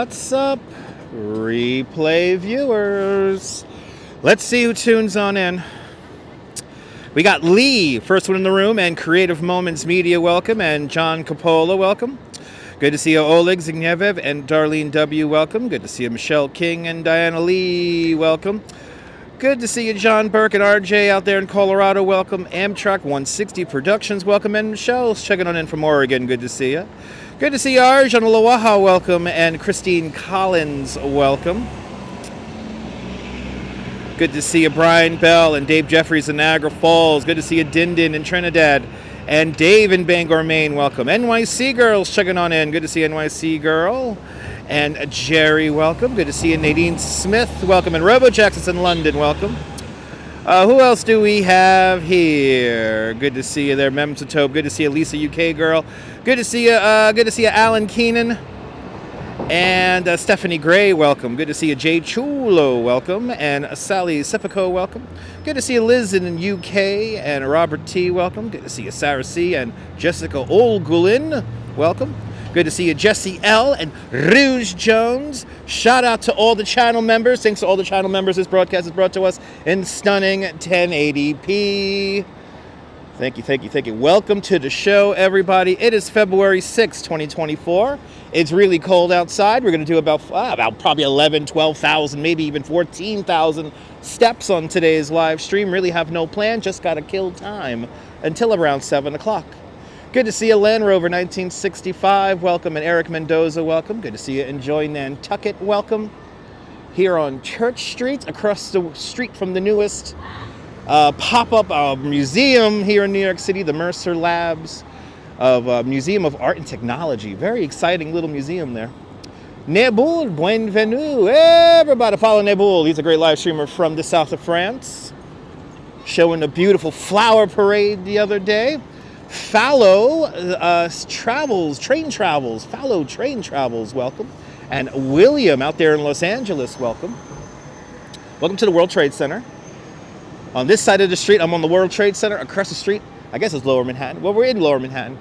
What's up, replay viewers? Let's see who tunes on in. We got Lee, first one in the room, and Creative Moments Media, welcome, and John Coppola, welcome. Good to see you, Oleg Zigniew and Darlene W., welcome. Good to see you, Michelle King and Diana Lee, welcome. Good to see you, John Burke and RJ out there in Colorado, welcome. Amtrak 160 Productions, welcome. And Michelle's checking on in from Oregon, good to see you. Good to see you, Arj on Oahu, welcome. And Christine Collins, welcome. Good to see you, Brian Bell and Dave Jeffries in Niagara Falls. Good to see you, Dindin in Trinidad. And Dave in Bangor, Maine, welcome. NYC Girls checking on in. Good to see NYC Girl. And Jerry, welcome. Good to see you, Nadine Smith, welcome. And Robo Jackson's in London, welcome. Who else do we have here? Good to see you there, Mem Tobe. Good to see you, Lisa UK Girl. Good to see you, Alan Keenan. And Stephanie Gray, welcome. Good to see you, Jay Chulo, welcome. And Sally Sepico, welcome. Good to see you, Liz in the UK. And Robert T, welcome. Good to see you, Sarah C. And Jessica Olgulin, welcome. Good to see you, Jesse L. and Rouge Jones. Shout out to all the channel members. Thanks to all the channel members. This broadcast is brought to us in stunning 1080p. Thank you, thank you, thank you. Welcome to the show, everybody. It is February 6, 2024. It's really cold outside. We're going to do about probably 11, 12,000, maybe even 14,000 steps on today's live stream. Really have no plan, just got to kill time until around 7 o'clock. Good to see you, Land Rover 1965, welcome. And Eric Mendoza, welcome. Good to see you, Enjoy Nantucket, welcome. Here on Church Street, across the street from the newest pop-up museum here in New York City, the Mercer Labs of Museum of Art and Technology. Very exciting little museum there. Nebul, bienvenue. Everybody follow Nebul. He's a great live streamer from the south of France. Showing a beautiful flower parade the other day. Fallow Train Travels, welcome. And William out there in Los Angeles, welcome. Welcome to the World Trade Center. On this side of the street, I'm on the World Trade Center. Across the street, I guess it's Lower Manhattan. Well, we're in Lower Manhattan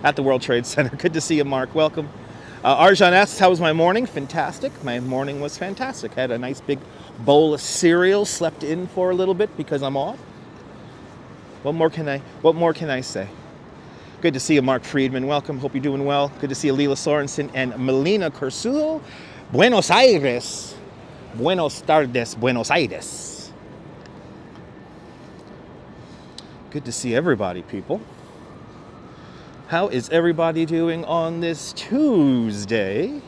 at the World Trade Center. Good to see you, Mark. Welcome. Arjan asks, how was my morning? Fantastic. My morning was fantastic. Had a nice big bowl of cereal. Slept in for a little bit because I'm off. What more can I say? Good to see you, Mark Friedman. Welcome. Hope you're doing well. Good to see you, Leela Sorensen and Melina Corsujo. Buenos Aires. Buenos tardes, Buenos Aires. Good to see everybody, people. How is everybody doing on this Tuesday?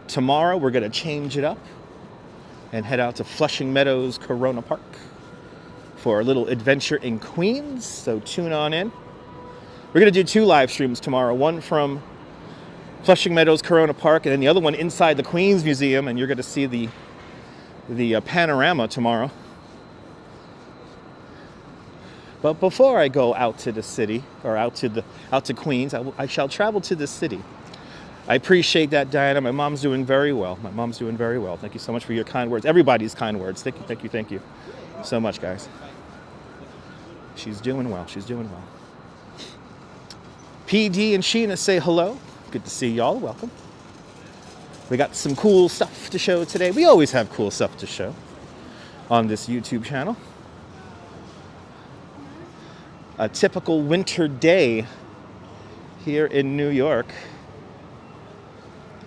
Tomorrow, we're going to change it up and head out to Flushing Meadows Corona Park for a little adventure in Queens. So tune on in. We're going to do 2 live streams tomorrow. One from Flushing Meadows Corona Park, and then the other one inside the Queens Museum. And you're going to see the panorama tomorrow. But before I go out to the city, or out to Queens, I shall travel to the city. I appreciate that, Diana. My mom's doing very well. Thank you so much for your kind words. Everybody's kind words. Thank you so much, guys. She's doing well. PD and Sheena say hello. Good to see y'all. Welcome. We got some cool stuff to show today. We always have cool stuff to show on this YouTube channel. A typical winter day here in New York.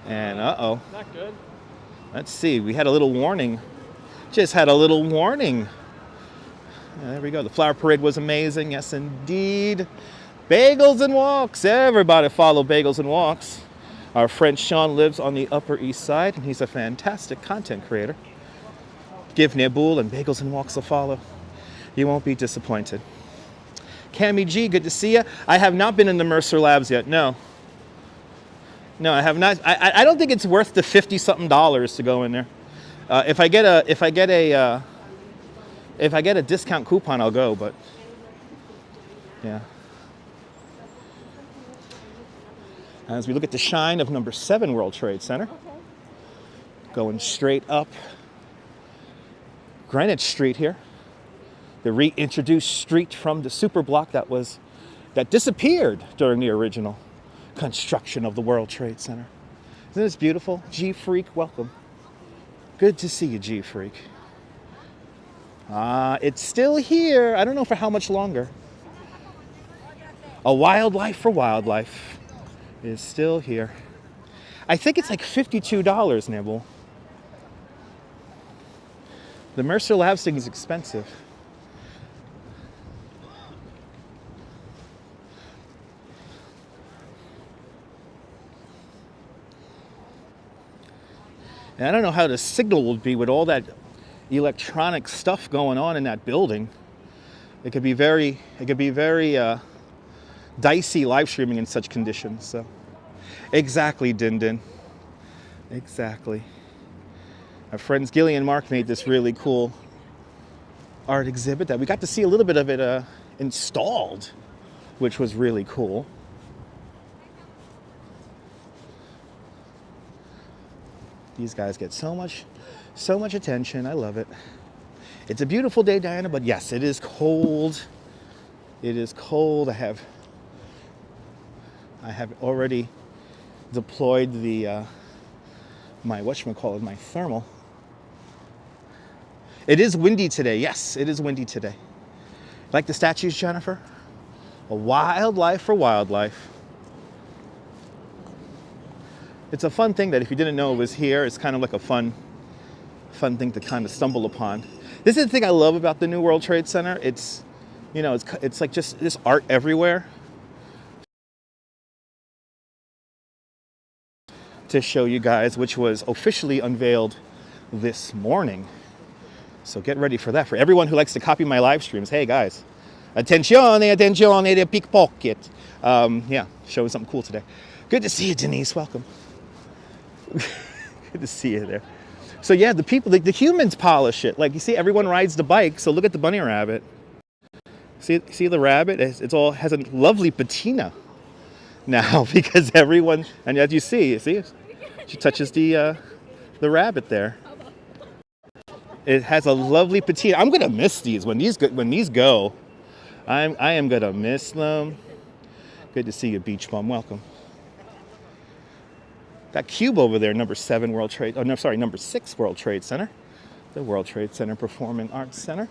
And uh-oh. Not good. Let's see. We had a little warning. Just had a little warning. There we go. The flower parade was amazing. Yes, indeed. Bagels and Walks. Everybody follow Bagels and Walks. Our friend Sean lives on the Upper East Side, and he's a fantastic content creator. Give Nebul and Bagels and Walks a follow. You won't be disappointed. Cami G, good to see you. I have not been in the Mercer Labs yet. No, I have not. I don't think it's worth the $50-something to go in there. If I get a discount coupon, I'll go. But yeah. As we look at the shine of number 7 World Trade Center, going straight up Greenwich Street here. The reintroduced street from the super block that disappeared during the original construction of the World Trade Center. Isn't this beautiful? G-Freak, welcome. Good to see you, G-Freak. It's still here. I don't know for how much longer. A wildlife for wildlife is still here. I think it's like $52, Nibble. The Mercer Labs thing is expensive. And I don't know how the signal would be with all that electronic stuff going on in that building. It could be very dicey live streaming in such conditions. So, exactly, Din Din. Exactly. Our friends Gilly and Mark made this really cool art exhibit that we got to see a little bit of it installed, which was really cool. These guys get so much attention. I love it. It's a beautiful day, Diana, but yes, it is cold. It is cold. I have already deployed the my thermal. It is windy today. Yes, it is windy today. Like the statues, Jennifer? A wildlife for wildlife. It's a fun thing that if you didn't know it was here, it's kind of like a fun thing to kind of stumble upon. This is the thing I love about the new World Trade Center. It's, you know, it's like just this art everywhere. To show you guys, which was officially unveiled this morning. So get ready for that. For everyone who likes to copy my live streams, hey guys, attenzione de pickpocket. Yeah, showing something cool today. Good to see you, Denise. Welcome. Good to see you there. So yeah, the people, the humans polish it. Like you see, everyone rides the bike. So look at the bunny rabbit. See the rabbit? It's all has a lovely patina now because everyone. And as you see, she touches the rabbit there. It has a lovely patina. I'm gonna miss these when these go. I am gonna miss them. Good to see you, Beach Bum. Welcome. That cube over there, number 6 World Trade Center. The World Trade Center Performing Arts Center.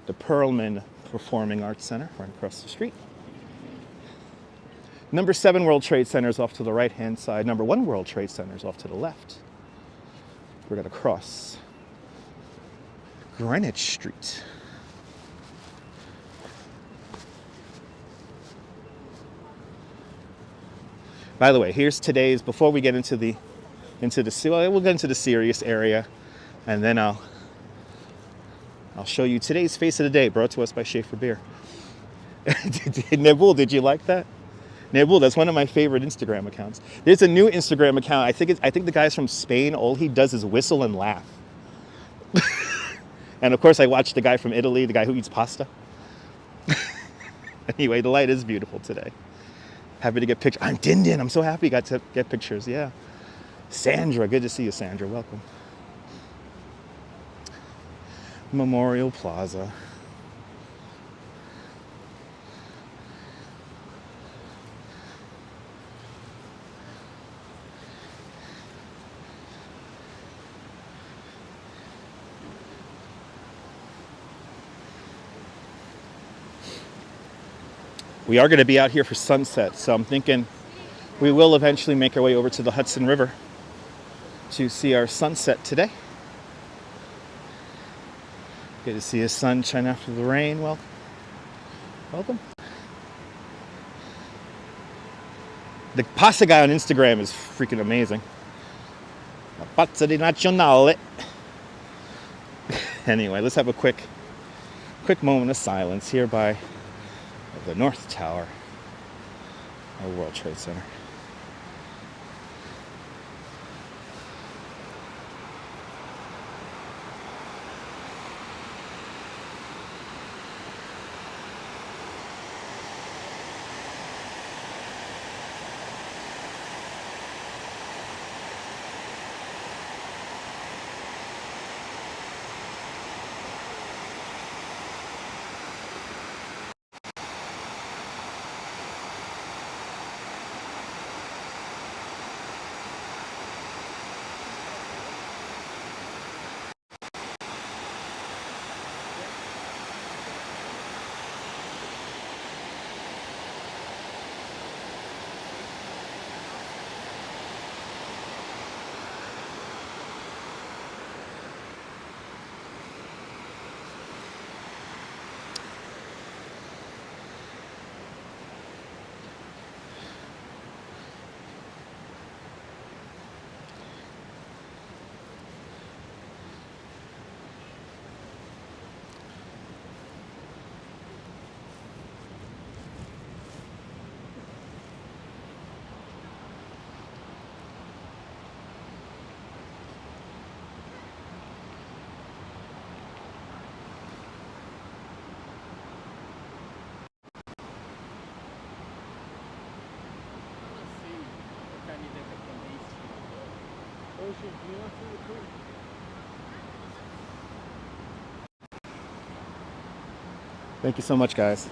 The Perlman Performing Arts Center, right across the street. Number 7 World Trade Center is off to the right-hand side. Number 1 World Trade Center is off to the left. We're gonna cross Greenwich Street. By the way, here's today's, before we get into the we'll get into the serious area, and then I'll show you today's face of the day, brought to us by Schaefer Beer. Nebul, did you like that? Nebul, that's one of my favorite Instagram accounts. There's a new Instagram account. I think the guy's from Spain. All he does is whistle and laugh. And of course, I watched the guy from Italy, the guy who eats pasta. Anyway, the light is beautiful today. Happy to get pictures. I'm Din Din. I'm so happy you got to get pictures. Yeah. Sandra, good to see you, Sandra. Welcome. Memorial Plaza. We are going to be out here for sunset, so I'm thinking we will eventually make our way over to the Hudson River to see our sunset today. Good to see the sunshine after the rain. Welcome. The pasta guy on Instagram is freaking amazing. La pazza di nazionale. Anyway, let's have a quick moment of silence here by the North Tower of World Trade Center. Thank you so much, guys.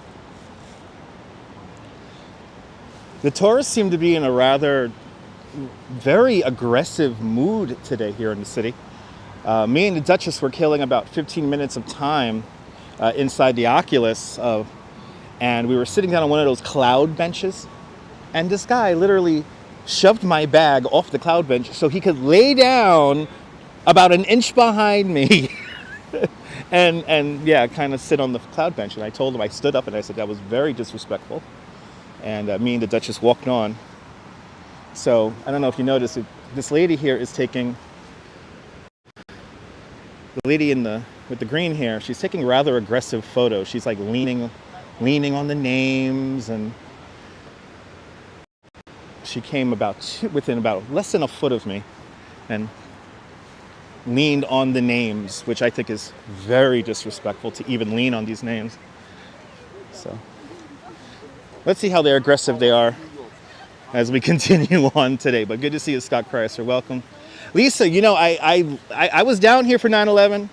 The tourists seem to be in a rather very aggressive mood today here in the city. Me and the Duchess were killing about 15 minutes of time inside the Oculus, and we were sitting down on one of those cloud benches, and this guy literally shoved my bag off the cloud bench so he could lay down about an inch behind me and yeah, kind of sit on the cloud bench. And I told him, I stood up and I said that was very disrespectful. And me and the Duchess walked on. So I don't know if you noticed, this lady here is taking, the lady with the green hair, she's taking rather aggressive photos. She's like leaning on the names, and she came within about less than a foot of me and leaned on the names, which I think is very disrespectful to even lean on these names. So let's see how aggressive they are as we continue on today. But good to see you, Scott Chrysler. Welcome. Lisa, you know, I was down here for 9/11.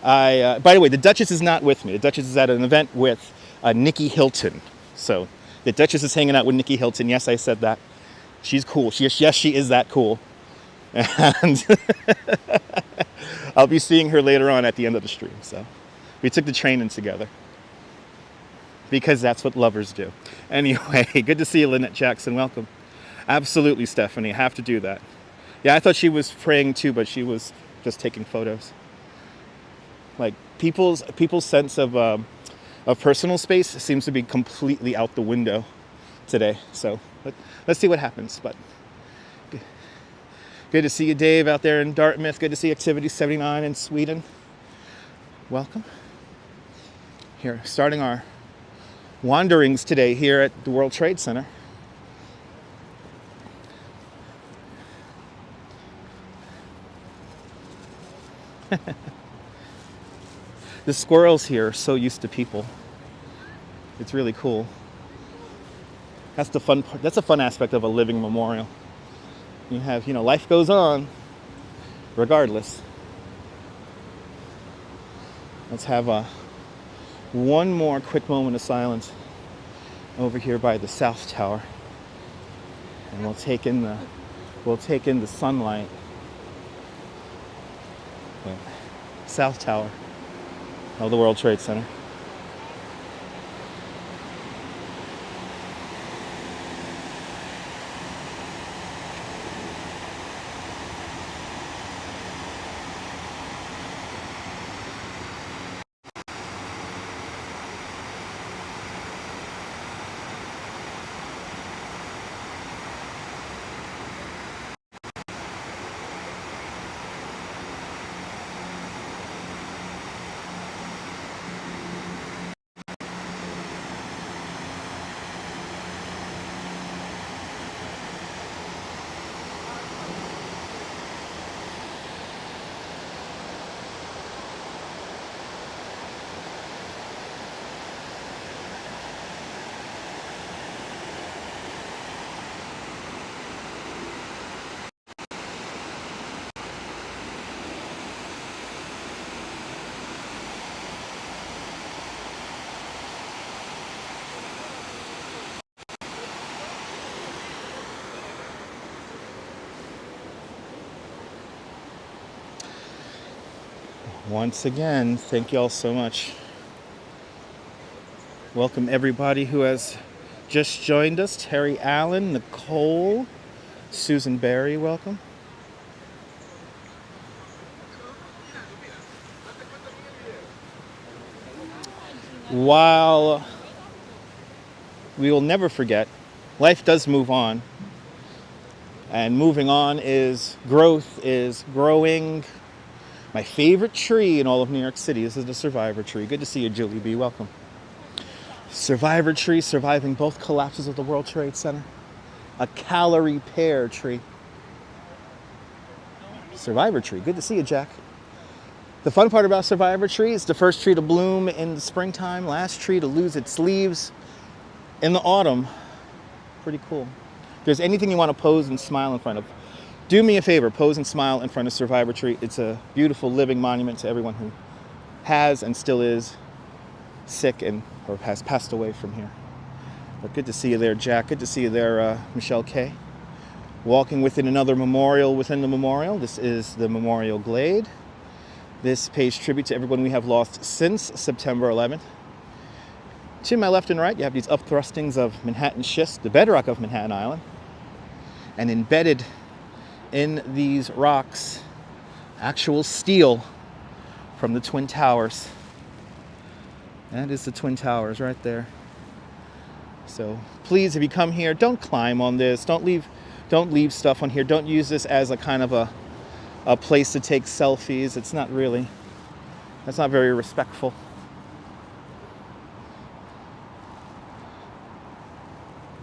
By the way, the Duchess is not with me. The Duchess is at an event with Nikki Hilton. So the Duchess is hanging out with Nikki Hilton. Yes, I said that. She's cool. Yes, she is that cool. And I'll be seeing her later on at the end of the stream. So we took the train in together, because that's what lovers do. Anyway, good to see you, Lynette Jackson. Welcome. Absolutely, Stephanie. I have to do that. Yeah, I thought she was praying too, but she was just taking photos. Like, people's sense of personal space seems to be completely out the window today. So let's see what happens. But good to see you, Dave, out there in Dartmouth. Good to see Activity 79 in Sweden. Welcome. Here, starting our wanderings today here at the World Trade Center. The squirrels here are so used to people. It's really cool. That's the fun part. That's a fun aspect of a living memorial. You have, life goes on regardless. Let's have one more quick moment of silence over here by the South Tower, and we'll take in the sunlight. Yeah. South Tower of the World Trade Center. Once again, thank you all so much. Welcome everybody who has just joined us. Terry Allen, Nicole, Susan Berry, welcome. While we will never forget, life does move on. And moving on is growth, is growing. My favorite tree in all of New York City. This is the Survivor tree. Good to see you, Julie B. Welcome. Survivor tree, surviving both collapses of the World Trade Center. A calorie pear tree. Survivor tree. Good to see you, Jack. The fun part about Survivor tree is the first tree to bloom in the springtime, last tree to lose its leaves in the autumn. Pretty cool. If there's anything you want to pose and smile in front of, Do me a favor, pose and smile in front of Survivor Tree. It's a beautiful living monument to everyone who has and still is sick and or has passed away from here. But good to see you there, Jack. Good to see you there, Michelle K. Walking within another memorial within the memorial. This is the Memorial Glade. This pays tribute to everyone we have lost since September 11th. To my left and right, you have these upthrustings of Manhattan schist, the bedrock of Manhattan Island. And embedded in these rocks, actual steel from the Twin Towers. That is the Twin Towers right there. So please, if you come here, don't climb on this. Don't leave stuff on here. Don't use this as a kind of a place to take selfies. It's not really, that's not very respectful.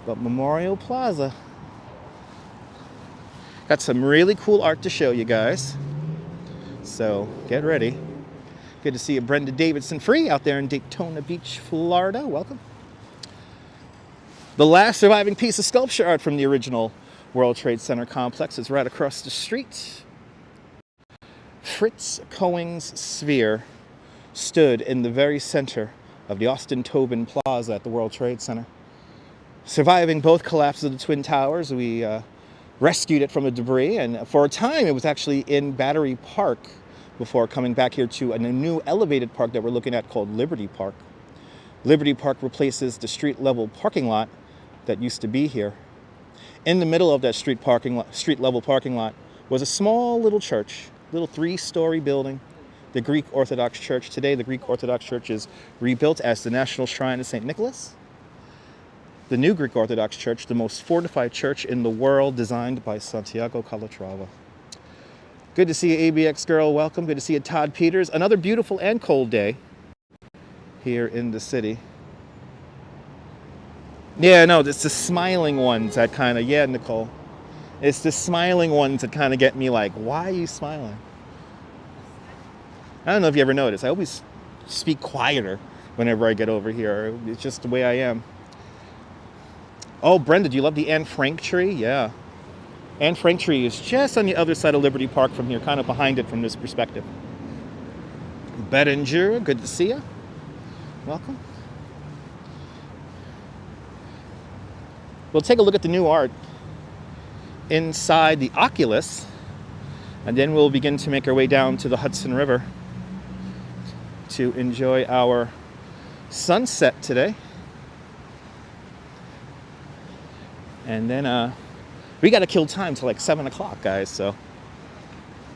But Memorial Plaza. Got some really cool art to show you guys. So get ready. Good to see you, Brenda Davidson Free, out there in Daytona Beach, Florida. Welcome. The last surviving piece of sculpture art from the original World Trade Center complex is right across the street. Fritz Cohen's sphere stood in the very center of the Austin Tobin Plaza at the World Trade Center. Surviving both collapses of the Twin Towers, we rescued it from the debris, and for a time it was actually in Battery Park before coming back here to a new elevated park that we're looking at called Liberty Park. Liberty Park replaces the street-level parking lot that used to be here. In the middle of that street-level parking lot was a small little church, little 3-story building, the Greek Orthodox Church. Today, the Greek Orthodox Church is rebuilt as the National Shrine of St. Nicholas. The new Greek Orthodox Church, the most fortified church in the world, designed by Santiago Calatrava. Good to see you, ABX Girl. Welcome. Good to see you, Todd Peters. Another beautiful and cold day here in the city. Yeah, no, it's the smiling ones that kind of, yeah, Nicole. It's the smiling ones that kind of get me like, why are you smiling? I don't know if you ever noticed. I always speak quieter whenever I get over here. It's just the way I am. Oh, Brenda, do you love the Anne Frank tree? Yeah. Anne Frank tree is just on the other side of Liberty Park from here, kind of behind it from this perspective. Bettinger, good to see you. Welcome. We'll take a look at the new art inside the Oculus, and then we'll begin to make our way down to the Hudson River to enjoy our sunset today. And then we got to kill time till like 7 o'clock, guys. So,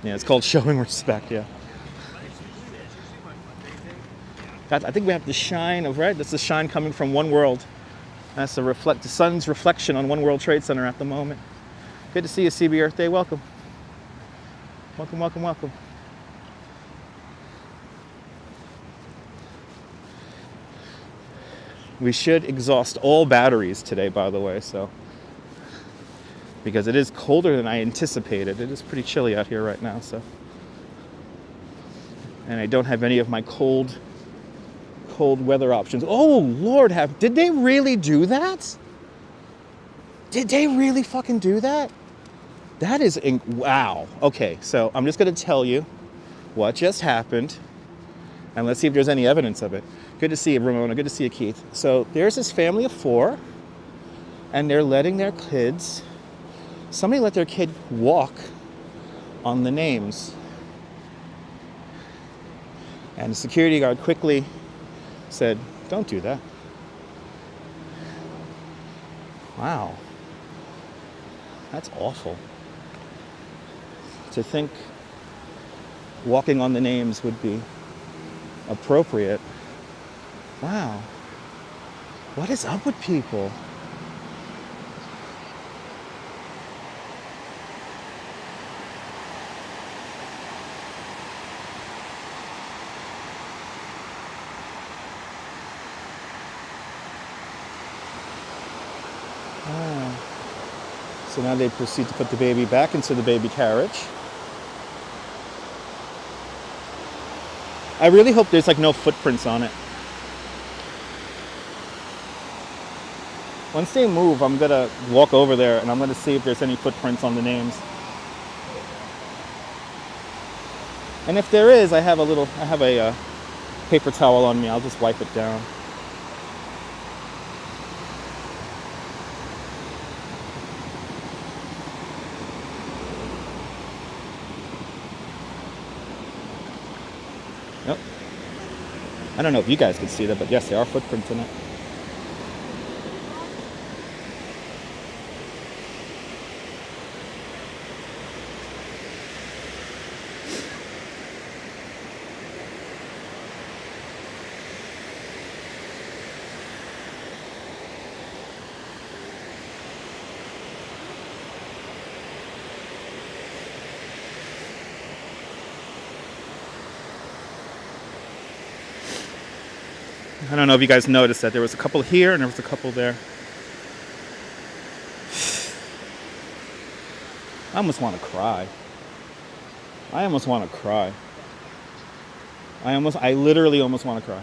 yeah, it's called showing respect, yeah. I think we have the shine of, right? That's the shine coming from One World. That's the sun's reflection on One World Trade Center at the moment. Good to see you, CB Earth Day. Welcome. Welcome, welcome, welcome. We should exhaust all batteries today, by the way, so. Because it is colder than I anticipated. It is pretty chilly out here right now, so. And I don't have any of my cold weather options. Oh, Lord, did they really do that? Did they really fucking do that? That is, wow. Okay, so I'm just going to tell you what just happened, and let's see if there's any evidence of it. Good to see you, Ramona. Good to see you, Keith. So there's this family of 4, and they're letting their kids, somebody let their kid walk on the names. And the security guard quickly said, don't do that. Wow. That's awful. To think walking on the names would be appropriate. Wow. What is up with people? So now they proceed to put the baby back into the baby carriage. I really hope there's like no footprints on it. Once they move, I'm gonna walk over there and I'm gonna see if there's any footprints on the names. And if there is, I have a paper towel on me. I'll just wipe it down. Yep. I don't know if you guys can see that, but yes, there are footprints in it. I don't know if you guys noticed that there was a couple here and there was a couple there. I almost want to cry. I almost want to cry. I literally almost want to cry.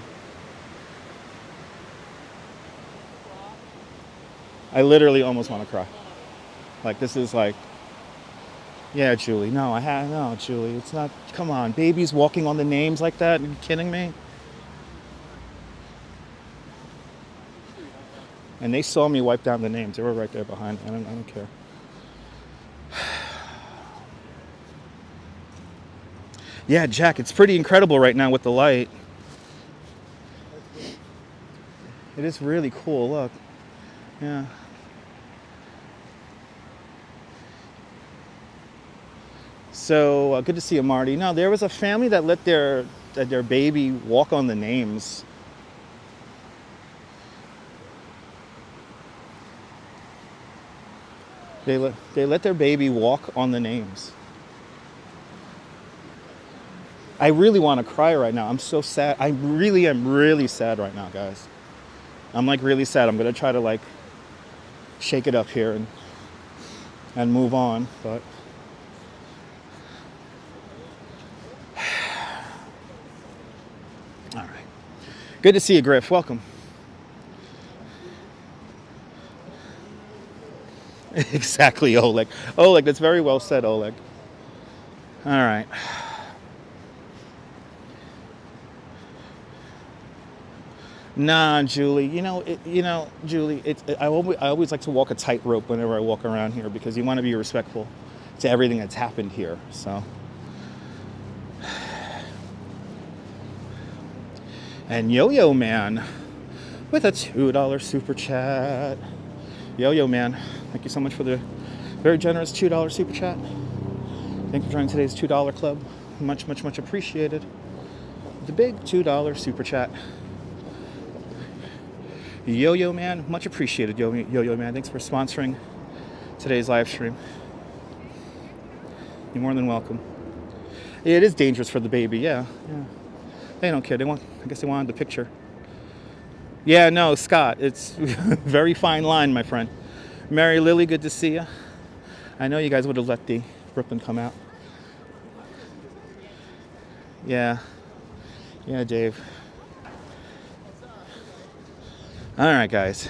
I literally almost want to cry. Like, this is like, yeah, Julie. No, Julie. It's not, come on. Babies walking on the names like that? Are you kidding me? And they saw me wipe down the names. They were right there behind me. I don't care. Yeah, Jack, it's pretty incredible right now with the light. It is really cool, look. Yeah. So, good to see you, Marty. No, there was a family that let their baby walk on the names. They let their baby walk on the names. I really want to cry right now. I'm so sad. I really am really sad right now, guys. I'm like really sad. I'm going to try to like shake it up here and move on, but all right. Good to see you, Griff. Welcome. Exactly, Oleg. Oleg, that's very well said, Oleg. All right. Nah, Julie. Julie. I always like to walk a tightrope whenever I walk around here because you want to be respectful to everything that's happened here. So. And Yo-Yo Man with a $2 super chat. Yo-Yo Man, thank you so much for the very generous $2 super chat. Thank you for joining today's $2 club. Much, much, much appreciated. The big $2 super chat. Yo-Yo Man, much appreciated, Yo-Yo Man. Thanks for sponsoring today's live stream. You're more than welcome. Yeah, it is dangerous for the baby, yeah. They don't care. I guess they wanted the picture. Yeah, no, Scott, it's a very fine line, my friend. Mary Lily, good to see you. I know you guys would have let the Brooklyn come out. Yeah, Dave. All right, guys.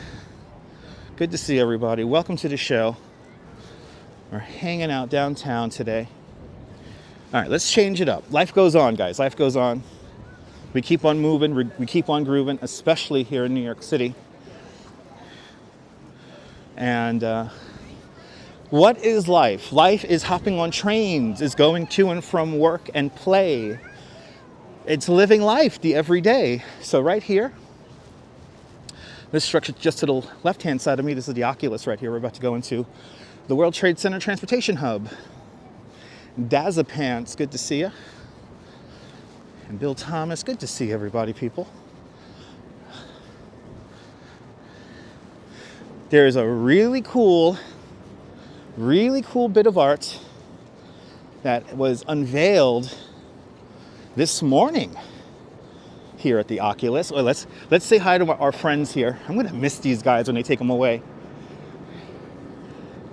Good to see everybody. Welcome to the show. We're hanging out downtown today. All right, let's change it up. Life goes on, guys. Life goes on. We keep on moving, we keep on grooving, especially here in New York City. And what is life? Life is hopping on trains, is going to and from work and play. It's living life, the everyday. So right here, this structure just to the left-hand side of me, this is the Oculus right here. We're about to go into the World Trade Center Transportation Hub. Dazapants, good to see you. And Bill Thomas, good to see everybody, people. There is a really cool bit of art that was unveiled this morning here at the Oculus. Well, let's say hi to our friends here. I'm gonna miss these guys when they take them away.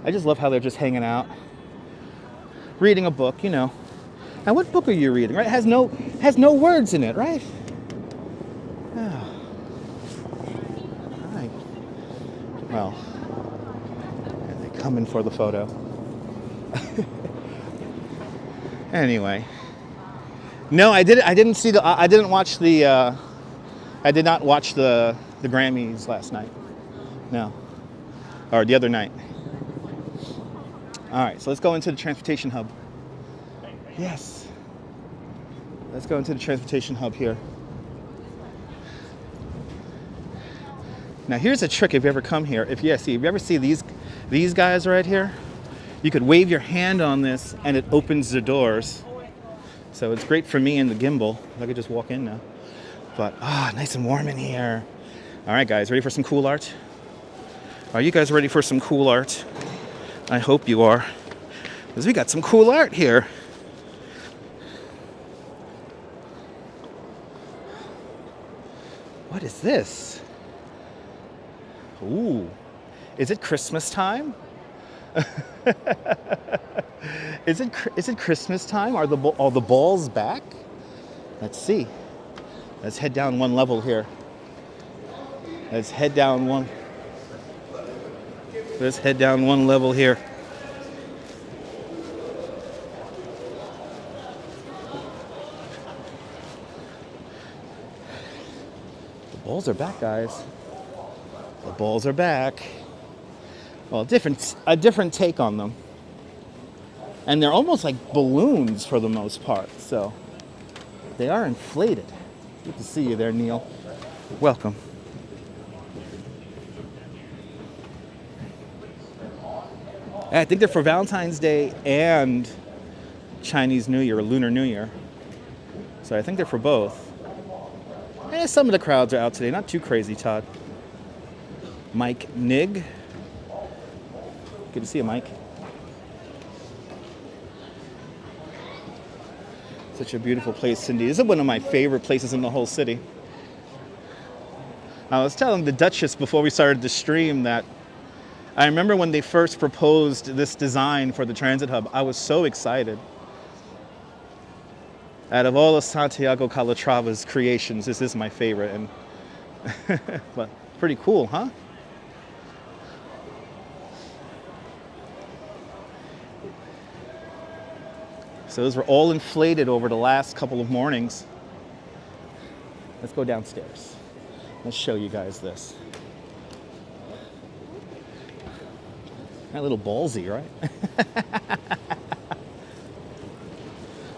I just love how they're just hanging out, reading a book, you know. Now, what book are you reading, right? It has no words in it, right? Oh. All right. Well, they're coming for the photo. Anyway, No, I didn't. I didn't see the. I didn't watch the. I did not watch the Grammys last night. No, or the other night. All right, so let's go into the transportation hub. Yes. Let's go into the transportation hub here. Now here's a trick if you ever come here. If you ever see these guys right here, you could wave your hand on this and it opens the doors. So it's great for me in the Gimble. I could just walk in now. But nice and warm in here. All right, guys, ready for some cool art? Are you guys ready for some cool art? I hope you are, because we got some cool art here. What is this? Ooh, is it Christmas time? Is it Christmas time? Are the balls back? Let's see. Let's head down one level here. Let's head down one level here. The balls are back, guys. The balls are back. Well, a different take on them. And they're almost like balloons for the most part, so they are inflated. Good to see you there, Neil. Welcome. I think they're for Valentine's Day and Chinese New Year or Lunar New Year. So I think they're for both. And some of the crowds are out today. Not too crazy, Todd. Mike Nig. Good to see you, Mike. Such a beautiful place, Cindy. This is one of my favorite places in the whole city. I was telling the Duchess before we started the stream that I remember when they first proposed this design for the transit hub, I was so excited. Out of all of Santiago Calatrava's creations, this is my favorite. And but pretty cool, huh? So those were all inflated over the last couple of mornings. Let's go downstairs. Let's show you guys this. A little ballsy, right?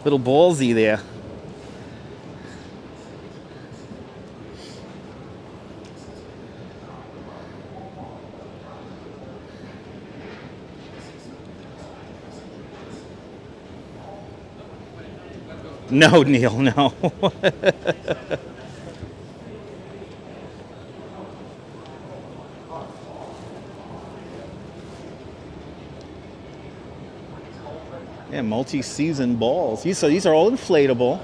Little ballsy there. No, Neil, no. Yeah, multi-season balls. So these are all inflatable.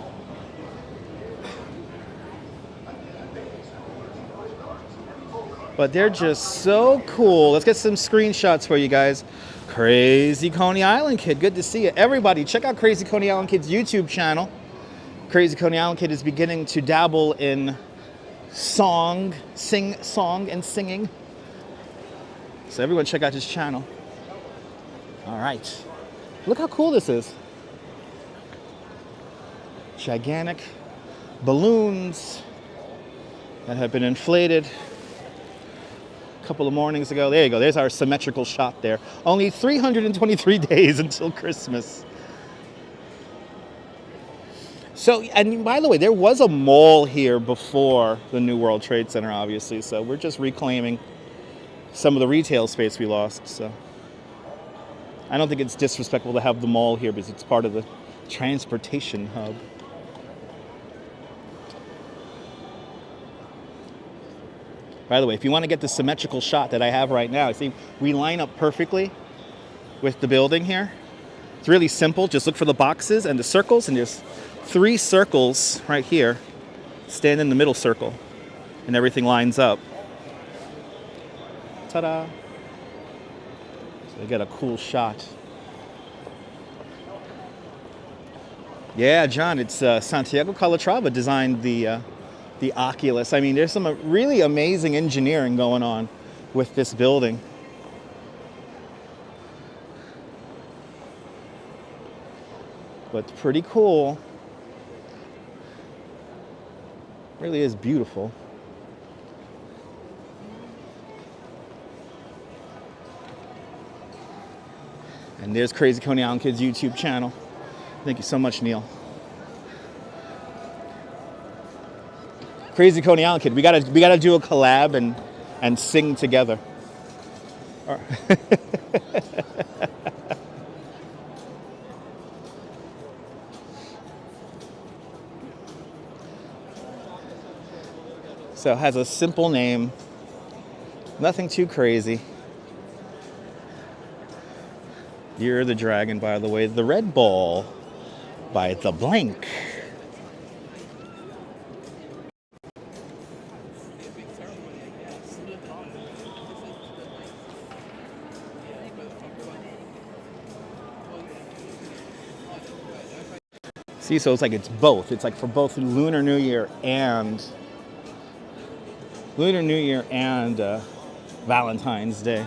But they're just so cool. Let's get some screenshots for you guys. Crazy Coney Island Kid, good to see you. Everybody, check out Crazy Coney Island Kid's YouTube channel. Crazy Coney Island Kid is beginning to dabble in song and singing. So everyone check out his channel. All right. Look how cool this is. Gigantic balloons that have been inflated a couple of mornings ago. There you go. There's our symmetrical shot there. Only 323 days until Christmas. So, and by the way, there was a mall here before the New World Trade Center, obviously. So we're just reclaiming some of the retail space we lost. So I don't think it's disrespectful to have the mall here because it's part of the transportation hub. By the way, if you want to get the symmetrical shot that I have right now, see, we line up perfectly with the building here. It's really simple. Just look for the boxes and the circles, and there's 3 circles right here. Stand in the middle circle, and everything lines up. Ta-da! So you get a cool shot. Yeah, John, it's Santiago Calatrava designed the Oculus. I mean, there's some really amazing engineering going on with this building. But pretty cool. Really is beautiful. And there's Crazy Coney Island Kids YouTube channel. Thank you so much, Neil. Crazy Coney Island Kid, we gotta do a collab and sing together. All right. So it has a simple name, nothing too crazy. You're the Dragon, by the way. The Red Ball by The Blank. See, so it's like it's both. It's like for both Lunar New Year and Valentine's Day.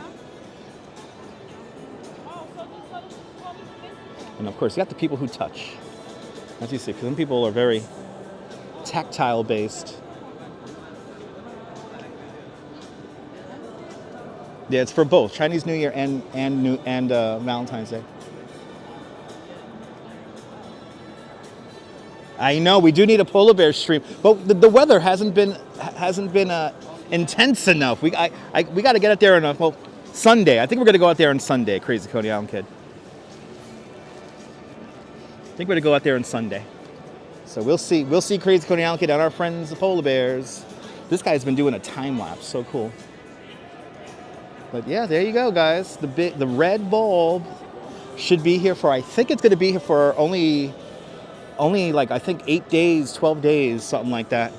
And of course, you got the people who touch. As you see, because some people are very tactile based. Yeah, it's for both Chinese New Year and Valentine's Day. I know we do need a polar bear stream, but the weather hasn't been intense enough. We got to get out there enough. Well, Sunday. I think we're going to go out there on Sunday. Crazy Coney Island Kid. I think we're going to go out there on Sunday. So we'll see Crazy Coney Island Kid and our friends the polar bears. This guy's been doing a time lapse. So cool. But yeah, there you go, guys. The red bulb should be here for. I think it's going to be here for only like, I think 8 days, 12 days, something like that.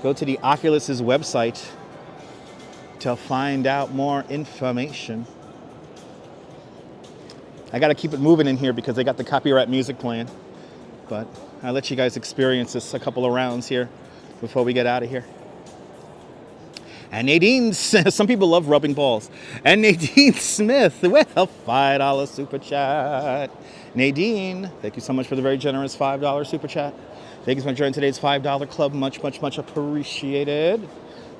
Go to the Oculus's website to find out more information. I got to keep it moving in here because they got the copyright music playing. But I'll let you guys experience this a couple of rounds here before we get out of here. And Nadine, some people love rubbing balls. And Nadine Smith with a $5 super chat. Nadine, thank you so much for the very generous $5 super chat. Thank you so much for joining today's $5 club. Much, much, much appreciated.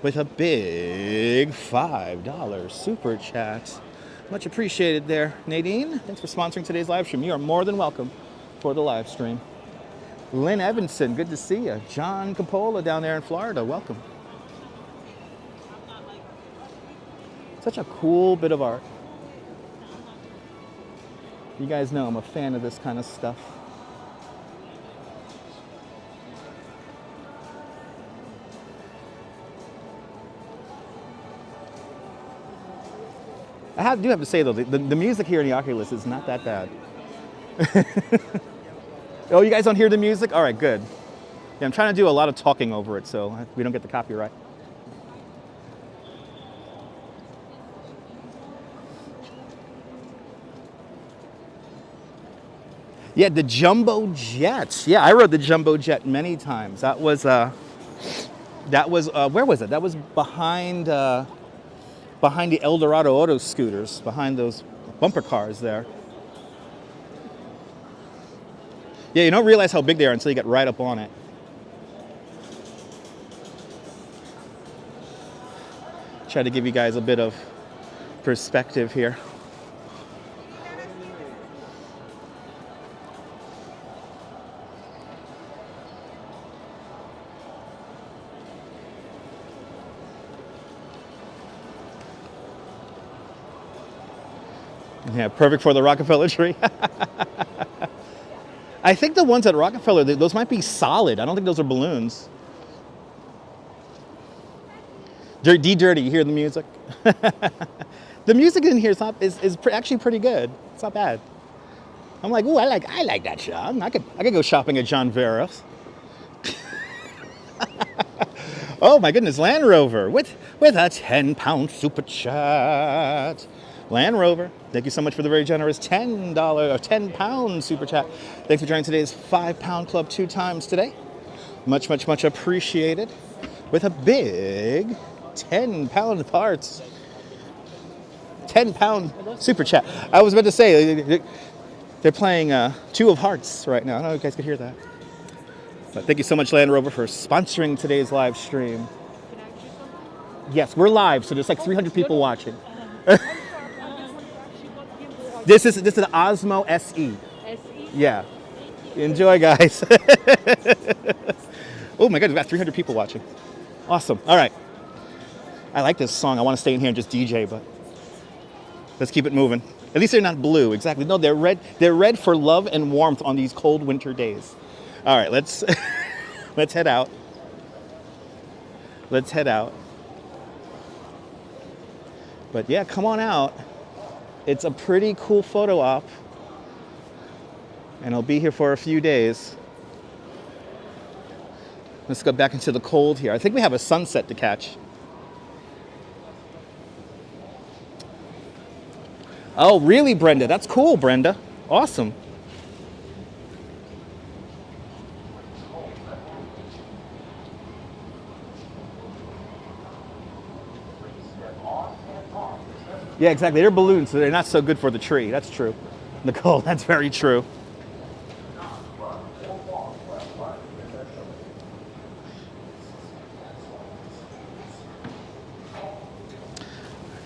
With a big $5 super chat. Much appreciated there, Nadine. Thanks for sponsoring today's live stream. You are more than welcome for the live stream. Lynn Evanson, good to see you. John Capola down there in Florida, welcome. Such a cool bit of art. You guys know I'm a fan of this kind of stuff. I do have to say though, the music here in the Oculus is not that bad. Oh, you guys don't hear the music? All right, good. Yeah, I'm trying to do a lot of talking over it so we don't get the copyright. Yeah, the Jumbo Jet. Yeah, I rode the Jumbo Jet many times. That was where was it? That was behind the Eldorado Auto scooters, behind those bumper cars there. Yeah, you don't realize how big they are until you get right up on it. Try to give you guys a bit of perspective here. Yeah, perfect for the Rockefeller tree. I think the ones at Rockefeller, those might be solid. I don't think those are balloons. D-Dirty, you hear the music? The music in here is actually pretty good. It's not bad. I'm like, ooh, I like that shop. I could go shopping at John Vera's. Oh my goodness, Land Rover with a 10-pound super chat. Land Rover, thank you so much for the very generous $10 or 10-pound super chat. Thanks for joining today's 5-pound club 2 times today. Much, much, much appreciated. With a big 10-pound parts. 10-pound super chat. I was about to say, they're playing 2 of Hearts right now. I don't know if you guys could hear that. But thank you so much, Land Rover, for sponsoring today's live stream. Yes, we're live, so there's like 300 people watching. This is the Osmo SE. Yeah. Enjoy, guys. Oh my God, we've got 300 people watching. Awesome. All right. I like this song. I want to stay in here and just DJ, but let's keep it moving. At least they're not blue. Exactly. No, they're red. They're red for love and warmth on these cold winter days. All right, let's let's head out. Let's head out. But yeah, come on out. It's a pretty cool photo op. And I'll be here for a few days. Let's go back into the cold here. I think we have a sunset to catch. Oh, really, Brenda? That's cool, Brenda. Awesome. Yeah, exactly. They're balloons, so they're not so good for the tree. That's true. Nicole, that's very true.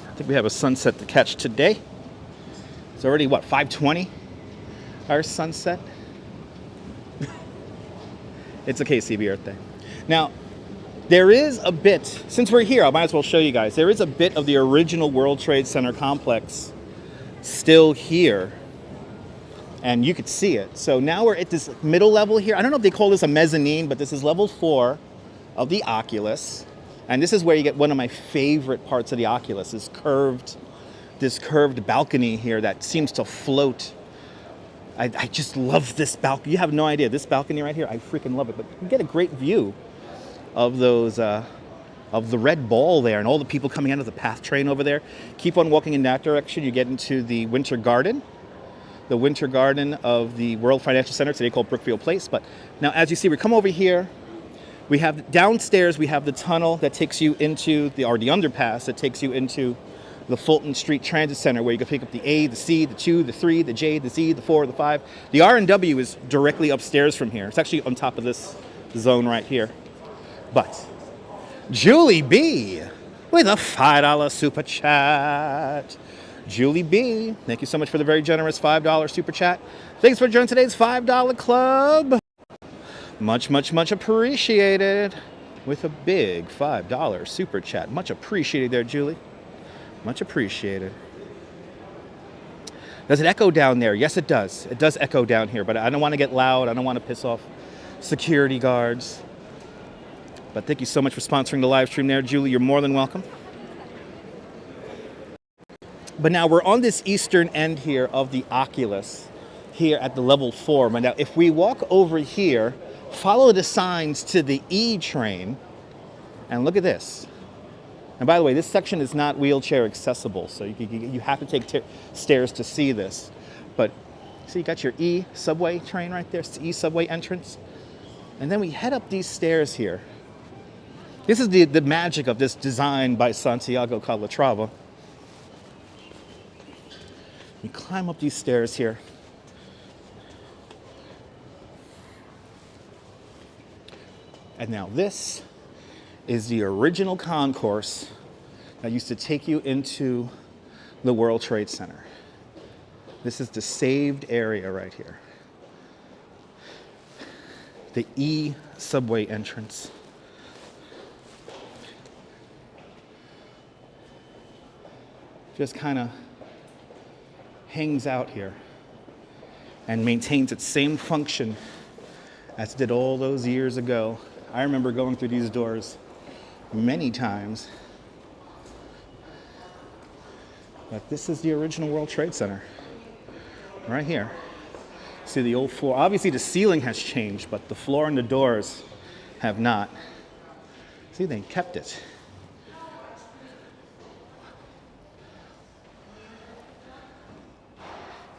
I think we have a sunset to catch today. It's already, what, 5:20? Our sunset. It's a KCB Earth Day. Now, there is a bit, since we're here, I might as well show you guys. There is a bit of the original World Trade Center complex still here. And you could see it. So now we're at this middle level here. I don't know if they call this a mezzanine, but this is level 4 of the Oculus. And this is where you get one of my favorite parts of the Oculus, this curved balcony here that seems to float. I just love this balcony. You have no idea. This balcony right here, I freaking love it. But you get a great view of those, of the red ball there and all the people coming out of the PATH train over there. Keep on walking in that direction. You get into the Winter Garden. The Winter Garden of the World Financial Center, today called Brookfield Place. But now, as you see, we come over here. We have downstairs, we have the tunnel that takes you into the underpass that takes you into the Fulton Street Transit Center, where you can pick up the A, the C, the 2, the 3, the J, the Z, the 4, the 5. The R&W is directly upstairs from here. It's actually on top of this zone right here. But Julie B with a $5 super chat. Julie B, thank you so much for the very generous $5 super chat. Thanks for joining today's $5 club. Much, much, much appreciated. With a big $5 super chat. Much appreciated there, Julie. Much appreciated. Does it echo down there? Yes, it does. It does echo down here, but I don't want to get loud. I don't want to piss off security guards. But thank you so much for sponsoring the live stream there, Julie. You're more than welcome. But now we're on this eastern end here of the Oculus, here at the level 4. But now if we walk over here, follow the signs to the E train, and look at this. And by the way, this section is not wheelchair accessible, so you have to take stairs to see this. But see, you got your E subway train right there. It's the E subway entrance. And then we head up these stairs here. This is the magic of this design by Santiago Calatrava. We climb up these stairs here. And now this is the original concourse that used to take you into the World Trade Center. This is the saved area right here. The E subway entrance. Just kind of hangs out here and maintains its same function as it did all those years ago. I remember going through these doors many times. But this is the original World Trade Center, right here. See the old floor. Obviously the ceiling has changed, but the floor and the doors have not. See, they kept it.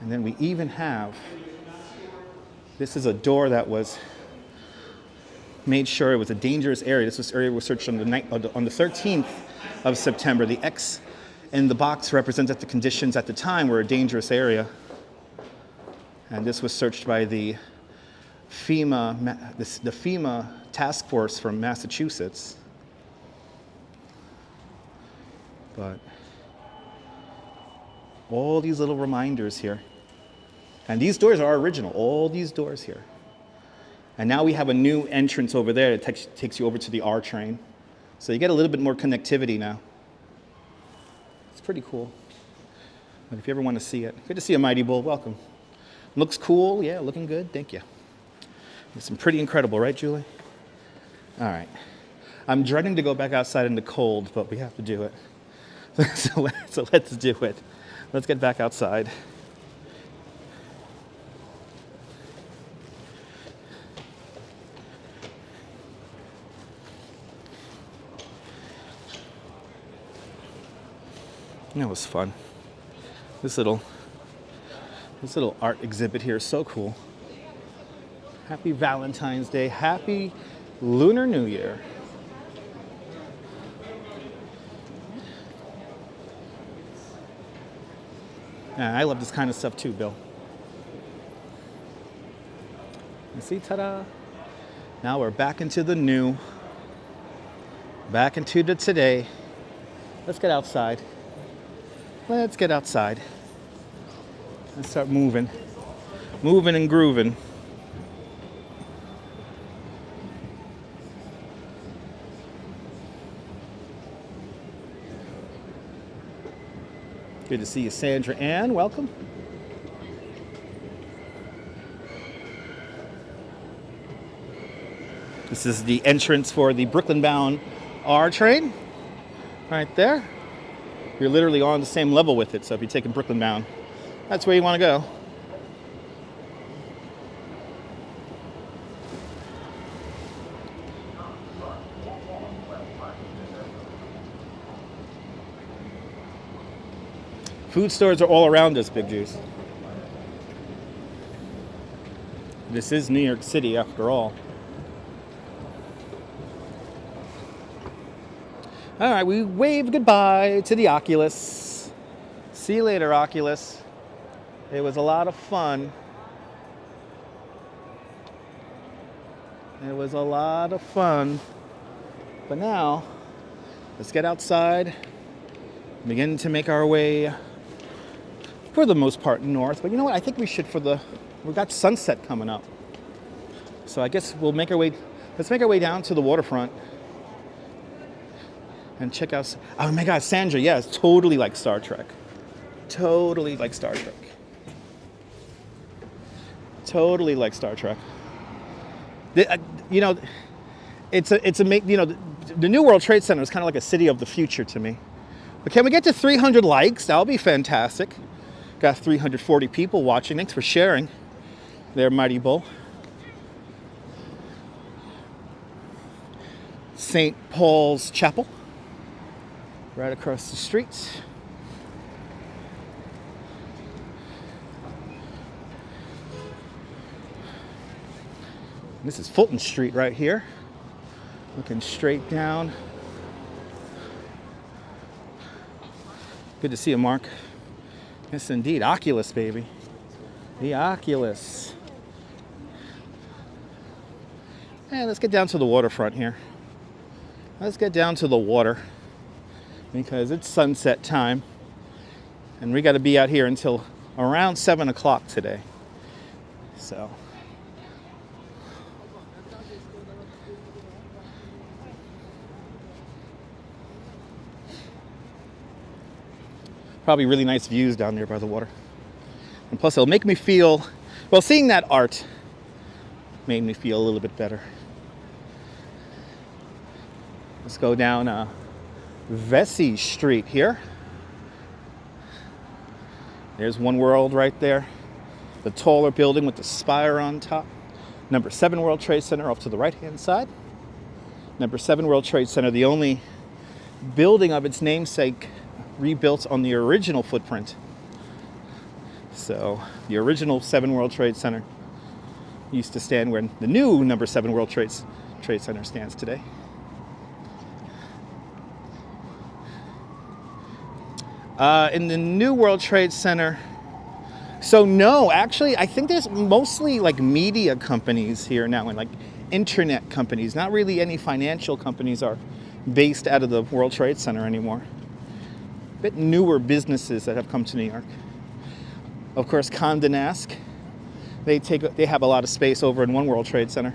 And then we even have, this is a door that was made sure it was a dangerous area. This area was searched on the 13th of September. The X in the box represents that the conditions at the time were a dangerous area. And this was searched by the the FEMA task force from Massachusetts. But all these little reminders here. And these doors are original, all these doors here. And now we have a new entrance over there that takes you over to the R train. So you get a little bit more connectivity now. It's pretty cool. But if you ever want to see it, good to see you, Mighty Bull. Welcome. Looks cool. Yeah, looking good. Thank you. It's pretty incredible, right, Julie? All right. I'm dreading to go back outside in the cold, but we have to do it. So let's do it. Let's get back outside. That was fun. This little art exhibit here is so cool. Happy Valentine's Day. Happy Lunar New Year. Yeah, I love this kind of stuff too, Bill. You see, ta-da. Now we're back into the new. Back into the today. Let's get outside. Let's get outside. Let's start moving. Moving and grooving. Good to see you, Sandra Ann. Welcome. This is the entrance for the Brooklyn-bound R train. Right there. You're literally on the same level with it, so if you're taking Brooklyn-bound, that's where you want to go. Food stores are all around us, Big Juice. This is New York City, after all. All right, we wave goodbye to the Oculus. See you later, Oculus. It was a lot of fun. It was a lot of fun. But now, let's get outside, begin to make our way, for the most part, north. But you know what? I think we should we've got sunset coming up. So I guess we'll make our way, let's make our way down to the waterfront and check out, oh my God, Sandra, yeah, it's totally like Star Trek. Totally like Star Trek. Totally like Star Trek. You know, the New World Trade Center is kind of like a city of the future to me. But can we get to 300 likes? That'll be fantastic. Got 340 people watching. Thanks for sharing there, Mighty Bull. St. Paul's Chapel, right across the street. This is Fulton Street right here. Looking straight down. Good to see you, Mark. Yes, indeed. Oculus, baby. The Oculus. And let's get down to the waterfront here. Let's get down to the water because it's sunset time. And we got to be out here until around 7 o'clock today. So. Probably really nice views down there by the water. And plus it'll make me feel, well, seeing that art made me feel a little bit better. Let's go down Vesey Street here. There's One World right there. The taller building with the spire on top. Number 7 World Trade Center off to the right-hand side. Number 7 World Trade Center, the only building of its namesake rebuilt on the original footprint. So the original 7 World Trade Center used to stand where the new number 7 World Trade Center stands today. In the new World Trade Center, So no, actually, I think there's mostly like media companies here now and like internet companies. Not really any financial companies are based out of the World Trade Center anymore. A bit newer businesses that have come to New York. Of course, Condé Nast. They have a lot of space over in One World Trade Center.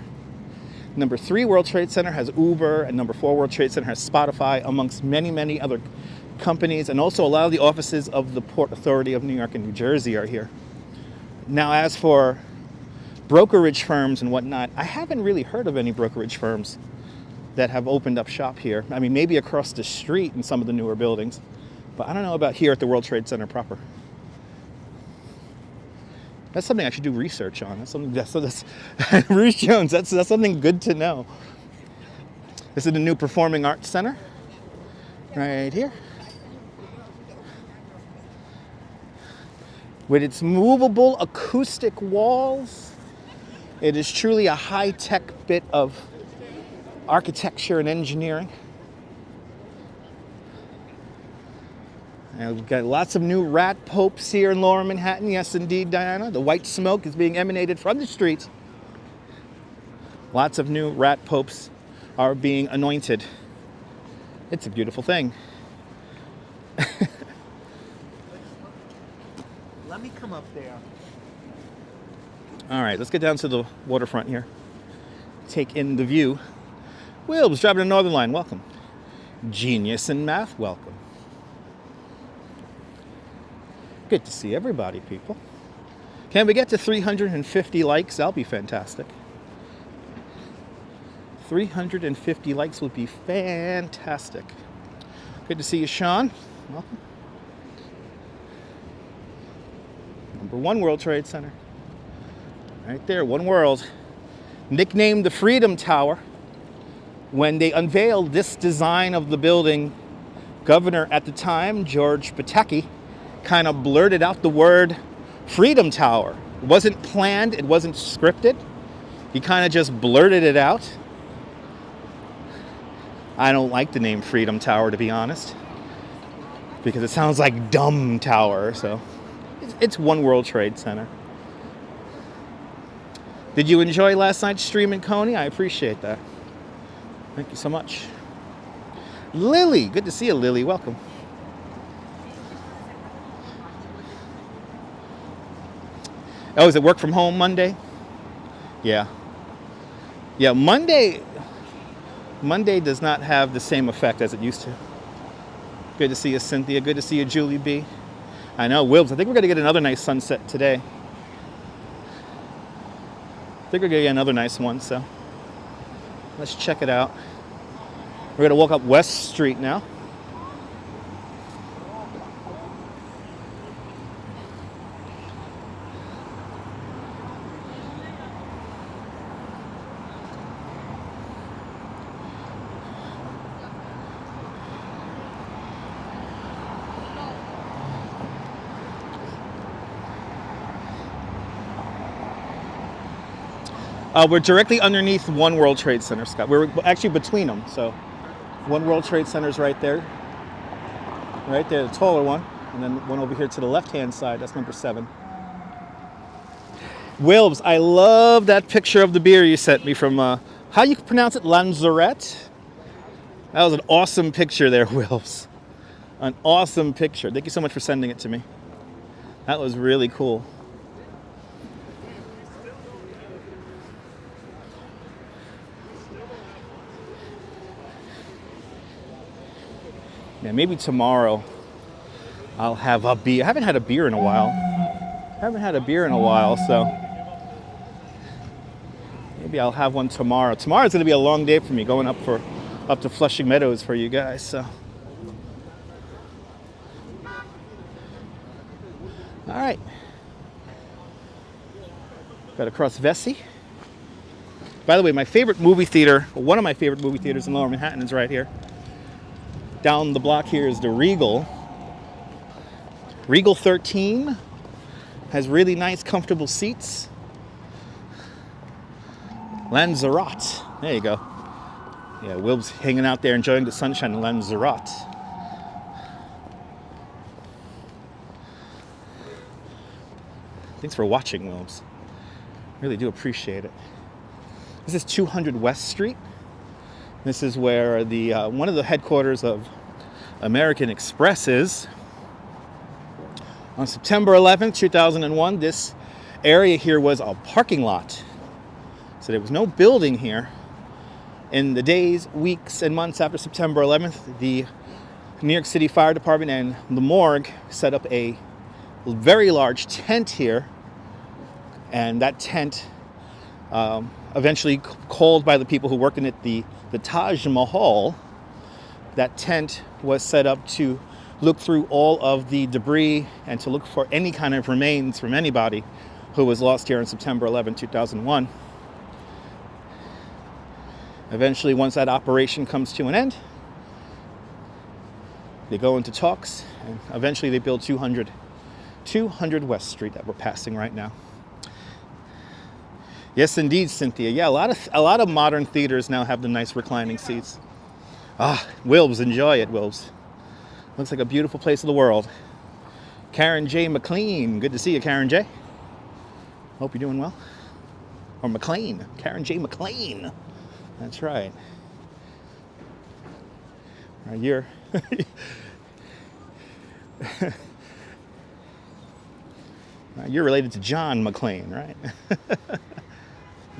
Number 3 World Trade Center has Uber, and number 4 World Trade Center has Spotify, amongst many, many other companies, and also a lot of the offices of the Port Authority of New York and New Jersey are here. Now, as for brokerage firms and whatnot, I haven't really heard of any brokerage firms that have opened up shop here. I mean, maybe across the street in some of the newer buildings, but I don't know about here at the World Trade Center proper. That's something I should do research on. That's something that's Bruce Jones. That's something good to know. This is the new Performing Arts Center, right here, with its movable acoustic walls. It is truly a high-tech bit of architecture and engineering. And we've got lots of new rat popes here in Lower Manhattan. Yes, indeed, Diana. The white smoke is being emanated from the streets. Lots of new rat popes are being anointed. It's a beautiful thing. Let me come up there. All right, let's get down to the waterfront here. Take in the view. Wilbs, driving the Northern Line, welcome. Genius in Math, welcome. Good to see everybody, people. Can we get to 350 likes? That'll be fantastic. 350 likes would be fantastic. Good to see you, Sean. Welcome. Number 1 World Trade Center. Right there, One World. Nicknamed the Freedom Tower. When they unveiled this design of the building, Governor at the time, George Pataki, kind of blurted out the word Freedom Tower. It wasn't planned, it wasn't scripted. He kind of just blurted it out. I don't like the name Freedom Tower, to be honest, because it sounds like dumb tower. So it's One World Trade Center. Did you enjoy last night's stream in Coney? I appreciate that. Thank you so much. Lily, good to see you, Lily. Welcome. Oh, is it work from home Monday? Yeah. Yeah, Monday does not have the same effect as it used to. Good to see you, Cynthia. Good to see you, Julie B. I know, Wilbs. I think we're going to get another nice sunset today. I think we're going to get another nice one, so let's check it out. We're going to walk up West Street now. We're directly underneath One World Trade Center, Scott. We're actually between them. So One World Trade Center's right there. Right there, the taller one. And then one over here to the left-hand side, that's number 7. Wilbs, I love that picture of the beer you sent me from, how you pronounce it, Lanzarote? That was an awesome picture there, Wilbs. An awesome picture. Thank you so much for sending it to me. That was really cool. Yeah, maybe tomorrow I'll have a beer. I haven't had a beer in a while. So maybe I'll have one tomorrow. Tomorrow's going to be a long day for me, going up to Flushing Meadows for you guys. So, all right. Got to cross Vesey. By the way, my favorite movie theater, one of my favorite movie theaters in Lower Manhattan is right here. Down the block here is the Regal. Regal 13 has really nice, comfortable seats. Lanzarote. There you go. Yeah, Wilb's hanging out there enjoying the sunshine in Lanzarote. Thanks for watching, Wilms. Really do appreciate it. This is 200 West Street. This is where the one of the headquarters of American Express is. On September 11th, 2001, this area here was a parking lot. So there was no building here. In the days, weeks, and months after September 11th, the New York City Fire Department and the morgue set up a very large tent here. And that tent, eventually called by the people who worked in it the Taj Mahal, that tent was set up to look through all of the debris and to look for any kind of remains from anybody who was lost here on September 11, 2001. Eventually, once that operation comes to an end, they go into talks, and eventually they build 200 West Street that we're passing right now. Yes, indeed, Cynthia. Yeah, a lot of modern theaters now have the nice reclining seats. Ah, Wilbs, enjoy it, Wilbs. Looks like a beautiful place of the world. Karen J. McLean. Good to see you, Karen J. Hope you're doing well. Or McLean. Karen J. McLean. That's right. You're... You're related to John McLean, right?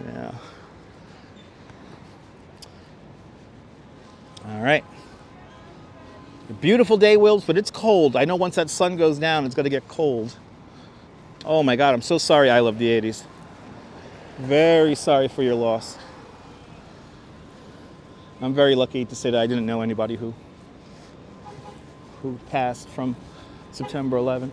Yeah. All right. A beautiful day, Wills, but it's cold. I know once that sun goes down, it's going to get cold. Oh my God, I'm so sorry I love the 80s. Very sorry for your loss. I'm very lucky to say that I didn't know anybody who passed from September 11th.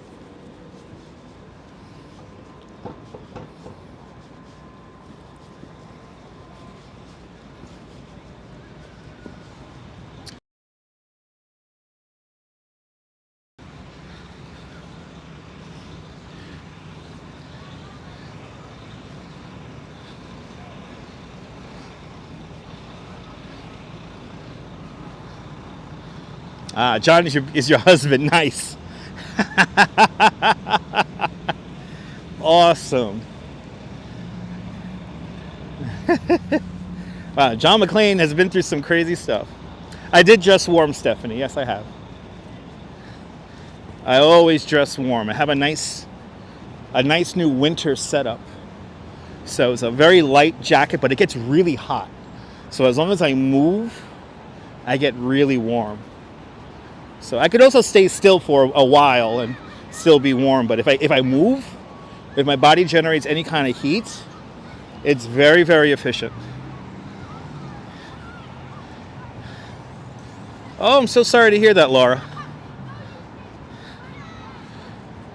John is your husband. Nice. Awesome. Wow, John McClane has been through some crazy stuff. I did dress warm, Stephanie. Yes, I have. I always dress warm. I have a nice new winter setup. So it's a very light jacket, but it gets really hot. So as long as I move, I get really warm. So I could also stay still for a while and still be warm. But if I move, if my body generates any kind of heat, it's very, very efficient. Oh, I'm so sorry to hear that, Laura.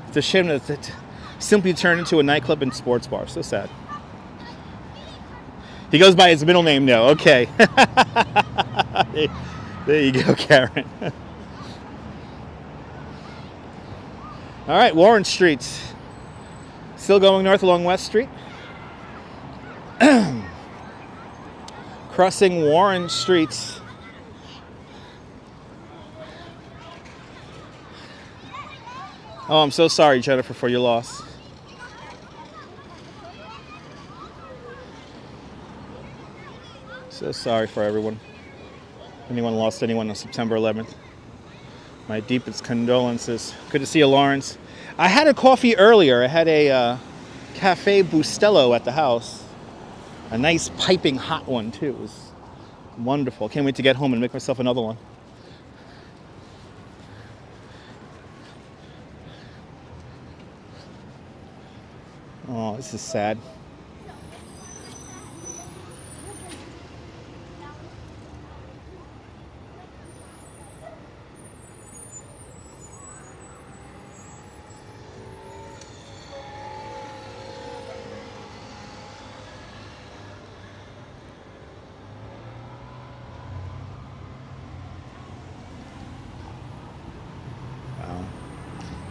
It's a shame that it simply turned into a nightclub and sports bar. So sad. He goes by his middle name now. Okay. There you go, Karen. All right, Warren Street. Still going north along West Street. Crossing Warren Street. Oh, I'm so sorry, Jennifer, for your loss. So sorry for everyone. Anyone lost anyone on September 11th. My deepest condolences. Good to see you, Lawrence. I had a coffee earlier. I had a Cafe Bustelo at the house. A nice piping hot one, too. It was wonderful. Can't wait to get home and make myself another one. Oh, this is sad.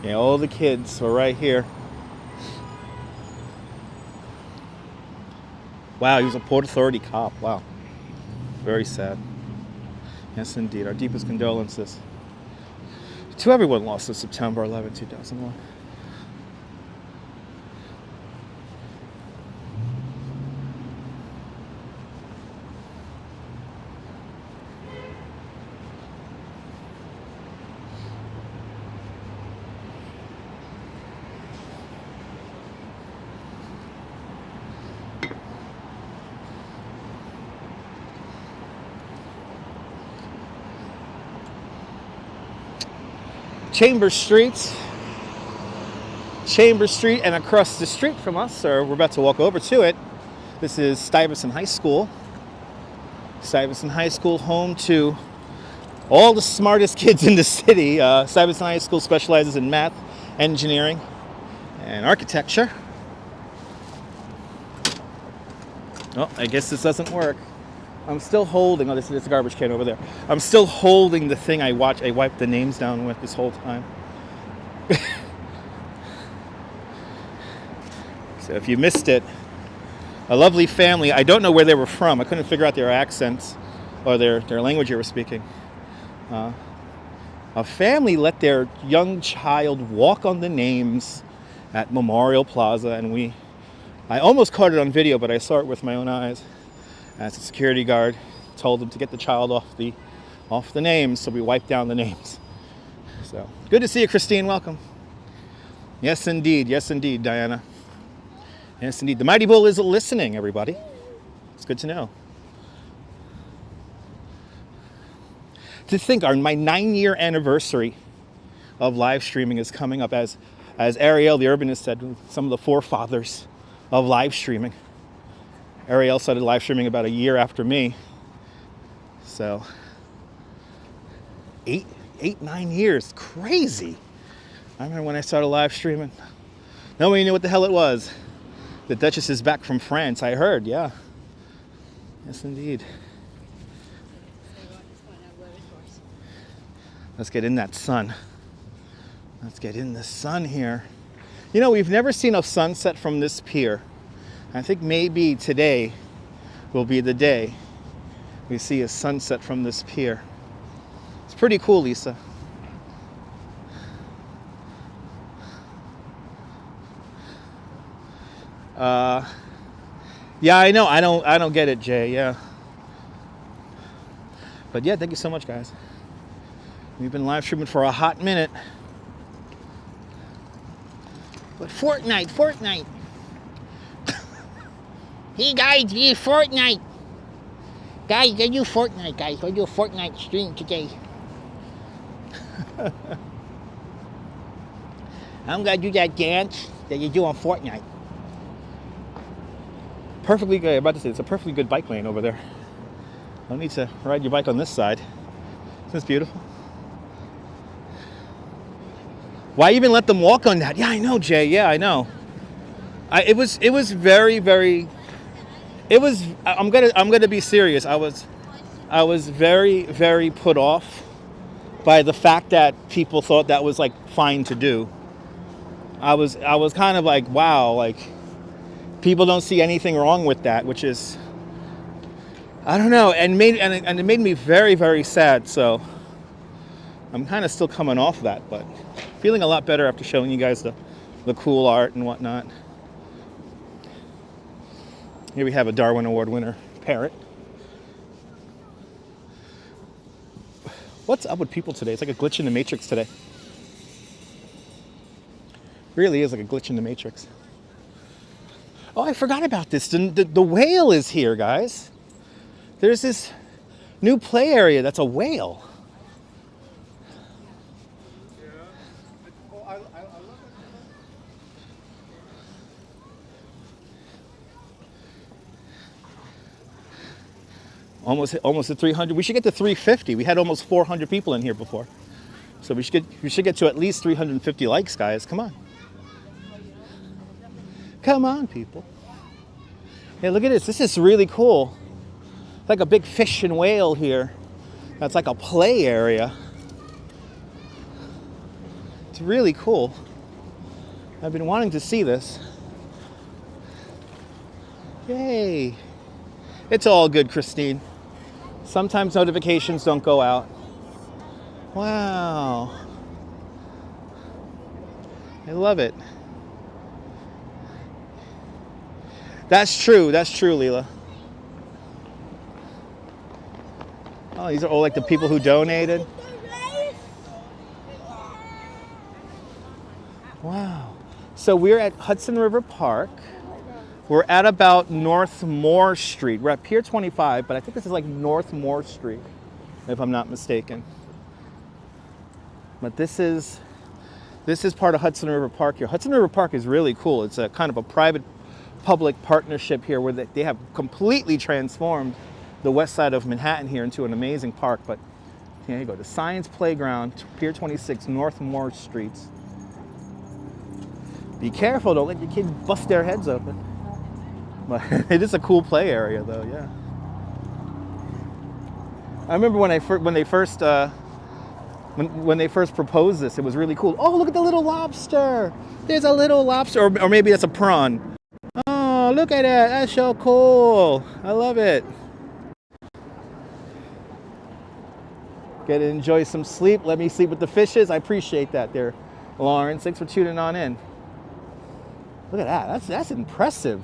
Yeah, all the kids are right here. Wow, he was a Port Authority cop. Wow. Very sad. Yes, indeed. Our deepest condolences to everyone lost on September 11, 2001. Chambers Street. Chambers Street, and across the street from us, or we're about to walk over to it, this is Stuyvesant High School. Stuyvesant High School, home to all the smartest kids in the city. Stuyvesant High School specializes in math, engineering, and architecture. Oh, I guess this doesn't work. I'm still holding, oh, this is a garbage can over there. I'm still holding the thing I wiped the names down with this whole time. So if you missed it, a lovely family. I don't know where they were from. I couldn't figure out their accents or their language they were speaking. A family let their young child walk on the names at Memorial Plaza, and I almost caught it on video, but I saw it with my own eyes. As a security guard told them to get the child off the names, so we wiped down the names. So good to see you, Christine. Welcome. Yes, indeed, Diana. Yes, indeed. The Mighty Bull is listening, everybody. It's good to know. To think my 9-year anniversary of live streaming is coming up, as Ariel the Urbanist said, some of the forefathers of live streaming. Ariel started live streaming about a year after me. So 9 years, crazy. I remember when I started live streaming, nobody knew what the hell it was. The Duchess is back from France, I heard, yeah. Yes, indeed. Let's get in that sun. Let's get in the sun here. You know, we've never seen a sunset from this pier. I think maybe today will be the day we see a sunset from this pier. It's pretty cool, Lisa. Yeah, I know. I don't get it, Jay. Yeah. But yeah, thank you so much, guys. We've been live streaming for a hot minute. But Fortnite. Hey guys, we Fortnite. Guys, let's do Fortnite, guys. Let's do a Fortnite stream today. I'm gonna do that dance that you do on Fortnite. Perfectly good. I'm about to say, it's a perfectly good bike lane over there. No need to ride your bike on this side. Isn't this beautiful? Why even let them walk on that? Yeah, I know, Jay. Yeah, I know. It was very, very. It was. I'm gonna be serious. I was very, very put off by the fact that people thought that was like fine to do. I was kind of like, wow, like people don't see anything wrong with that, which is, I don't know, and it made me very, very sad. So I'm kind of still coming off that, but feeling a lot better after showing you guys the cool art and whatnot. Here we have a Darwin Award winner parrot. What's up with people today? It's like a glitch in the matrix today. Really is like a glitch in the matrix. Oh, I forgot about this. The whale is here, guys. There's this new play area that's a whale. Almost at 300. We should get to 350. We had almost 400 people in here before. So we should get to at least 350 likes, guys. Come on. Come on, people. Hey, look at this. This is really cool. Like a big fish and whale here. That's like a play area. It's really cool. I've been wanting to see this. Yay. It's all good, Christine. Sometimes notifications don't go out. Wow. I love it. That's true, Leela. Oh, these are all like the people who donated. Wow. So we're at Hudson River Park. We're at about North Moore Street. We're at Pier 25, but I think this is like North Moore Street, if I'm not mistaken. But this is This is part of Hudson River Park here. Hudson River Park is really cool. It's a kind of a private-public partnership here where they have completely transformed the west side of Manhattan here into an amazing park. But here you go, the Science Playground, Pier 26, North Moore Streets. Be careful, don't let your kids bust their heads open. But it is a cool play area though, yeah. I remember when they first proposed this, it was really cool. Oh, look at the little lobster. There's a little lobster, or maybe that's a prawn. Oh, look at that, that's so cool. I love it. Get to enjoy some sleep. Let me sleep with the fishes. I appreciate that there, Lauren. Thanks for tuning on in. Look at that. That's impressive.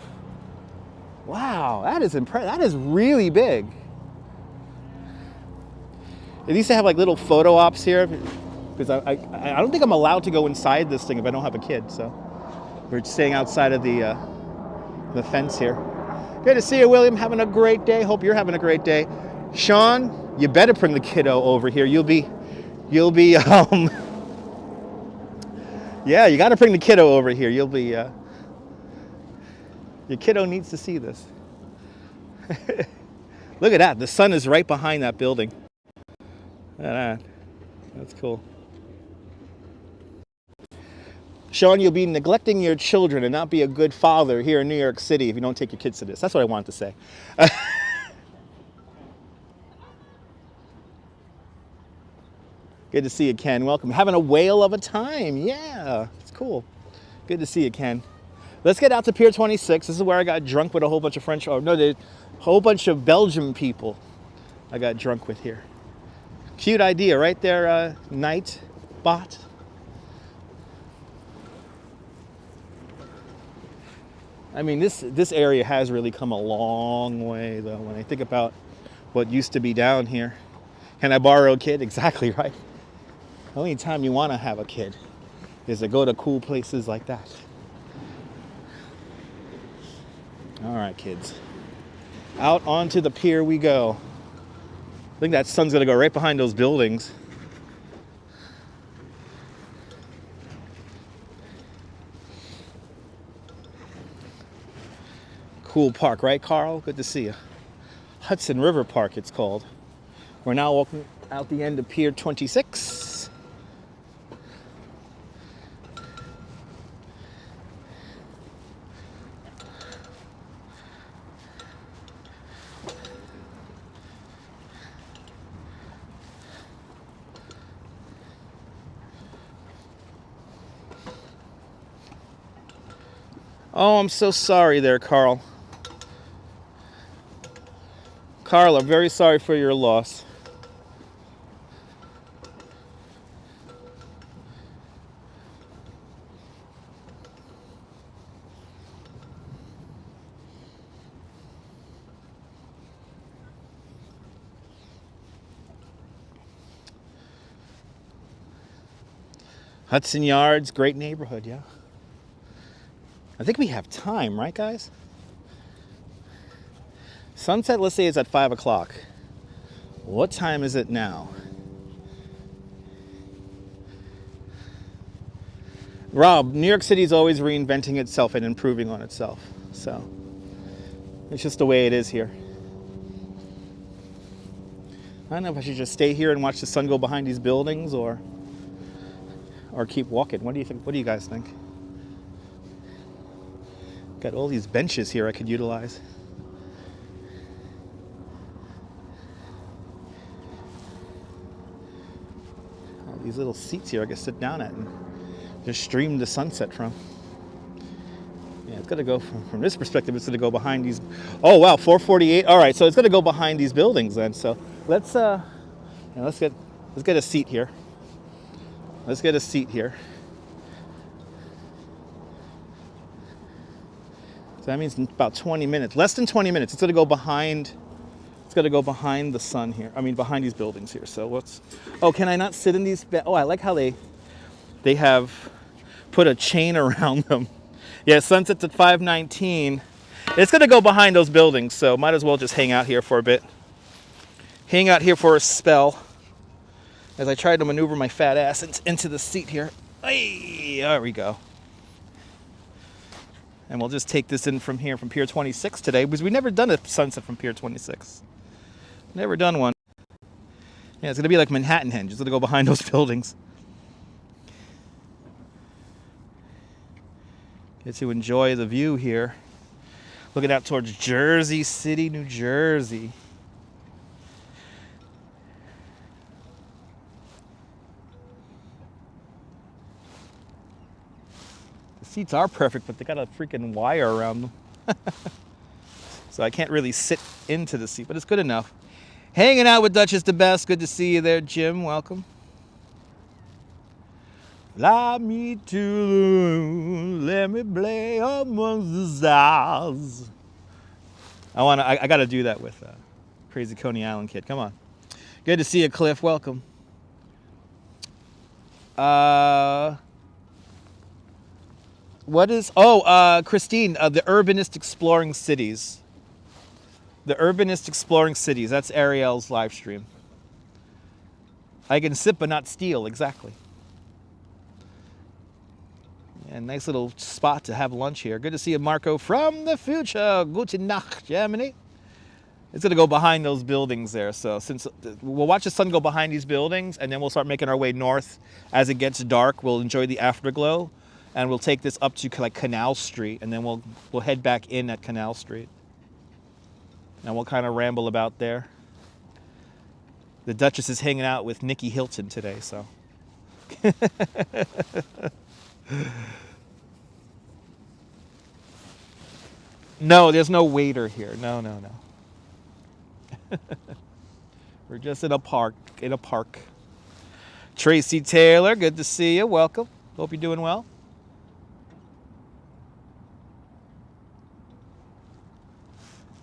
Wow, that is impressive. That is really big. They used to have like little photo ops here because I don't think I'm allowed to go inside this thing if I don't have a kid. So we're staying outside of the fence here. Good to see you, William. Having a great day. Hope you're having a great day. Sean, you better bring the kiddo over here. You'll be yeah, you got to bring the kiddo over here. You'll be your kiddo needs to see this. Look at that. The sun is right behind that building. Look at that. That's cool. Sean, you'll be neglecting your children and not be a good father here in New York City if you don't take your kids to this. That's what I wanted to say. Good to see you, Ken. Welcome. Having a whale of a time. Yeah, it's cool. Good to see you, Ken. Let's get out to Pier 26. This is where I got drunk with a whole bunch of French, a whole bunch of Belgian people I got drunk with here. Cute idea right there, Night Bot. I mean, this area has really come a long way, though, when I think about what used to be down here. Can I borrow a kid? Exactly right. The only time you want to have a kid is to go to cool places like that. All right, kids. Out onto the pier we go. I think that sun's going to go right behind those buildings. Cool park, right, Carl? Good to see you. Hudson River Park, it's called. We're now walking out the end of Pier 26. Oh, I'm so sorry there, Carl. Carl, I'm very sorry for your loss. Hudson Yards, great neighborhood, yeah. I think we have time, right, guys? Sunset, let's say, is at 5 o'clock. What time is it now? Rob, New York City is always reinventing itself and improving on itself. So it's just the way it is here. I don't know if I should just stay here and watch the sun go behind these buildings or keep walking. What do you think? What do you guys think? Got all these benches here I could utilize. All these little seats here I can sit down at and just stream the sunset from. Yeah, it's gonna go from this perspective. It's gonna go behind these. Oh wow, 448. All right, so it's gonna go behind these buildings then. So let's get a seat here. Let's get a seat here. So that means about 20 minutes, less than 20 minutes. It's gonna go behind. It's gonna go behind the sun here. I mean, behind these buildings here. So what's? Oh, can I not sit in these? Oh, I like how they have put a chain around them. Yeah, sunset's at 5:19. It's gonna go behind those buildings, so might as well just hang out here for a bit. Hang out here for a spell as I try to maneuver my fat ass into the seat here. Hey, there we go. And we'll just take this in from here, from Pier 26 today, because we've never done a sunset from Pier 26. Never done one. Yeah, it's going to be like Manhattan Henge. It's going to go behind those buildings. Get to enjoy the view here. Looking out towards Jersey City, New Jersey. The seats are perfect, but they got a freaking wire around them. So I can't really sit into the seat, but it's good enough. Hanging out with Duchess the Best. Good to see you there, Jim. Welcome. Fly me to the moon, let me play amongst the stars. I got to do that with Crazy Coney Island Kid. Come on. Good to see you, Cliff. Welcome. What is? Christine. The Urbanist Exploring Cities. The Urbanist Exploring Cities. That's Ariel's live stream. I can sip but not steal. Exactly. And nice little spot to have lunch here. Good to see you, Marco, from the future. Guten Nacht, Germany. It's going to go behind those buildings there. So since we'll watch the sun go behind these buildings, and then we'll start making our way north as it gets dark. We'll enjoy the afterglow, and we'll take this up to like Canal Street, and then we'll head back in at Canal Street. And we'll kind of ramble about there. The Duchess is hanging out with Nikki Hilton today, so. No, there's no waiter here. No. We're just in a park. Tracy Taylor, good to see you. Welcome. Hope you're doing well.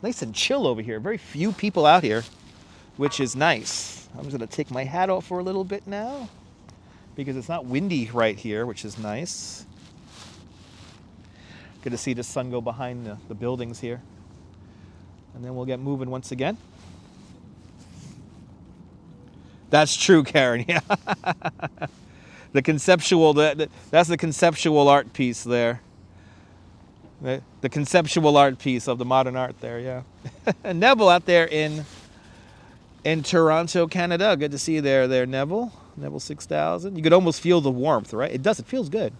Nice and chill over here. Very few people out here, which is nice. I'm just going to take my hat off for a little bit now because it's not windy right here, which is nice. Good to see the sun go behind the buildings here. And then we'll get moving once again. That's true, Karen. Yeah. The conceptual, that's the conceptual art piece there. The conceptual art piece of the modern art there, yeah. Neville out there in Toronto, Canada. Good to see you there, Neville. Neville 6000. You could almost feel the warmth, right? It does. It feels good.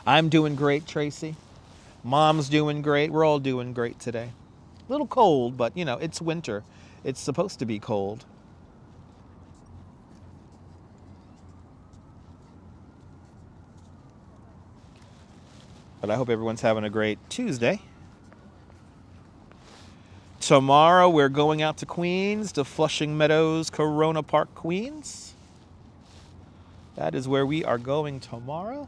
I'm doing great, Tracy. Mom's doing great. We're all doing great today. A little cold, but, you know, it's winter. It's supposed to be cold. But I hope everyone's having a great Tuesday. Tomorrow we're going out to Queens, to Flushing Meadows, Corona Park, Queens. That is where we are going tomorrow.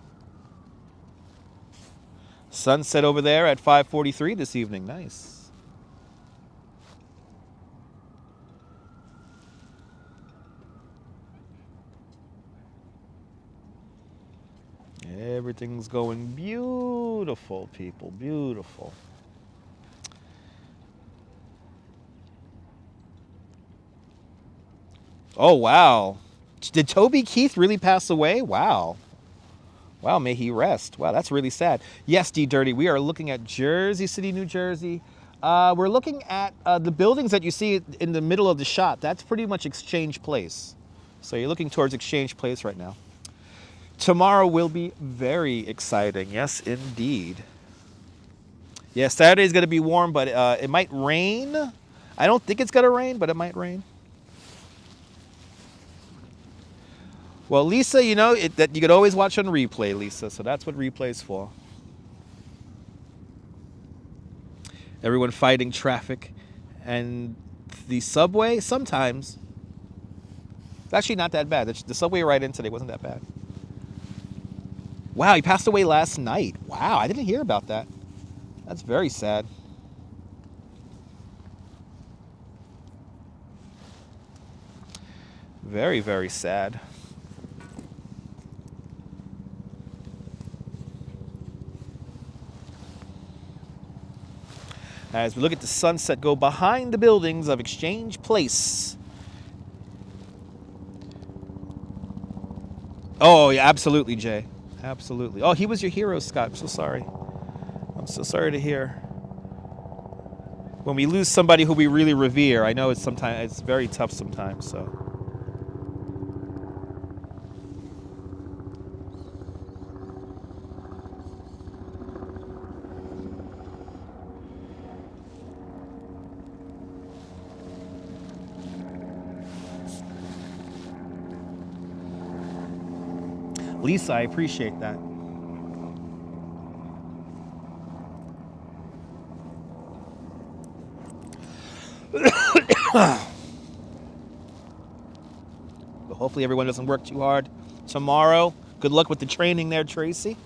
Sunset over there at 5:43 this evening. Nice. Everything's going beautiful, people. Beautiful. Oh, wow. Did Toby Keith really pass away? Wow. Wow, may he rest. Wow, that's really sad. Yes, D Dirty, we are looking at Jersey City, New Jersey. We're looking at the buildings that you see in the middle of the shot. That's pretty much Exchange Place. So you're looking towards Exchange Place right now. Tomorrow will be very exciting. Yes, indeed. Yeah, Saturday's going to be warm, but it might rain. I don't think it's going to rain, but it might rain. Well, Lisa, you know, that you could always watch on replay, Lisa. So that's what replay's for. Everyone fighting traffic. And the subway, sometimes. It's actually not that bad. The subway right in today wasn't that bad. Wow, he passed away last night. Wow, I didn't hear about that. That's very sad. Very, very sad. As we look at the sunset go behind the buildings of Exchange Place. Oh, yeah, absolutely, Jay. Absolutely. Oh, he was your hero, Scott. I'm so sorry. I'm so sorry to hear. When we lose somebody who we really revere, I know it's very tough sometimes, so. Lisa, I appreciate that. But hopefully everyone doesn't work too hard tomorrow. Good luck with the training there, Tracy.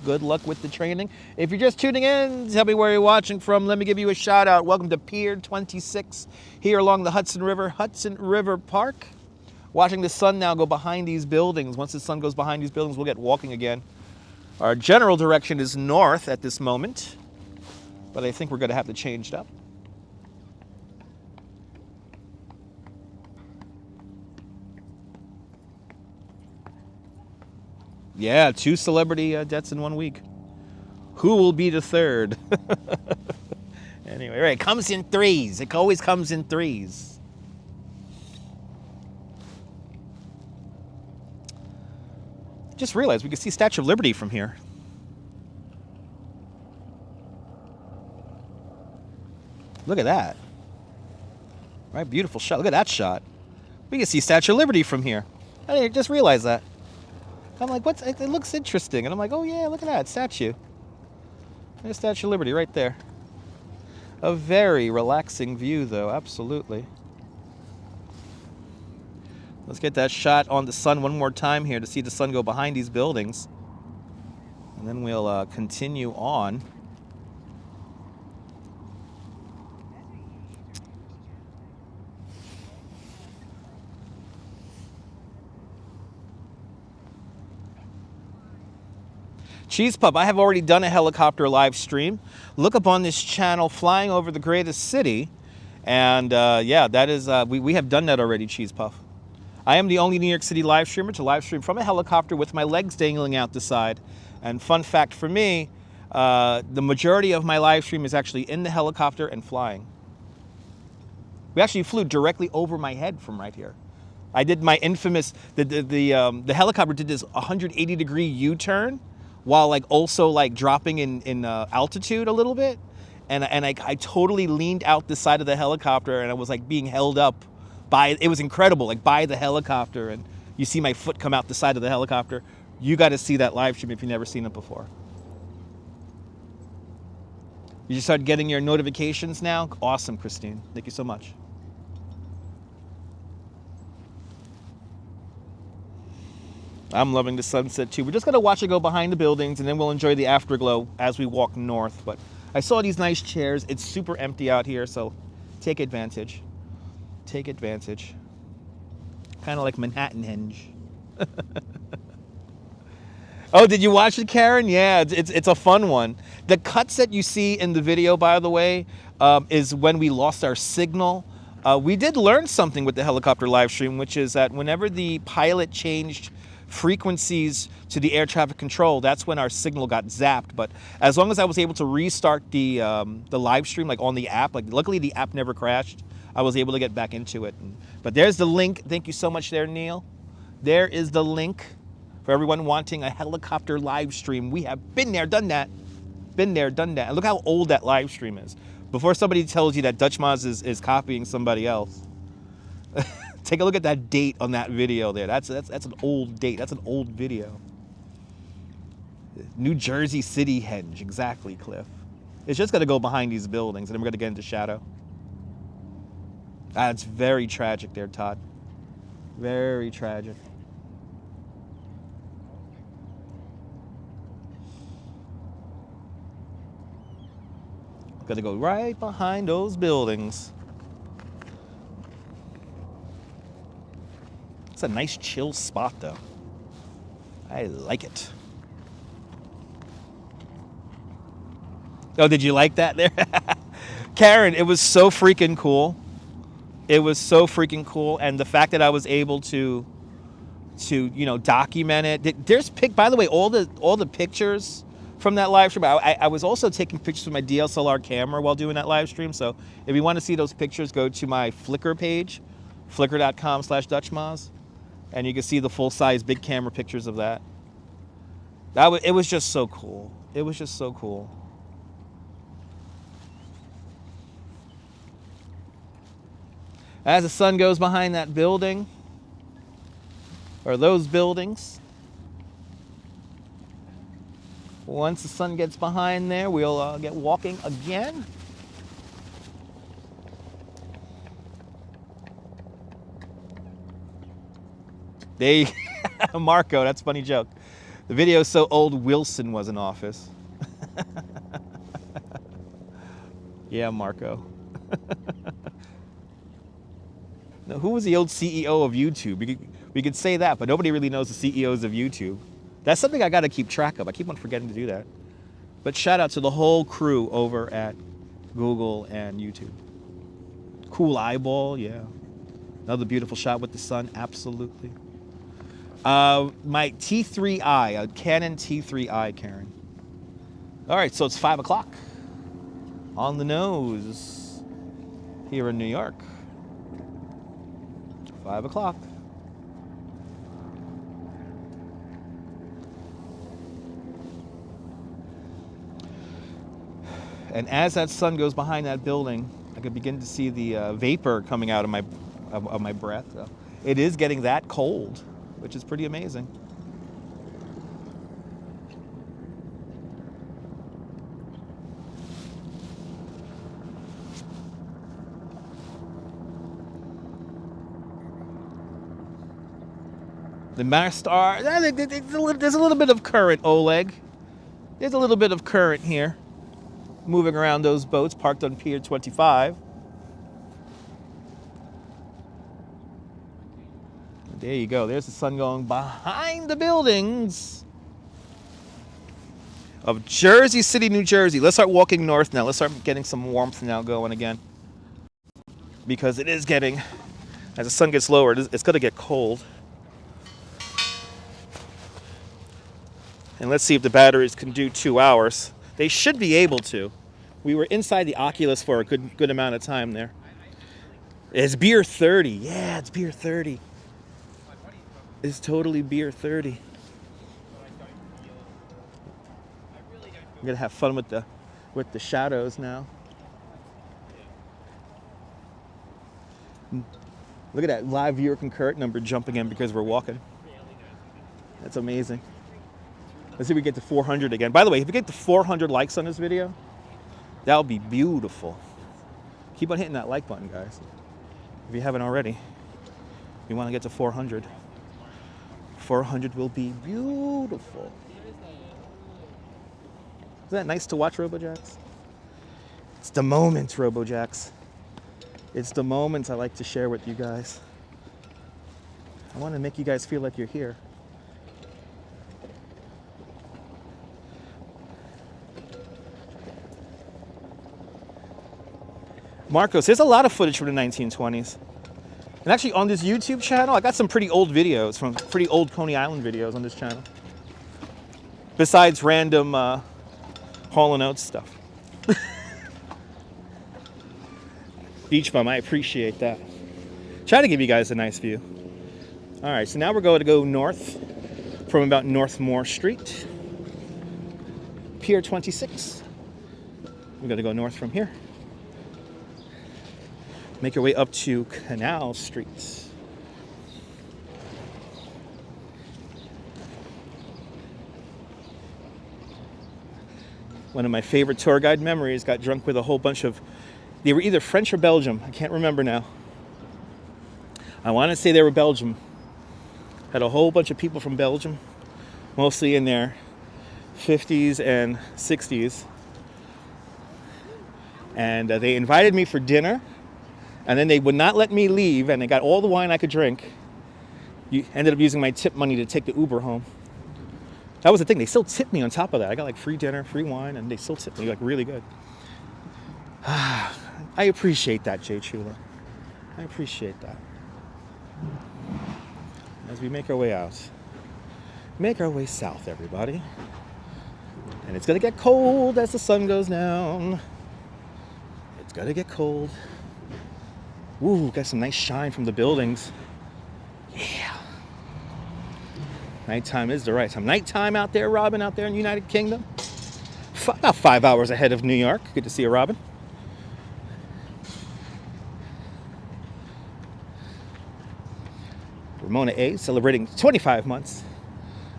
Good luck with the training. If you're just tuning in, tell me where you're watching from. Let me give you a shout out. Welcome to Pier 26 here along the Hudson River Park. Watching the sun now go behind these buildings. Once the sun goes behind these buildings, we'll get walking again. Our general direction is north at this moment, but I think we're going to have to change it up. Yeah, 2 celebrity deaths in 1 week. Who will be the third? Anyway, right, it comes in threes. It always comes in threes. Just realized we can see Statue of Liberty from here. Look at that. Right, beautiful shot. Look at that shot. We can see Statue of Liberty from here. I didn't just realize that. I'm like, it looks interesting. And I'm like, oh yeah, look at that statue. There's Statue of Liberty right there. A very relaxing view though, absolutely. Let's get that shot on the sun one more time here to see the sun go behind these buildings. And then we'll continue on. Cheese Pup, I have already done a helicopter live stream. Look up on this channel, flying over the greatest city. And yeah, that is, we have done that already, Cheese Puff. I am the only New York City live streamer to live stream from a helicopter with my legs dangling out the side. And fun fact for me, the majority of my live stream is actually in the helicopter and flying. We actually flew directly over my head from right here. I did my infamous, the helicopter did this 180-degree U-turn while like also like dropping in altitude a little bit. And I totally leaned out the side of the helicopter and I was like being held up by, it was incredible, like by the helicopter, and you see my foot come out the side of the helicopter. You got to see that live stream if you've never seen it before. You just started getting your notifications now? Awesome, Christine. Thank you so much. I'm loving the sunset too. We're just gonna watch it go behind the buildings and then we'll enjoy the afterglow as we walk north. But I saw these nice chairs. It's super empty out here, so take advantage. Take advantage. Kind of like Manhattan Henge. Oh, did you watch it, Karen? Yeah, it's a fun one. The cuts that you see in the video, by the way, is when we lost our signal. We did learn something with the helicopter live stream, which is that whenever the pilot changed frequencies to the air traffic control, that's when our signal got zapped. But as long as I was able to restart the live stream, like on the app, like luckily the app never crashed, I was able to get back into it. But there's the link. Thank you so much there, Neil. There is the link for everyone wanting a helicopter live stream. We have been there, done that. Been there, done that. And look how old that live stream is. Before somebody tells you that Dutch Moz is copying somebody else, take a look at that date on that video there. That's an old date. That's an old video. New Jersey City Henge. Exactly, Cliff. It's just going to go behind these buildings, and then we're going to get into shadow. It's very tragic there, Todd. Very tragic. Got to go right behind those buildings. It's a nice chill spot though. I like it. Oh, did you like that there? Karen, it was so freaking cool. It was so freaking cool. And the fact that I was able to to, you know, document it. There's by the way, all the pictures from that live stream. I was also taking pictures with my DSLR camera while doing that live stream. So if you want to see those pictures, go to my Flickr page, flickr.com/DutchMoz, and you can see the full-size big camera pictures of that. It was just so cool. It was just so cool. As the sun goes behind that building, or those buildings, once the sun gets behind there, we'll get walking again. Marco, that's a funny joke. The video is so old, Wilson was in office. Yeah, Marco. Now, who was the old CEO of YouTube? We could say that, but nobody really knows the CEOs of YouTube. That's something I got to keep track of. I keep on forgetting to do that. But shout out to the whole crew over at Google and YouTube. Cool eyeball, yeah. Another beautiful shot with the sun, absolutely. My T3i, a Canon T3i, Karen. All right, so it's 5 o'clock on the nose here in New York. 5 o'clock. And as that sun goes behind that building, I could begin to see the vapor coming out of my breath. So it is getting that cold, which is pretty amazing. The Mastar, there's a little bit of current, Oleg. There's a little bit of current here, moving around those boats parked on Pier 25. There you go. There's the sun going behind the buildings of Jersey City, New Jersey. Let's start walking north now. Let's start getting some warmth now going again. Because it is getting, as the sun gets lower, it's going to get cold. And let's see if the batteries can do 2 hours. They should be able to. We were inside the Oculus for a good amount of time there. It's beer 30. Yeah, it's beer 30. It's totally beer 30. I'm gonna have fun with the shadows now. Look at that live viewer concurrent number jumping in because we're walking. That's amazing. Let's see if we get to 400 again. By the way, if we get to 400 likes on this video, that would be beautiful. Keep on hitting that like button, guys. If you haven't already, we want to get to 400. 400 will be beautiful. Isn't that nice to watch, RoboJax? It's the moments, RoboJax. It's the moments I like to share with you guys. I want to make you guys feel like you're here. Marcos, there's a lot of footage from the 1920s. And actually on this YouTube channel, I got some pretty old videos, from pretty old Coney Island videos on this channel. Besides random Hall & Oates stuff. Beach bum, I appreciate that. Try to give you guys a nice view. All right, so now we're going to go north from about Northmore Street. Pier 26. We're going to go north from here. Make your way up to Canal Street. One of my favorite tour guide memories, got drunk with a whole bunch of, they were either French or Belgium, I can't remember now. I want to say they were Belgium. Had a whole bunch of people from Belgium, mostly in their 50s and 60s. And they invited me for dinner. And then they would not let me leave, and they got all the wine I could drink. You ended up using my tip money to take the Uber home. That was the thing. They still tipped me on top of that. I got like free dinner, free wine, and they still tipped me like really good. I appreciate that, Jay Chula. I appreciate that. as we make our way out. Make our way south, everybody. And it's gonna get cold as the sun goes down. It's gonna get cold. Ooh, got some nice shine from the buildings. Yeah. Nighttime is the right time. Nighttime out there, Robin, out there in the United Kingdom. About 5 hours ahead of New York. Good to see you, Robin. Ramona A, celebrating 25 months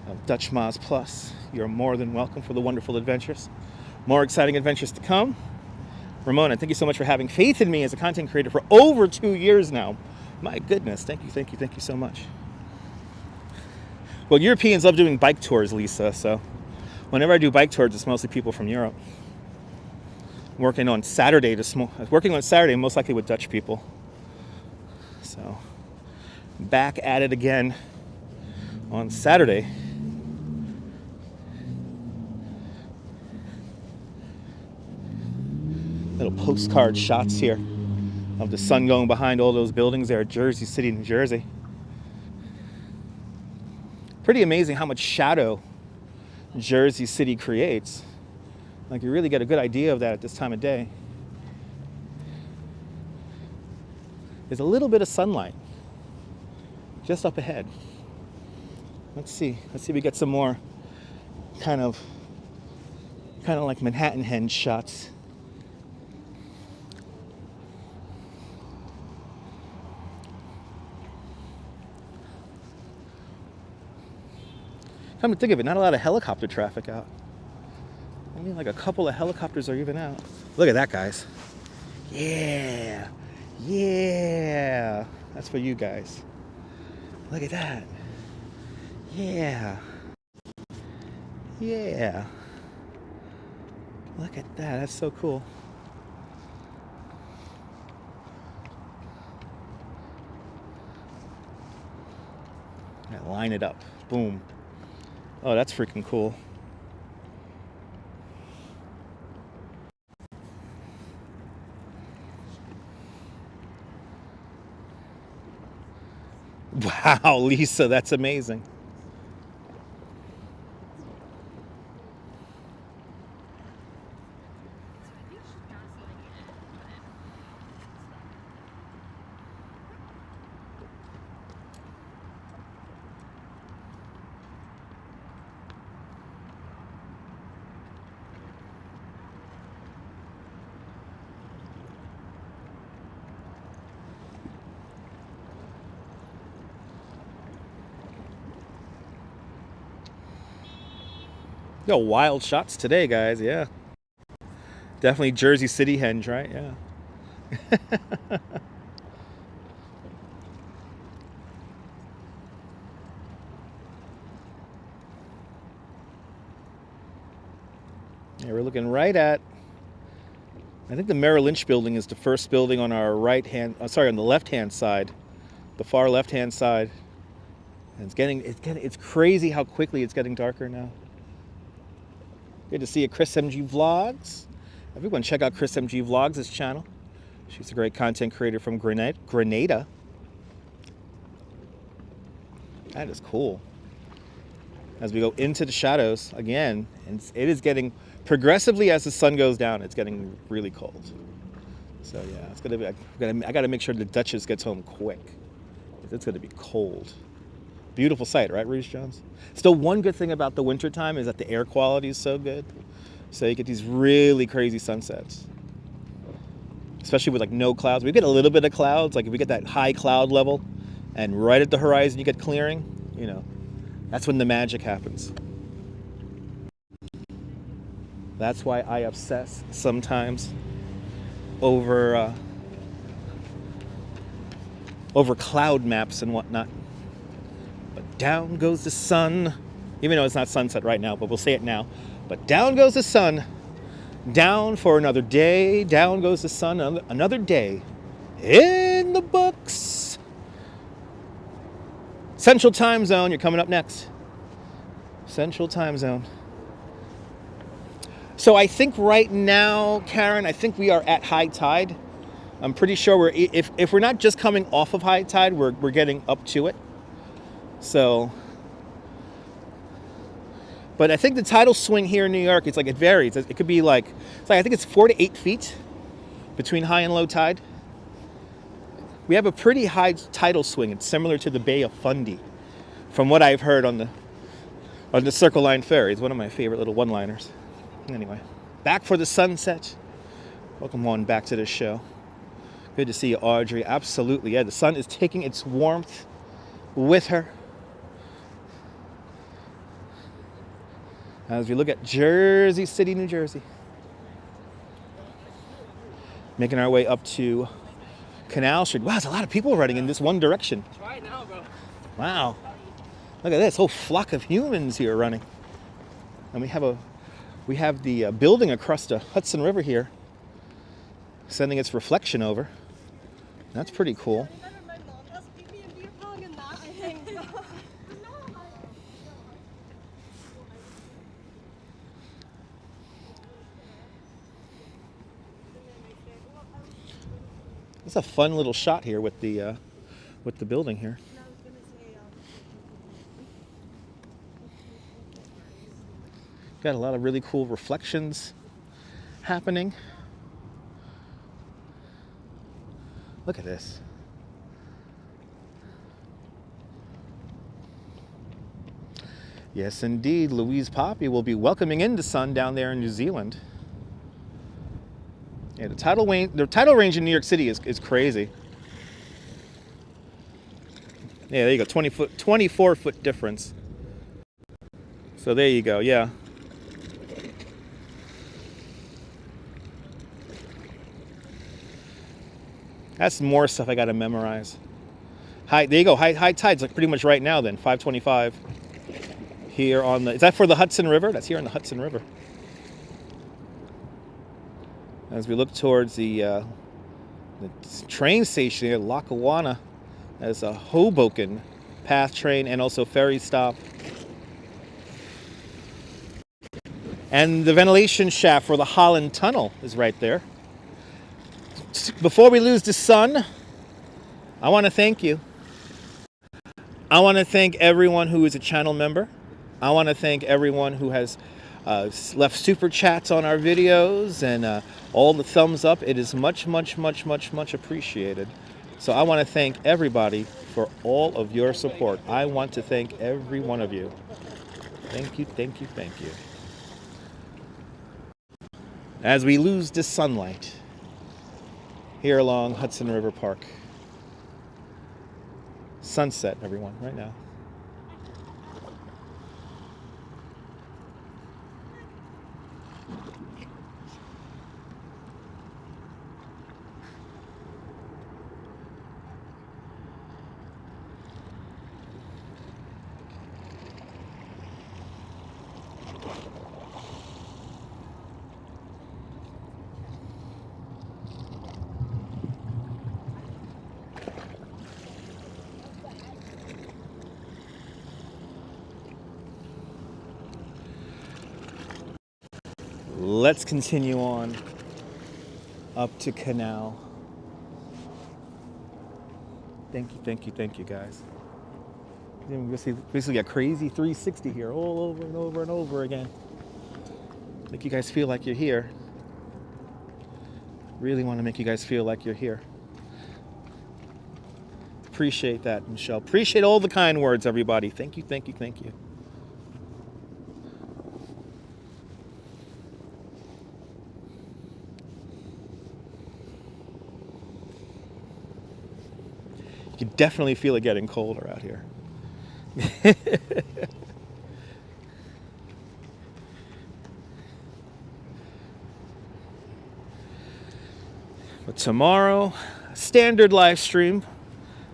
of Dutch Moz Plus. You're more than welcome for the wonderful adventures. More exciting adventures to come. Ramona, thank you so much for having faith in me as a content creator for over 2 years now. My goodness, thank you so much. Well, Europeans love doing bike tours, Lisa, so whenever I do bike tours, it's mostly people from Europe. Working on Saturday, most likely with Dutch people. So, back at it again on Saturday. Little postcard shots here of the sun going behind all those buildings there at Jersey City, New Jersey. Pretty amazing how much shadow Jersey City creates. Like, you really get a good idea of that at this time of day. There's a little bit of sunlight just up ahead. Let's see if we get some more kind of like Manhattan Henge shots. Come to think of it, not a lot of helicopter traffic out. I mean, like a couple of helicopters are even out. Look at that, guys. Yeah. Yeah. That's for you guys. Look at that. Yeah. Yeah. Look at that. That's so cool. Yeah, line it up. Boom. Oh, that's freaking cool. Wow, Lisa, that's amazing. Yo, wild shots today, guys. Yeah, definitely Jersey City Henge, right? Yeah. Yeah, we're looking right at, I think the Merrill Lynch building is the first building on our on the left-hand side, the far left-hand side. And it's crazy how quickly it's getting darker now. Good to see you, Chris MG Vlogs. Everyone check out Chris MG Vlogs' channel. She's a great content creator from Grenada. That is cool. As we go into the shadows again, and it is getting progressively as the sun goes down, it's getting really cold. So yeah, it's gonna be. I gotta make sure the Duchess gets home quick. It's gonna be cold. Beautiful sight, right, Reese Jones? Still, one good thing about the winter time is that the air quality is so good. So you get these really crazy sunsets. Especially with like no clouds. We get a little bit of clouds, like if we get that high cloud level and right at the horizon you get clearing, you know, that's when the magic happens. That's why I obsess sometimes over cloud maps and whatnot. But down goes the sun, even though it's not sunset right now, but we'll say it now. But down goes the sun, down for another day, down goes the sun, another day in the books. Central Time Zone, you're coming up next. Central Time Zone. So I think right now, Karen, I think we are at high tide. I'm pretty sure if we're not just coming off of high tide, we're getting up to it. So, but I think the tidal swing here in New York, it's like it varies. It could be like, I think it's 4 to 8 feet between high and low tide. We have a pretty high tidal swing. It's similar to the Bay of Fundy, from what I've heard on the Circle Line ferry. It's one of my favorite little one-liners. Anyway, back for the sunset. Welcome on back to the show. Good to see you, Audrey. Absolutely, yeah. The sun is taking its warmth with her. As we look at Jersey City, New Jersey. Making our way up to Canal Street. Wow, there's a lot of people running in this one direction. Try it now, bro. Wow. Look at this whole flock of humans here running. And we have the building across the Hudson River here, sending its reflection over. That's pretty cool. It's a fun little shot here with the building here. Got a lot of really cool reflections happening. Look at this. Yes, indeed, Louise Poppy will be welcoming in the sun down there in New Zealand. Yeah, the tidal range in New York City is crazy. Yeah, there you go, 24-foot difference. So there you go, yeah. That's more stuff I gotta memorize. There you go, high tide's like pretty much right now then, 5:25. Here on is that for the Hudson River? That's here on the Hudson River. As we look towards the train station here, Lackawanna, as a Hoboken path train and also ferry stop. And the ventilation shaft for the Holland Tunnel is right there. Before we lose the sun, I want to thank you. I want to thank everyone who is a channel member. I want to thank everyone who has left super chats on our videos and all the thumbs up. It is much, much, much, much, much appreciated. So I want to thank everybody for all of your support. I want to thank every one of you. Thank you, thank you, thank you. As we lose the sunlight here along Hudson River Park. Sunset, everyone, right now. Let's continue on up to Canal. Thank you, thank you, thank you, guys. Then we basically a crazy 360 here, all over and over and over again. Make you guys feel like you're here. Really want to make you guys feel like you're here. Appreciate that, Michelle. Appreciate all the kind words, everybody. Thank you, thank you, thank you. You can definitely feel it getting colder out here. But tomorrow, standard live stream,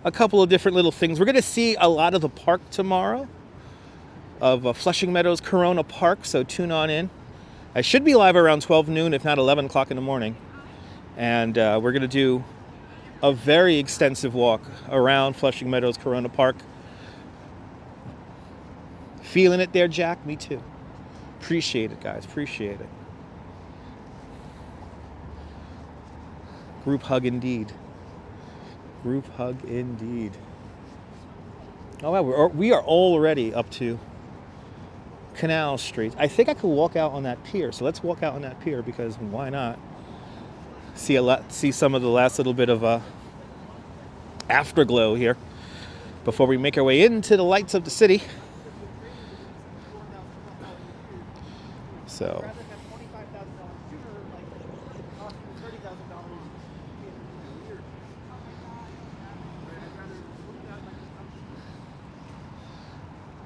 a couple of different little things. We're going to see a lot of the park tomorrow of Flushing Meadows Corona Park, so tune on in. I should be live around 12 noon, if not 11 o'clock in the morning. And we're going to do a very extensive walk around Flushing Meadows Corona Park. Feeling it there, Jack? Me too. Appreciate it, guys. Appreciate it. Group hug indeed. Group hug indeed. Oh, wow, we are already up to Canal Street. I think I could walk out on that pier. So let's walk out on that pier because why not? See some of the last little bit of afterglow here before we make our way into the lights of the city. So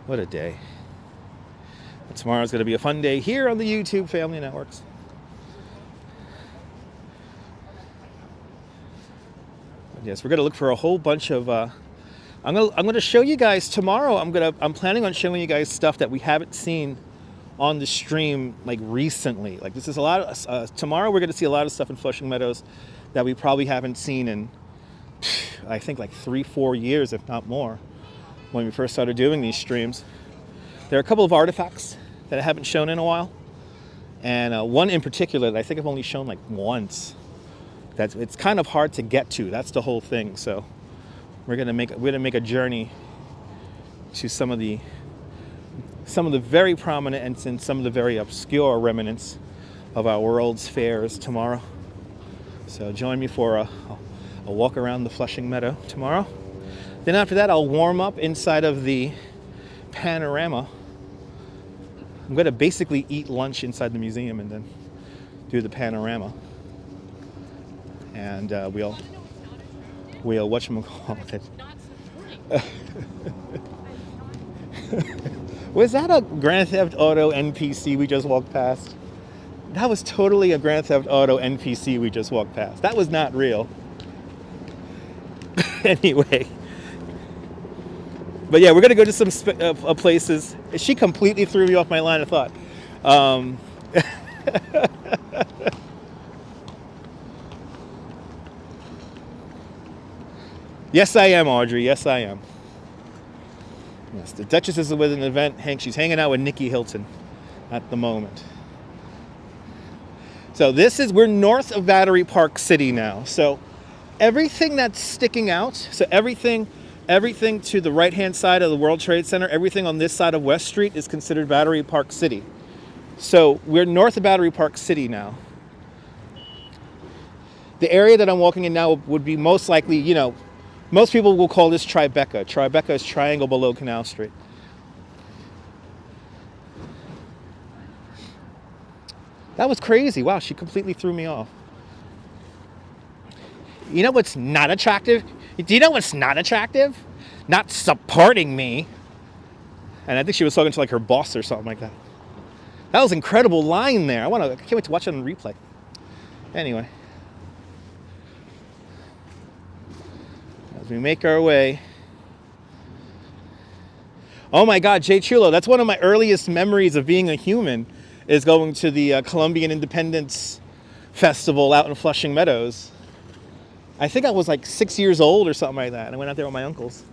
what a day. But tomorrow's going to be a fun day here on the YouTube Family Networks. But yes, we're going to look for a whole bunch of I'm going to show you guys tomorrow. I'm planning on showing you guys stuff that we haven't seen on the stream like recently. Like this is a lot of tomorrow we're going to see a lot of stuff in Flushing Meadows that we probably haven't seen in I think like 3-4 years, if not more, when we first started doing these streams. There are a couple of artifacts that I haven't shown in a while, and one in particular that I think I've only shown like once. It's kind of hard to get to. That's the whole thing. So we're gonna make a journey to some of the very prominent and some of the very obscure remnants of our World's Fairs tomorrow. So join me for a walk around the Flushing Meadow tomorrow. Then after that, I'll warm up inside of the panorama. I'm going to basically eat lunch inside the museum and then do the panorama. And we'll whatchamacallit. Was that a Grand Theft Auto NPC we just walked past? That was totally a Grand Theft Auto NPC we just walked past. That was not real. Anyway. But yeah, we're going to go to some places. She completely threw me off my line of thought. Yes, I am, Audrey. Yes, I am. Yes, the Duchess is with an event. She's hanging out with Nikki Hilton at the moment. So we're north of Battery Park City now. So everything that's sticking out, so everything to the right-hand side of the World Trade Center, everything on this side of West Street is considered Battery Park City. So we're north of Battery Park City now. The area that I'm walking in now would be most likely, most people will call this Tribeca. Tribeca is triangle below Canal Street. That was crazy. Wow, she completely threw me off. You know what's not attractive? Do you know what's not attractive? Not supporting me. And I think she was talking to like her boss or something like that. That was an incredible line there. I can't wait to watch it on replay. Anyway. As we make our way. Oh my God, Jay Chulo. That's one of my earliest memories of being a human, is going to the Colombian Independence Festival out in Flushing Meadows. I think I was like 6 years old or something like that. And I went out there with my uncles.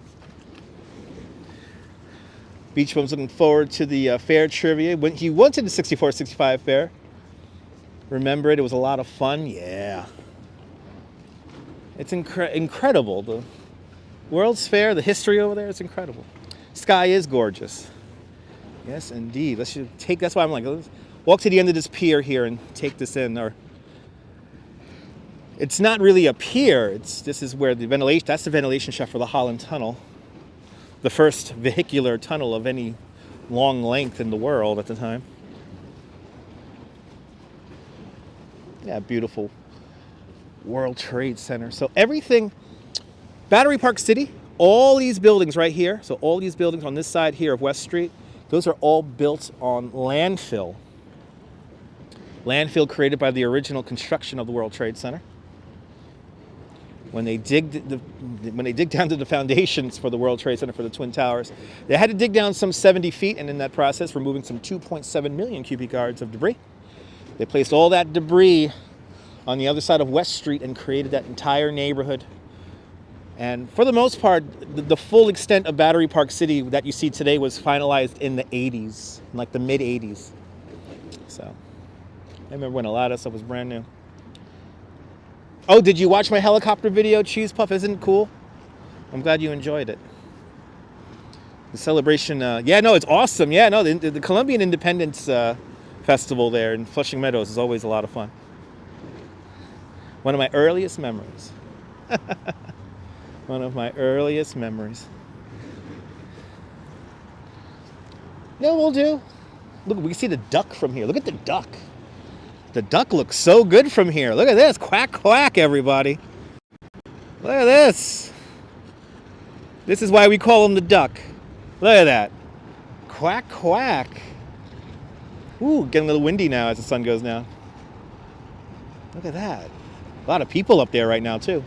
Beach Bum's looking forward to the fair trivia. He went to the 64-65 fair. Remember it? It was a lot of fun. Yeah. It's incredible. The World's Fair, the history over there, it's incredible. Sky is gorgeous. Yes, indeed. That's why I'm like, let's walk to the end of this pier here and take this in. It's not really a pier. This is where that's the ventilation shaft for the Holland Tunnel. The first vehicular tunnel of any long length in the world at the time. Yeah, beautiful World Trade Center. So everything, Battery Park City, all these buildings right here, so all these buildings on this side here of West Street, those are all built on landfill. Landfill created by the original construction of the World Trade Center. When they dig down to the foundations for the World Trade Center for the Twin Towers, they had to dig down some 70 feet, and in that process, removing some 2.7 million cubic yards of debris. They placed all that debris on the other side of West Street and created that entire neighborhood. And for the most part, the full extent of Battery Park City that you see today was finalized in the 80s, like the mid 80s. So I remember when a lot of stuff was brand new. Oh, did you watch my helicopter video, Cheese Puff? Isn't it cool? I'm glad you enjoyed it. The celebration, yeah, no, it's awesome. Yeah, no, the Colombian Independence Festival there in Flushing Meadows is always a lot of fun. One of my earliest memories. One of my earliest memories. No, we'll do. Look, we can see the duck from here. Look at the duck. The duck looks so good from here. Look at this. Quack, quack, everybody. Look at this. This is why we call him the duck. Look at that. Quack, quack. Ooh, getting a little windy now as the sun goes down. Look at that. A lot of people up there right now, too.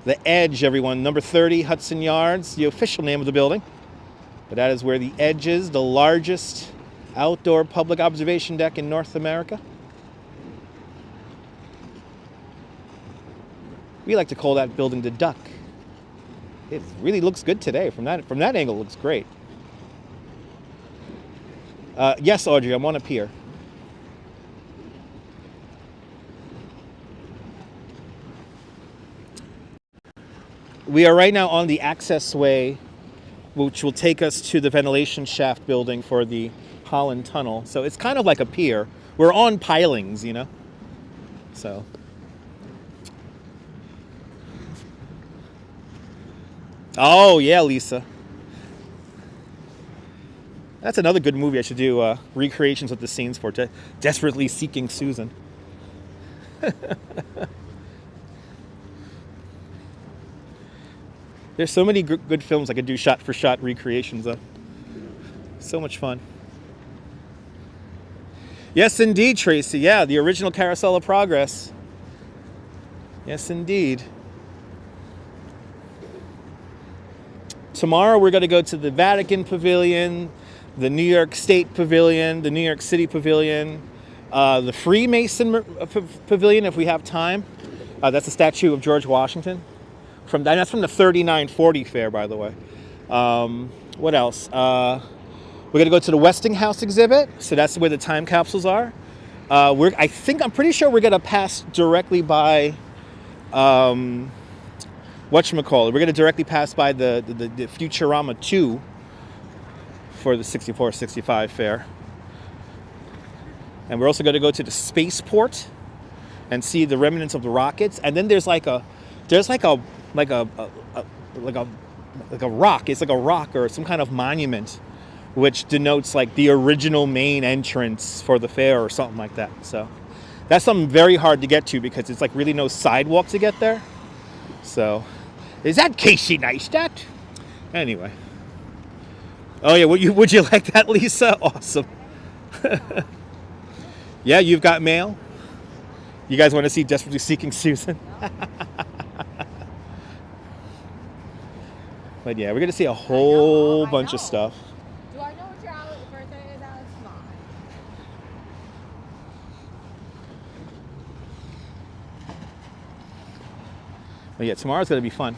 The Edge, everyone. Number 30, Hudson Yards, the official name of the building. But that is where the Edge is, the largest outdoor public observation deck in North America. We like to call that building the Duck. It really looks good today. From that angle, it looks great. Yes, Audrey, I'm on a pier. We are right now on the access way, which will take us to the ventilation shaft building for the Holland Tunnel. So it's kind of like a pier. We're on pilings, you know? So. Oh, yeah, Lisa. That's another good movie I should do, recreations of the scenes for, Desperately Seeking Susan. There's so many good films I could do shot-for-shot recreations of. So much fun. Yes, indeed, Tracy. Yeah, the original Carousel of Progress. Yes, indeed. Tomorrow we're going to go to the Vatican Pavilion, the New York State Pavilion, the New York City Pavilion, the Freemason Pavilion if we have time. That's a statue of George Washington. That's from the 3940 fair, by the way. What else? We're going to go to the Westinghouse exhibit. So that's where the time capsules are. I'm pretty sure we're going to pass directly by, whatchamacallit. We're going to directly pass by the Futurama 2 for the 64-65 fair. And we're also going to go to the spaceport and see the remnants of the rockets. And then there's like a rock. It's like a rock or some kind of monument which denotes like the original main entrance for the fair or something like that. So that's something very hard to get to because it's like really no sidewalk to get there. So is that Casey Neistat? Anyway. Oh yeah, would you like that, Lisa? Awesome. Yeah, you've got mail. You guys want to see Desperately Seeking Susan? But yeah, we're going to see a whole bunch of stuff. Do I know what your birthday is, Alex? Come on. But yeah, tomorrow's going to be fun.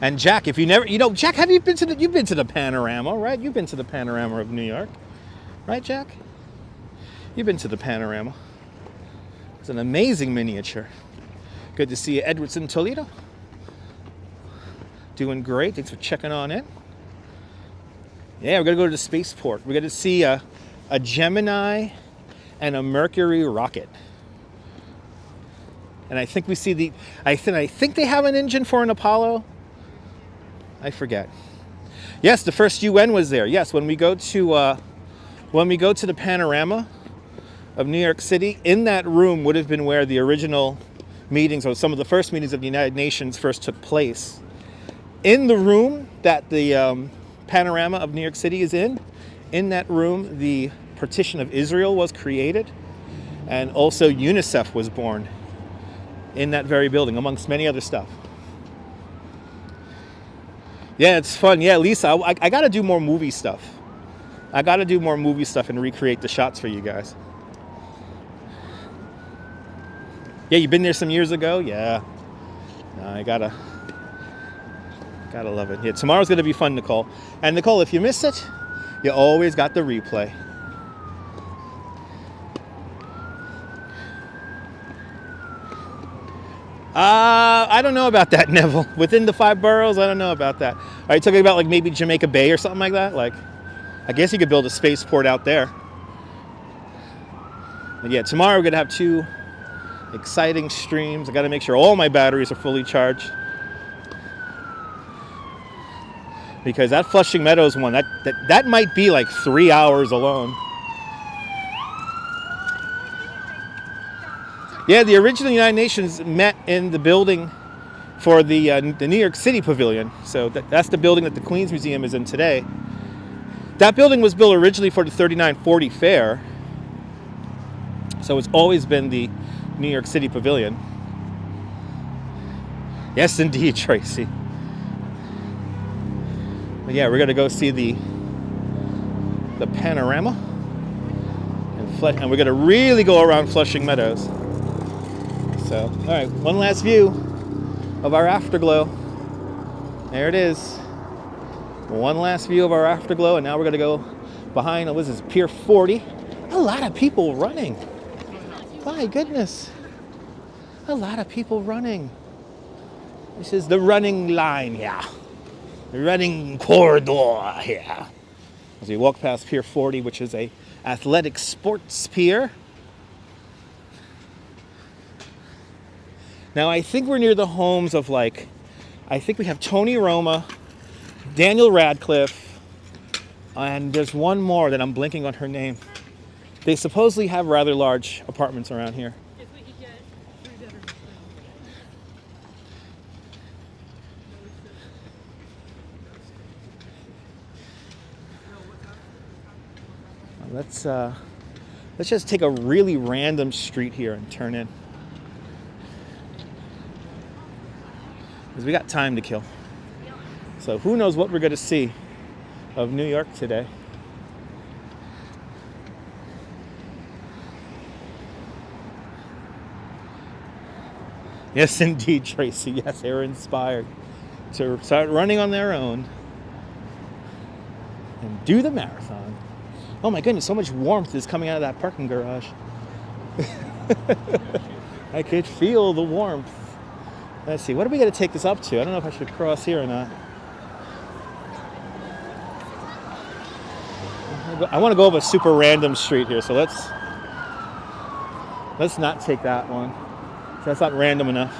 And Jack, if you never, Jack, have you been to you've been to the Panorama, right? You've been to the Panorama of New York, right, Jack? You've been to the Panorama. It's an amazing miniature. Good to see you, Edwardson Toledo. Doing great. Thanks for checking on in. Yeah, we're going to go to the spaceport. We're going to see a Gemini and a Mercury rocket. And I think we see I think they have an engine for an Apollo. I forget. Yes, the first UN was there. Yes, when we go to the Panorama of New York City, in that room would have been where the original meetings or some of the first meetings of the United Nations first took place. In the room that the Panorama of New York City is in that room, the partition of Israel was created, and also UNICEF was born in that very building, amongst many other stuff. Yeah, it's fun. Yeah, Lisa, I got to do more movie stuff. I got to do more movie stuff and recreate the shots for you guys. Yeah, you've been there some years ago? Yeah. No, I gotta love it. Yeah, tomorrow's going to be fun, Nicole. And Nicole, if you missed it, you always got the replay. I don't know about that, Neville. Within the 5 boroughs, I don't know about that. Are you talking about like maybe Jamaica Bay or something like that? Like, I guess you could build a spaceport out there. But yeah, tomorrow we're gonna have 2 exciting streams. I gotta make sure all my batteries are fully charged. Because that Flushing Meadows one, that might be like 3 hours alone. Yeah, the original United Nations met in the building for the New York City Pavilion. So that's the building that the Queens Museum is in today. That building was built originally for the 3940 Fair. So it's always been the New York City Pavilion. Yes, indeed, Tracy. But yeah, we're gonna go see the panorama, and we're gonna really go around Flushing Meadows. So, all right, one last view of our afterglow. There it is. One last view of our afterglow, and now we're gonna go behind. What is this? Pier 40. A lot of people running. My goodness, a lot of people running. This is the running line here. The running corridor here. As we walk past Pier 40, which is a athletic sports pier. Now I think we're near the homes of I think we have Tony Roma, Daniel Radcliffe, and there's one more that I'm blinking on her name. They supposedly have rather large apartments around here. Let's just take a really random street here and turn in. Because we got time to kill. So who knows what we're going to see of New York today. Yes, indeed, Tracy. Yes, they were inspired to start running on their own and do the marathon. Oh my goodness, so much warmth is coming out of that parking garage. I could feel the warmth. Let's see, what are we going to take this up to? I don't know if I should cross here or not. I want to go up a super random street here, so let's not take that one. That's not random enough.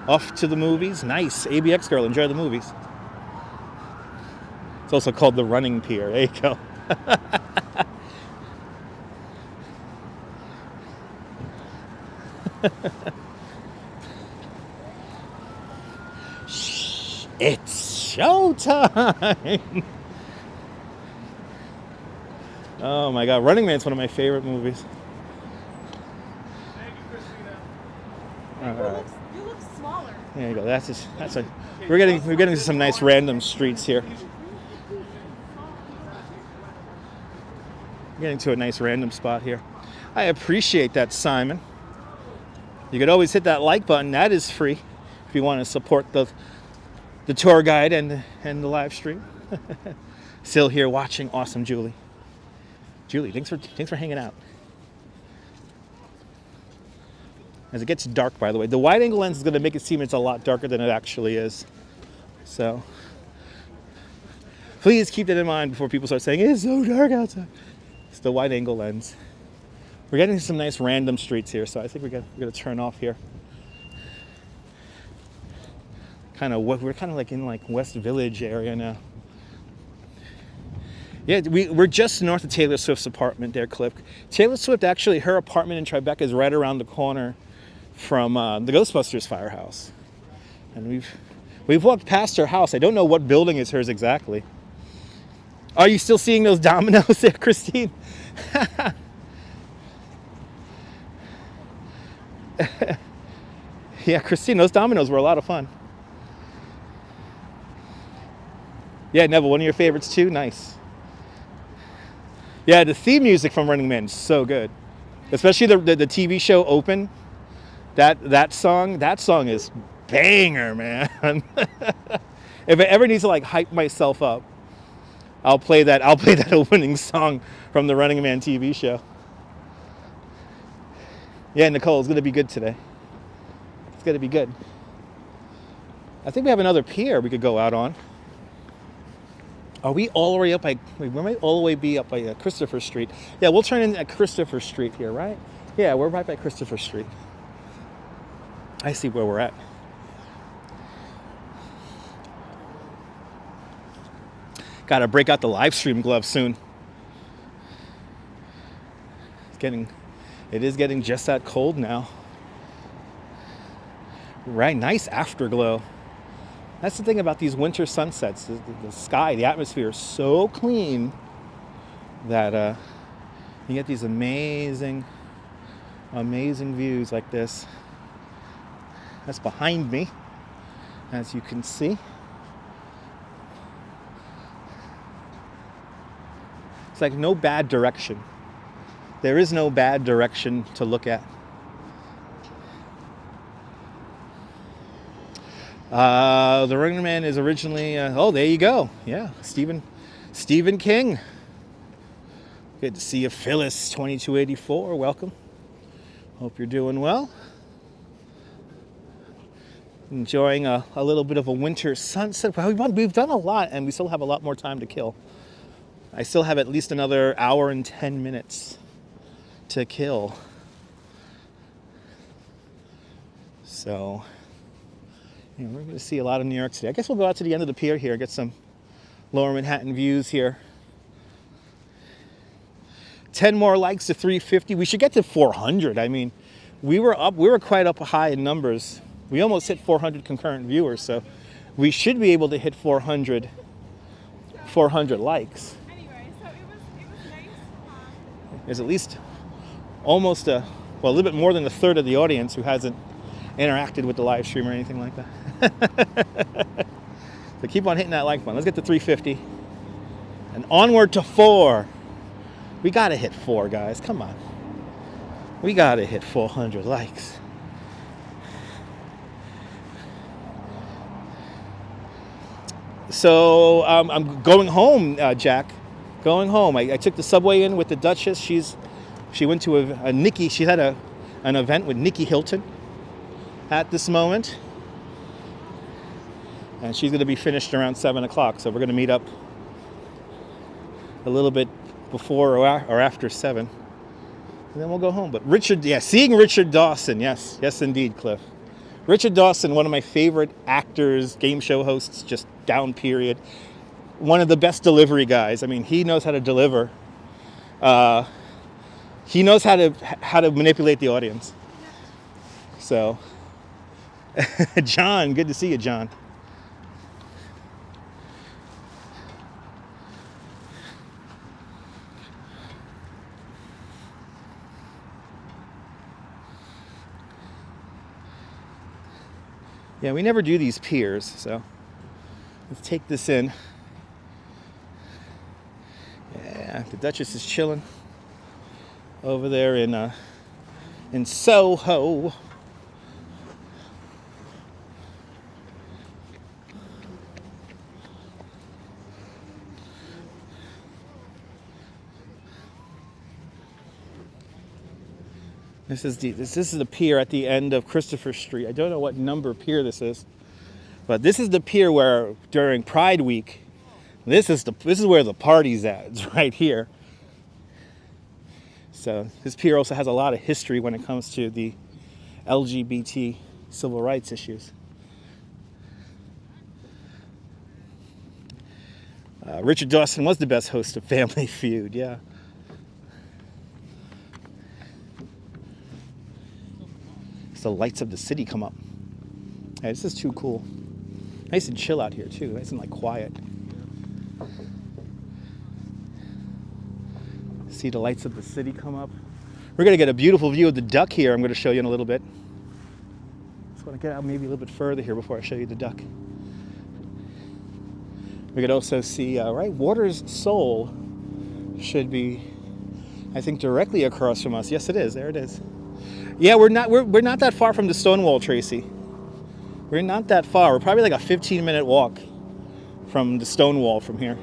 Off to the movies. Nice. ABX girl, enjoy the movies. It's also called the running pier. There you go. Shh, it's showtime. Oh my God, Running Man's one of my favorite movies. Thank you, Christina. All right. You look smaller. There you go. We're getting to some nice random streets here. Getting to a nice random spot here. I appreciate that, Simon. You could always hit that like button. That is free if you want to support the tour guide and the live stream. Still here watching. Awesome, Julie. Julie, thanks for hanging out. As it gets dark, by the way, the wide angle lens is going to make it seem it's a lot darker than it actually is. So please keep that in mind before people start saying it's so dark outside. It's the wide angle lens. We're getting to some nice random streets here, so I think we're going to turn off here. We're kind of like in West Village area now. Yeah, we're just north of Taylor Swift's apartment there, Cliff. Taylor Swift, actually, her apartment in Tribeca is right around the corner from the Ghostbusters firehouse. And we've walked past her house. I don't know what building is hers exactly. Are you still seeing those dominoes there, Christine? Yeah, Christine, those dominoes were a lot of fun. Yeah, Neville, one of your favorites too? Nice. Yeah, the theme music from Running Man is so good. Especially the TV show Open. That song is banger, man. If I ever need to hype myself up, I'll play that opening song from the Running Man TV show. Yeah, Nicole, it's gonna be good today. It's gonna be good. I think we have another pier we could go out on. Are we all the way up by, we might all the way be up by Christopher Street. Yeah, we'll turn in at Christopher Street here, right? Yeah, we're right by Christopher Street. I see where we're at. Gotta break out the live stream glove soon. It is getting just that cold now. Right, nice afterglow. That's the thing about these winter sunsets. The sky, the atmosphere is so clean that you get these amazing, amazing views like this. That's behind me, as you can see. It's like no bad direction. There is no bad direction to look at. The Running Man is originally, oh, there you go. Yeah, Stephen King. Good to see you, Phyllis 2284. Welcome. Hope you're doing well. Enjoying a little bit of a winter sunset. We've done a lot, and we still have a lot more time to kill. I still have at least another hour and 10 minutes to kill. So, we're going to see a lot of New York City. I guess we'll go out to the end of the pier here and get some lower Manhattan views here. 10 more likes to 350. We should get to 400. I mean, we were quite up high in numbers. We almost hit 400 concurrent viewers, so we should be able to hit 400 likes. Anyway, so it was nice. There's at least almost a little bit more than a third of the audience who hasn't interacted with the live stream or anything like that. So keep on hitting that like button. Let's get to 350 and onward to 4. We gotta hit 4, guys. Come on. We gotta hit 400 likes. So I'm going home, Jack. Going home. I took the subway in with the Duchess. She went to a Nikki. She had an event with Nikki Hilton at this moment, and she's going to be finished around 7 o'clock. So we're going to meet up a little bit before or after 7, and then we'll go home. But seeing Richard Dawson, yes indeed, Cliff. Richard Dawson, one of my favorite actors, game show hosts, just down period. One of the best delivery guys. I mean, he knows how to deliver. He knows how to manipulate the audience. So, John, good to see you, John. Yeah, we never do these piers, so let's take this in. Yeah, the Duchess is chilling over there in Soho. This is the pier at the end of Christopher Street. I don't know what number pier this is, but this is the pier where during Pride Week, this is where the party's at. It's right here. So this pier also has a lot of history when it comes to the LGBT civil rights issues. Richard Dawson was the best host of Family Feud, yeah. The lights of the city come up. Hey, this is too cool. Nice and chill out here too. Nice and quiet. See the lights of the city come up. We're gonna get a beautiful view of the duck here. I'm gonna show you in a little bit. Just want to get out maybe a little bit further here before I show you the duck. We could also see Water's Soul should be, I think, directly across from us. Yes, it is. There it is. Yeah, we're not that far from the Stonewall, Tracy. We're not that far. We're probably like a 15-minute walk from the Stonewall from here.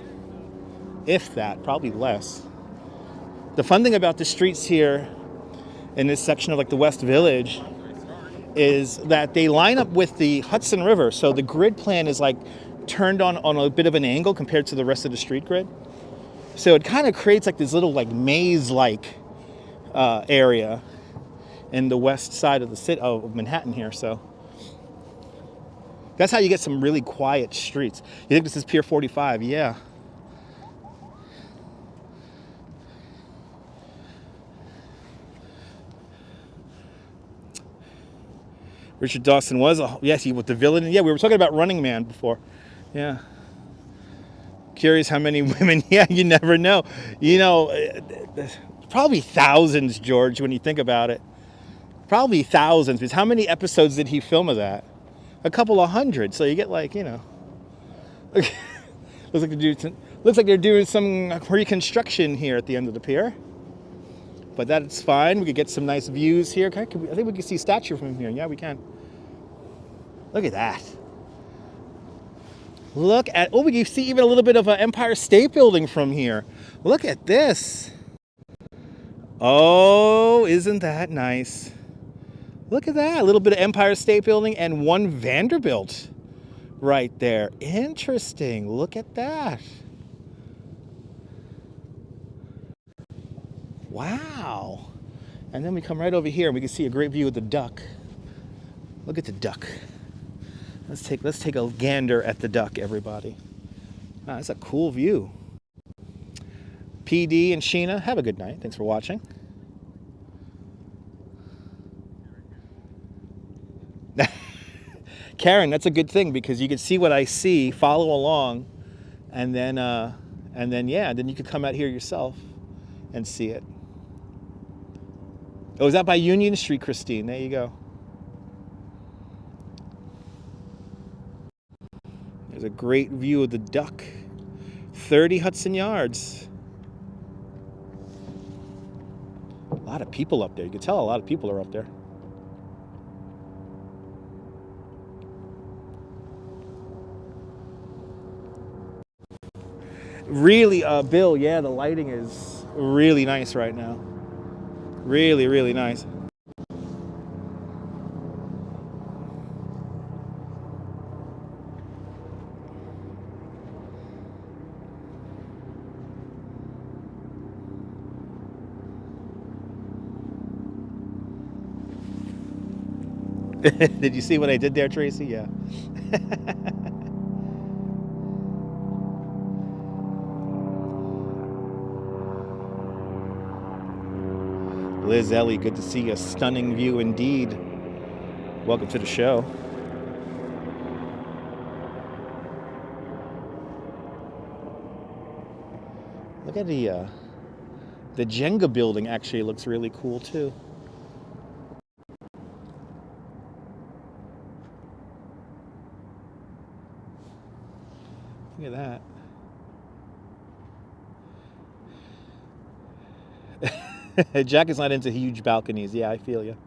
If that, probably less. The fun thing about the streets here in this section of the West Village is that they line up with the Hudson River. So the grid plan is like turned on a bit of an angle compared to the rest of the street grid. So it kind of creates like this little like maze-like area in the west side of the city of Manhattan here. So that's how you get some really quiet streets. You think this is Pier 45? Yeah. Richard Dawson was yes, he was the villain. Yeah, we were talking about Running Man before. Yeah. Curious how many women. Yeah, you never know. You know, probably thousands, George, when you think about it. Probably thousands. Because how many episodes did he film of that? A couple of hundred. So you get like, you know. Looks like they're doing some reconstruction here at the end of the pier. But that's fine. We could get some nice views here. I think we can see a statue from here. Yeah, we can. Look at that. Look at, we can see even a little bit of an Empire State Building from here. Look at this. Oh, isn't that nice? Look at that. A little bit of Empire State Building and one Vanderbilt right there. Interesting. Look at that. Wow. And then we come right over here and we can see a great view of the duck. Look at the duck. Let's take a gander at the duck, everybody. Wow, that's a cool view. PD and Sheena, have a good night. Thanks for watching. Karen, that's a good thing because you can see what I see, follow along, and then you could come out here yourself and see it. Oh, is that by Union Street, Christine? There you go. There's a great view of the duck. 30 Hudson Yards. A lot of people up there. You can tell a lot of people are up there. Really, Bill, yeah, the lighting is really nice right now. Really, really nice. Did you see what I did there, Tracy? Yeah. Liz Ellie, good to see a stunning view indeed. Welcome to the show. Look at the Jenga building actually looks really cool too. Look at that. Jack is not into huge balconies. Yeah, I feel you.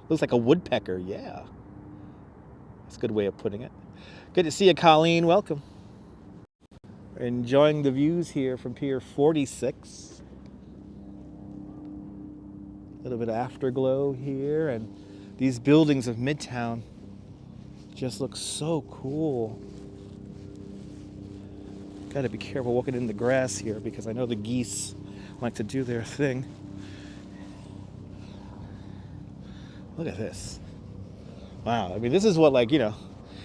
Looks like a woodpecker. Yeah. That's a good way of putting it. Good to see you, Colleen. Welcome. Enjoying the views here from Pier 46. A little bit of afterglow here. And these buildings of Midtown just look so cool. Got to be careful walking in the grass here because I know the geese like to do their thing. Look at this. Wow, I mean, this is what, like, you know,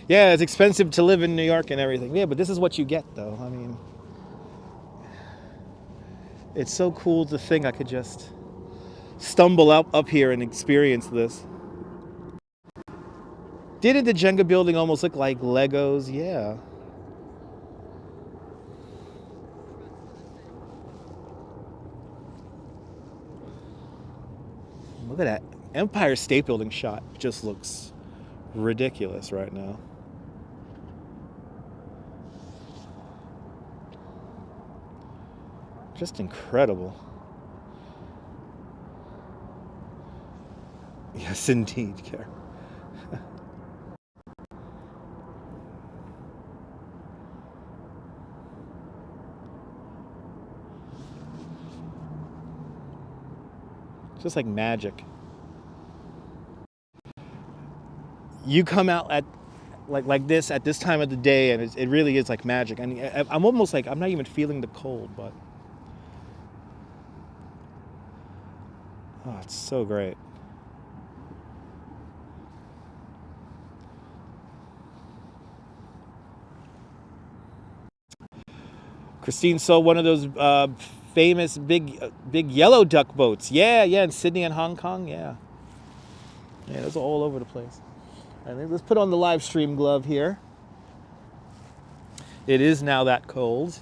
yeah, it's expensive to live in New York and everything. Yeah, but this is what you get, though. I mean, it's so cool to think I could just stumble up here and experience this. Didn't the Jenga building almost look like Legos? Yeah. Look at that. Empire State Building shot just looks ridiculous right now. Just incredible. Yes, indeed, Karen. Just like magic. you come out at like this at this time of the day, and it really is like magic. I mean, I'm almost like I'm not even feeling the cold, but oh, it's so great. Christine saw one of those famous big yellow duck boats. Yeah, in Sydney and Hong Kong. Yeah, those are all over the place. All right, let's put on the live stream glove here. It is now that cold.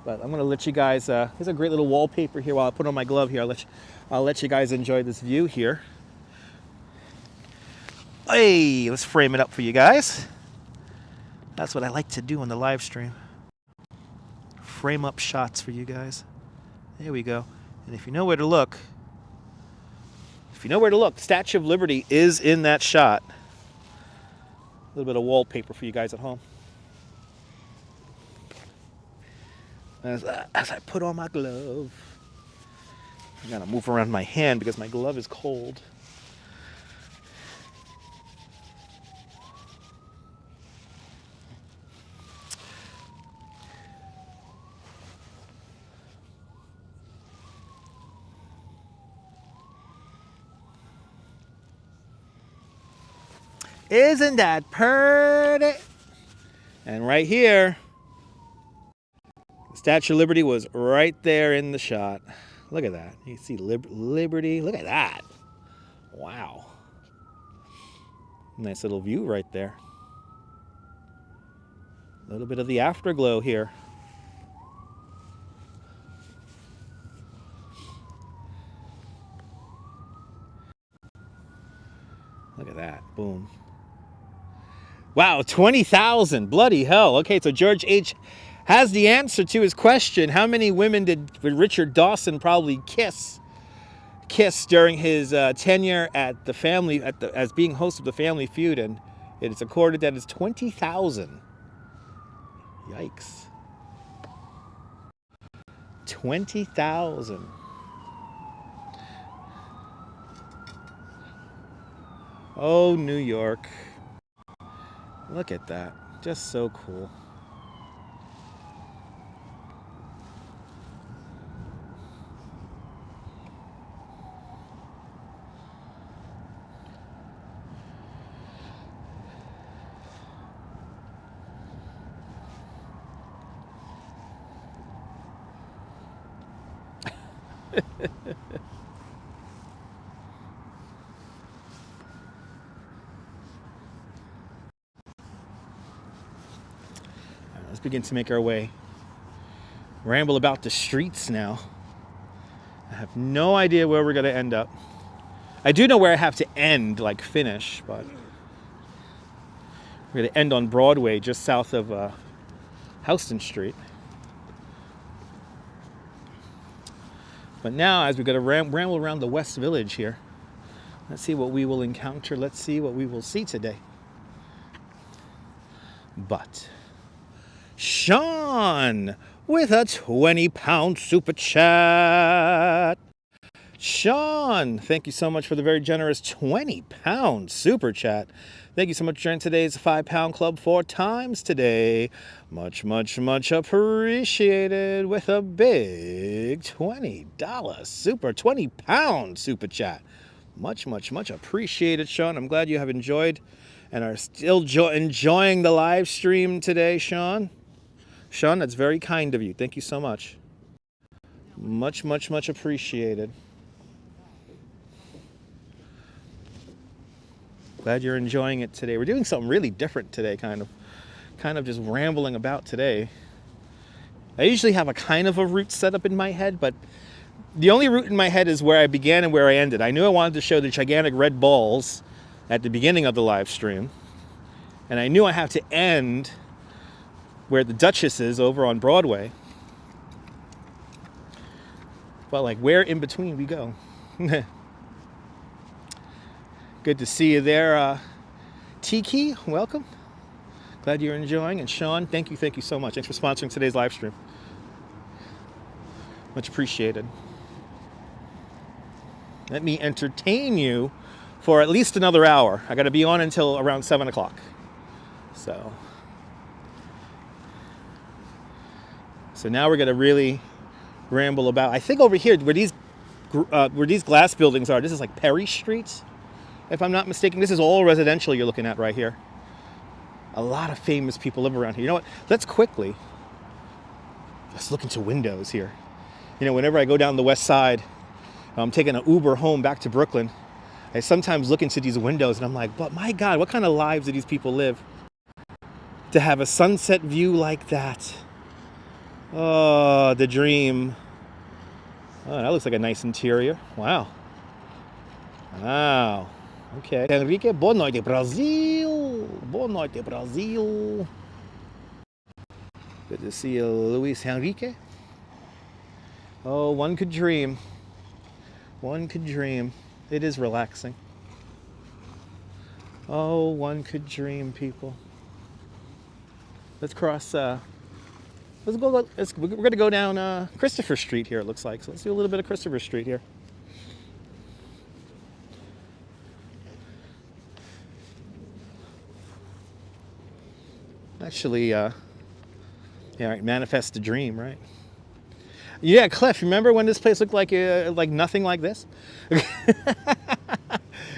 But I'm going to let you guys, here's a great little wallpaper here while I put on my glove here. I'll let you guys enjoy this view here. Hey, let's frame it up for you guys. That's what I like to do on the live stream. Frame up shots for you guys. There we go. And if you know where to look, the Statue of Liberty is in that shot. A little bit of wallpaper for you guys at home. As I put on my glove, I gotta move around my hand because my glove is cold. Isn't that pretty? And right here, the Statue of Liberty was right there in the shot. Look at that. You see Liberty. Look at that. Wow. Nice little view right there. A little bit of the afterglow here. Look at that. Boom. Wow, 20,000. Bloody hell. Okay, so George H. has the answer to his question. How many women did Richard Dawson probably kiss during his tenure at the family, as being host of the Family Feud? And it is accorded that it's 20,000. Yikes. 20,000. Oh, New York. Look at that. Just so cool. Let's begin to make our way. Ramble about the streets now. I have no idea where we're going to end up. I do know where I have to end, like finish, but we're going to end on Broadway, just south of Houston Street. But now, as we're going to ramble around the West Village here, let's see what we will encounter. Let's see what we will see today. But Sean with a 20-pound super chat. Sean, thank you so much for the very generous 20-pound super chat. Thank you so much for joining today's 5-pound club 4 times today. Much, much, much appreciated with a big $20 20-pound super chat. Much, much, much appreciated, Sean. I'm glad you have enjoyed and are still enjoying the live stream today, Sean. Sean, that's very kind of you. Thank you so much. Much, much, much appreciated. Glad you're enjoying it today. We're doing something really different today, kind of just rambling about today. I usually have a kind of a route set up in my head, but the only route in my head is where I began and where I ended. I knew I wanted to show the gigantic red balls at the beginning of the live stream, and I knew I have to end where the Duchess is over on Broadway. But like, where in between we go? Good to see you there, Tiki. Welcome. Glad you're enjoying. And Sean, thank you so much. Thanks for sponsoring today's live stream. Much appreciated. Let me entertain you for at least another hour. I got to be on until around 7 o'clock. So now we're going to really ramble about. I think over here where these glass buildings are, this is like Perry Street, if I'm not mistaken. This is all residential you're looking at right here. A lot of famous people live around here. You know what? Let's look into windows here. You know, whenever I go down the west side, I'm taking an Uber home back to Brooklyn. I sometimes look into these windows and I'm like, but my God, what kind of lives do these people live to have a sunset view like that? Oh, the dream. Oh, that looks like a nice interior. Wow. Wow. Okay. Enrique, boa noite, Brazil. Boa noite, Brazil. Good to see you, Luis Enrique. Oh, one could dream. One could dream. It is relaxing. Oh, one could dream, people. Let's cross. We're going to go down Christopher Street here, it looks like. So let's do a little bit of Christopher Street here. Actually, yeah, right, manifest the dream, right? Yeah, Cliff, remember when this place looked like nothing like this?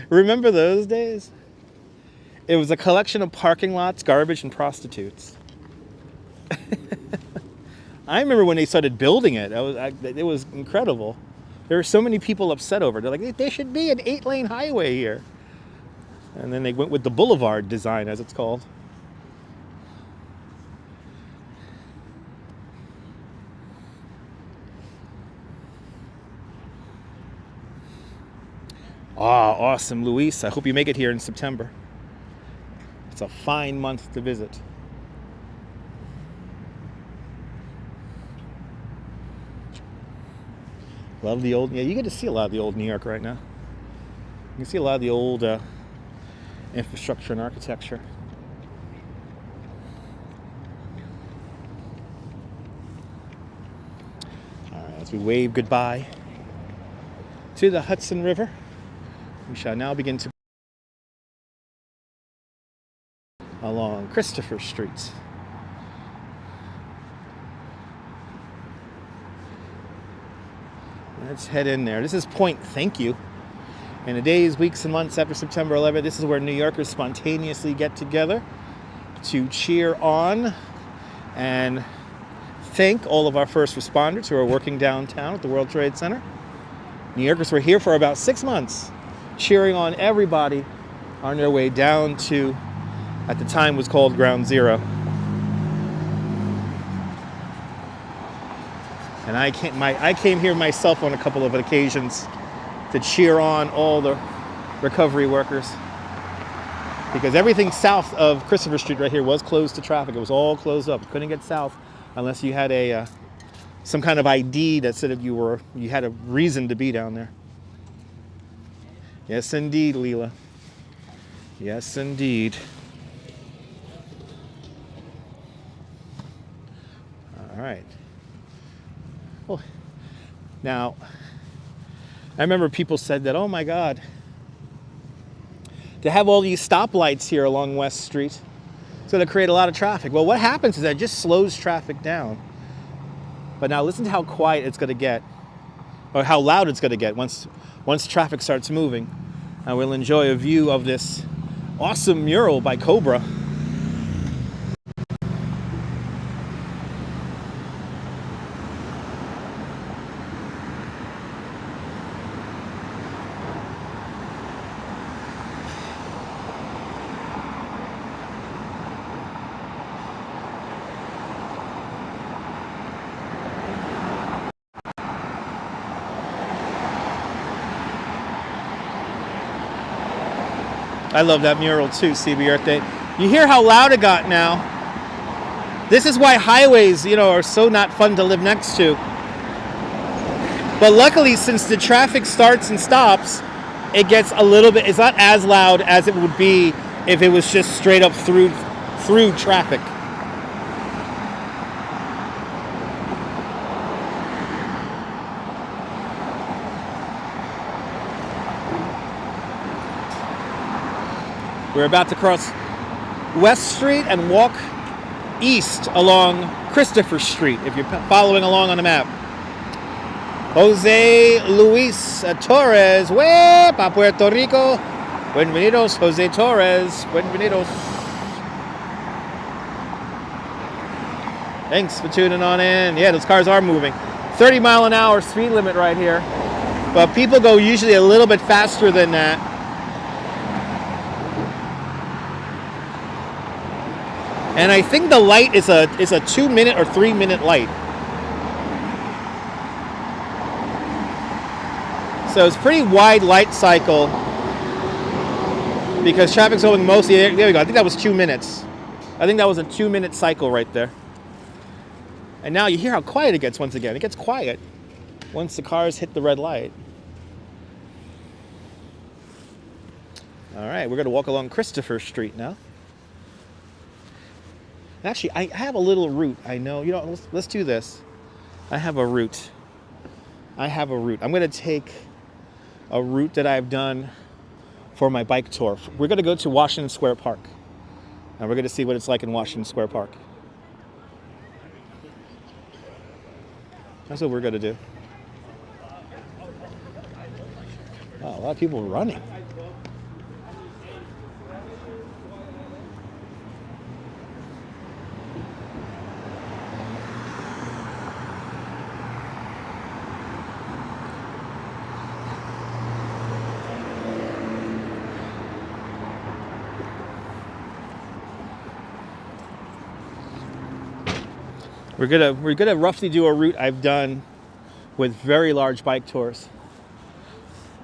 Remember those days? It was a collection of parking lots, garbage, and prostitutes. I remember when they started building it. It was incredible. There were so many people upset over it. They're like, there should be an 8-lane highway here. And then they went with the boulevard design, as it's called. Ah, awesome, Luis. I hope you make it here in September. It's a fine month to visit. Love the old, yeah, you get to see a lot of the old New York right now. You can see a lot of the old infrastructure and architecture. All right, as we wave goodbye to the Hudson River, we shall now begin to along Christopher Street. Let's head in there. This is Point Thank You. In the days, weeks, and months after September 11th, this is where New Yorkers spontaneously get together to cheer on and thank all of our first responders who are working downtown at the World Trade Center. New Yorkers were here for about 6 months, cheering on everybody on their way down to, at the time was called Ground Zero. And I came here myself on a couple of occasions to cheer on all the recovery workers, because everything south of Christopher Street right here was closed to traffic. It was all closed up. You couldn't get south unless you had some kind of ID that said that you had a reason to be down there. Yes, indeed, Leela. Yes, indeed. All right. Well, now, I remember people said that, oh my God, to have all these stoplights here along West Street, it's going to create a lot of traffic. Well, what happens is that it just slows traffic down. But now listen to how quiet it's going to get, or how loud it's going to get once traffic starts moving. And we'll enjoy a view of this awesome mural by Cobra. I love that mural too, CB Earth Day. You hear how loud it got now. This is why highways, are so not fun to live next to. But luckily, since the traffic starts and stops, it gets a little bit, it's not as loud as it would be if it was just straight up through traffic. We're about to cross West Street and walk east along Christopher Street, if you're following along on the map. Jose Luis Torres, way pa Puerto Rico. Bienvenidos, Jose Torres. Bienvenidos. Thanks for tuning on in. Yeah, those cars are moving. 30 mile an hour speed limit right here. But people go usually a little bit faster than that. And I think the light is a 2-minute or 3-minute light. So it's pretty wide light cycle because traffic's going mostly, there we go. I think that was 2 minutes. I think that was a 2-minute cycle right there. And now you hear how quiet it gets once again. It gets quiet once the cars hit the red light. All right, we're going to walk along Christopher Street now. Actually, I have a little route. I know, you know, let's do this. I have a route. I'm going to take a route that I've done for my bike tour. We're going to go to Washington Square Park. And we're going to see what it's like in Washington Square Park. That's what we're going to do. Wow, a lot of people running. We're gonna roughly do a route I've done with very large bike tours.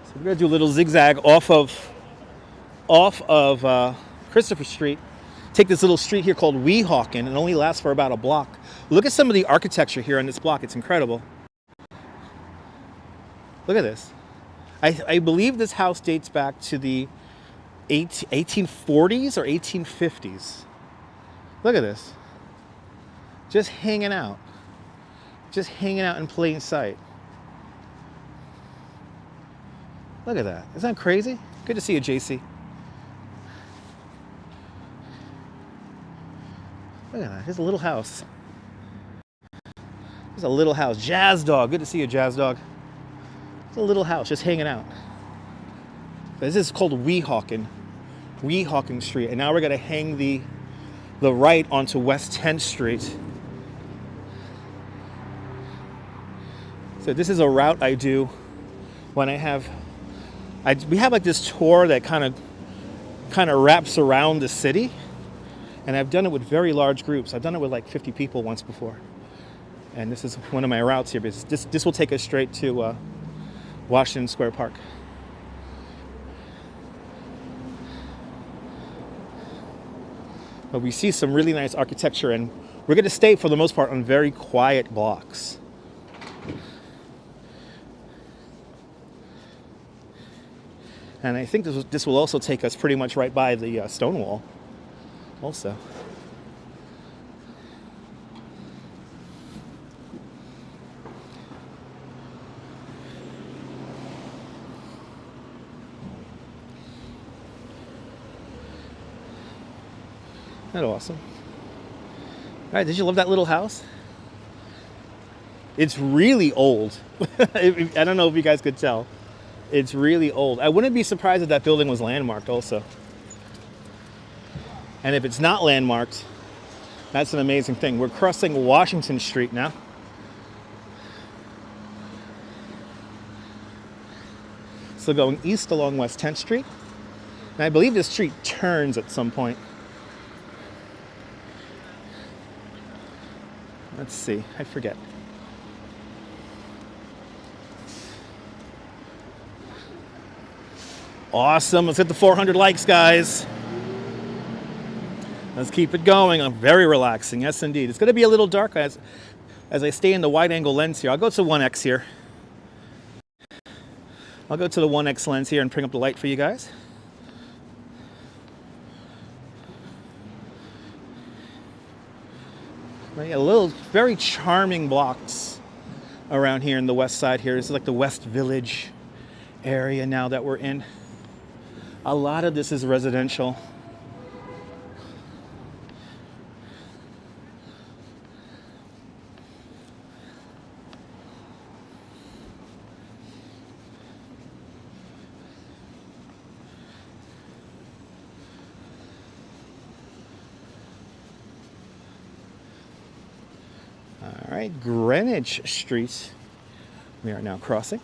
So we're gonna do a little zigzag off of Christopher Street. Take this little street here called Weehawken. It only lasts for about a block. Look at some of the architecture here on this block. It's incredible. Look at this. I believe this house dates back to the 1840s or 1850s. Look at this. Just hanging out in plain sight. Look at that. Isn't that crazy? Good to see you, JC. Look at that. Here's a little house. There's a little house. Jazz Dog. Good to see you, Jazz Dog. It's a little house just hanging out. This is called Weehawken Street. And now we're going to hang the right onto West 10th Street. So this is a route I do when we have like this tour that kind of wraps around the city, and I've done it with very large groups. I've done it with like 50 people once before, and this is one of my routes here because this will take us straight to Washington Square Park. But we see some really nice architecture, and we're going to stay for the most part on very quiet blocks. And I think this will also take us pretty much right by the Stonewall also. Isn't that awesome? All right, did you love that little house? It's really old. I don't know if you guys could tell. It's really old. I wouldn't be surprised if that building was landmarked also. And if it's not landmarked, that's an amazing thing. We're crossing Washington Street now. So going east along West 10th Street. And I believe this street turns at some point. Let's see, I forget. Awesome, let's hit the 400 likes, guys. Let's keep it going. I'm very relaxing, yes indeed. It's gonna be a little dark as I stay in the wide angle lens here. I'll go to 1x here. I'll go to the 1x lens here and bring up the light for you guys. A little, very charming blocks around here in the west side here. This is like the West Village area now that we're in. A lot of this is residential. right, Greenwich Street. We are now crossing.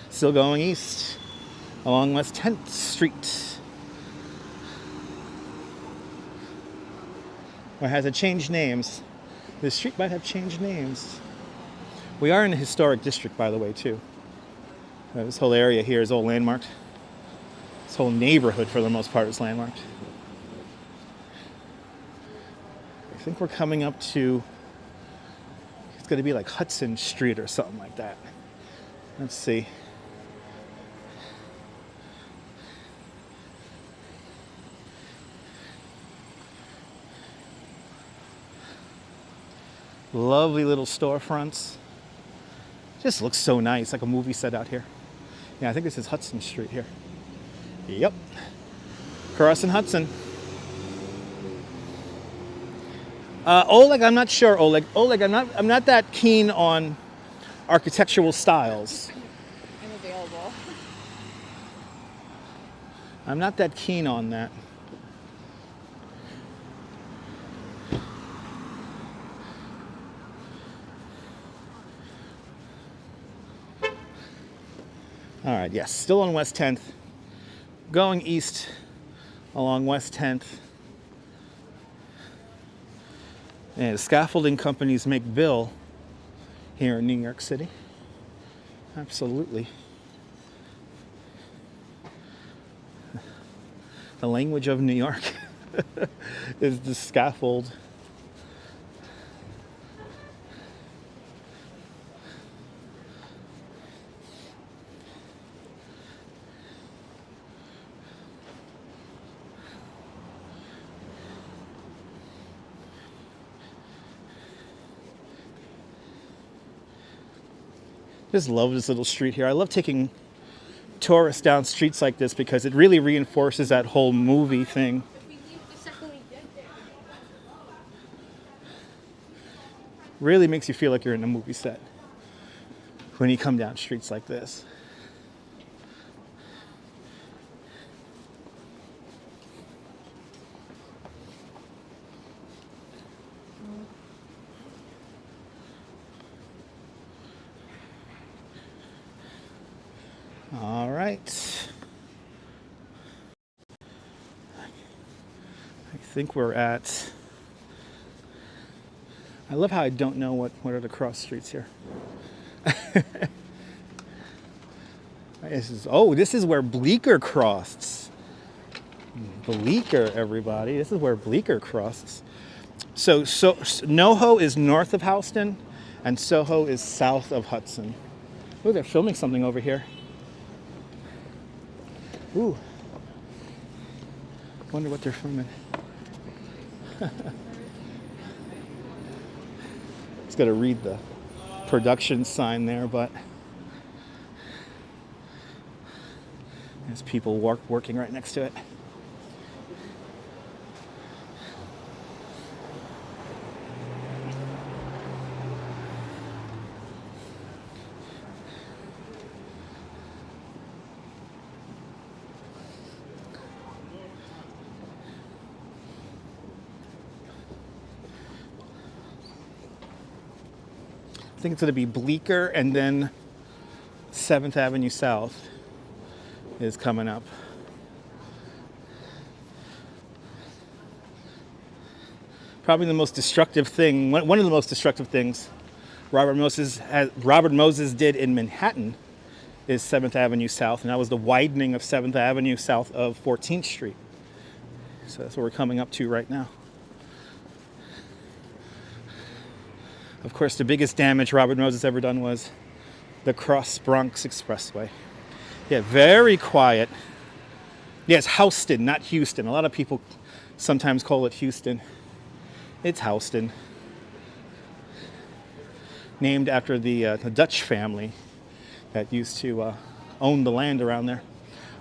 Still going east along West 10th Street. Or has it changed names? This street might have changed names. We are in a historic district, by the way, too. This whole area here is all landmarked. This whole neighborhood, for the most part, is landmarked. I think we're coming up to, it's going to be like Hudson Street or something like that. Let's see. Lovely little storefronts. Just looks so nice, like a movie set out here. Yeah, I think this is Hudson Street here. Yep. Crossing Hudson. Oleg, I'm not sure, Oleg. Oleg, I'm not that keen on architectural styles. I'm available. I'm not that keen on that. All right, yes, still on West 10th. Going east along West 10th. And scaffolding companies make bill here in New York City. Absolutely. The language of New York is the scaffold. Just love this little street here. I love taking tourists down streets like this because it really reinforces that whole movie thing. Really makes you feel like you're in a movie set when you come down streets like this. All right. I think we're at, I love how I don't know what are the cross streets here. This is where Bleecker crossed. Bleecker, everybody. This is where Bleecker crosses. So NoHo is north of Houston and Soho is south of Hudson. Oh, they're filming something over here. Ooh. Wonder what they're filming. It's got to read the production sign there, but there's people working right next to it. I think it's going to be Bleecker, and then 7th Avenue South is coming up. Probably the most destructive thing, one of the most destructive things Robert Moses did in Manhattan is 7th Avenue South, and that was the widening of 7th Avenue south of 14th Street. So that's what we're coming up to right now. Of course, the biggest damage Robert Moses ever done was the Cross Bronx Expressway. Yeah, very quiet. Yes, Houston, not Houston. A lot of people sometimes call it Houston. It's Houston. Named after the Dutch family that used to own the land around there.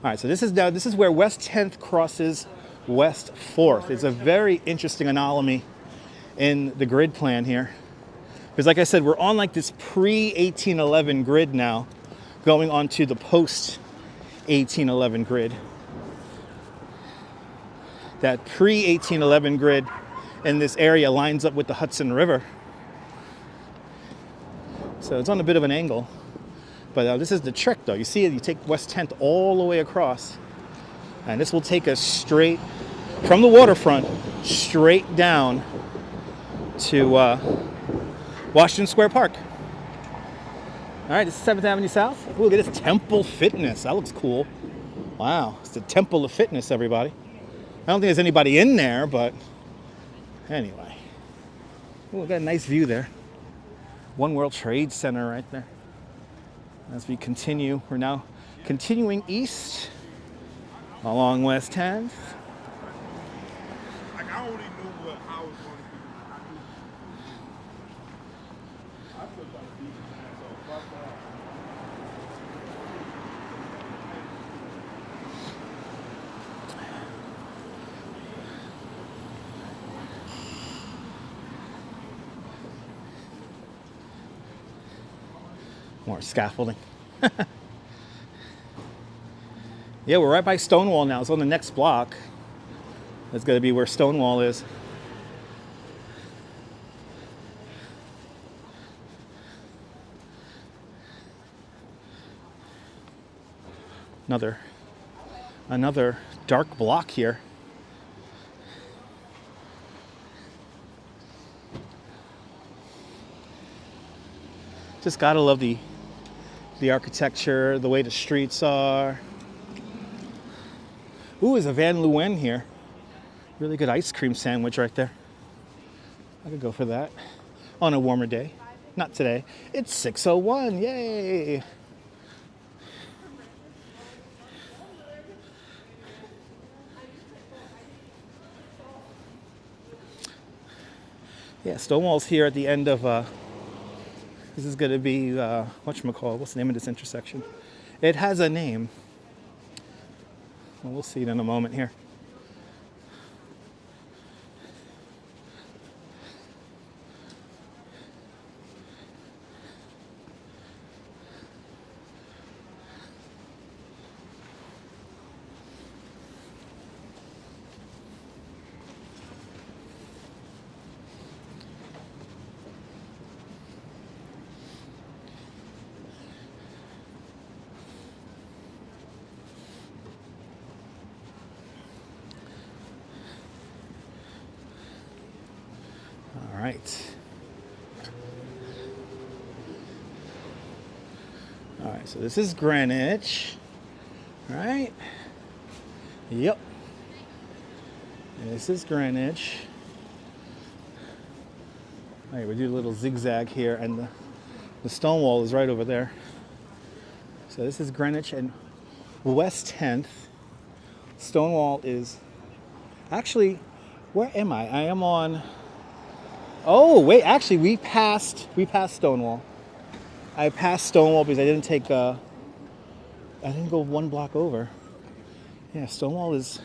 All right, so this is where West 10th crosses West 4th. It's a very interesting anomaly in the grid plan here. Because like I said, we're on like this pre-1811 grid now, going on to the post-1811 grid. that pre-1811 grid in this area lines up with the Hudson River. So it's on a bit of an angle. But this is the trick though. You see it, you take West 10th all the way across. And this will take us straight from the waterfront, straight down to Washington Square Park. All right, this is 7th Avenue South. Ooh, look at this Temple Fitness. That looks cool. Wow, it's the Temple of Fitness, everybody. I don't think there's anybody in there, but anyway. Ooh, we got a nice view there. One World Trade Center right there. As we continue, we're now continuing east along West 10th. Like, I only knew what I was going to do. I still try to beat it, man, so fuck that. More scaffolding. Yeah, we're right by Stonewall now. It's on the next block. That's going to be where Stonewall is. Another dark block here. Just gotta love the architecture, the way the streets are. Ooh, there's a Van Leeuwen here. Really good ice cream sandwich right there. I could go for that on a warmer day. Not today. It's 6:01, yay! Yeah, Stonewall's here at the end of, this is gonna be, whatchamacallit, what's the name of this intersection? It has a name. Well, we'll see it in a moment here. All right. All right, so this is Greenwich, right? Yep. This is Greenwich. All right, we do a little zigzag here, and the Stonewall is right over there. So this is Greenwich and West 10th. Stonewall is actually, where am I? I am on. Oh wait, actually we passed Stonewall. I passed Stonewall because I didn't take I didn't go one block over. Yeah, Stonewall is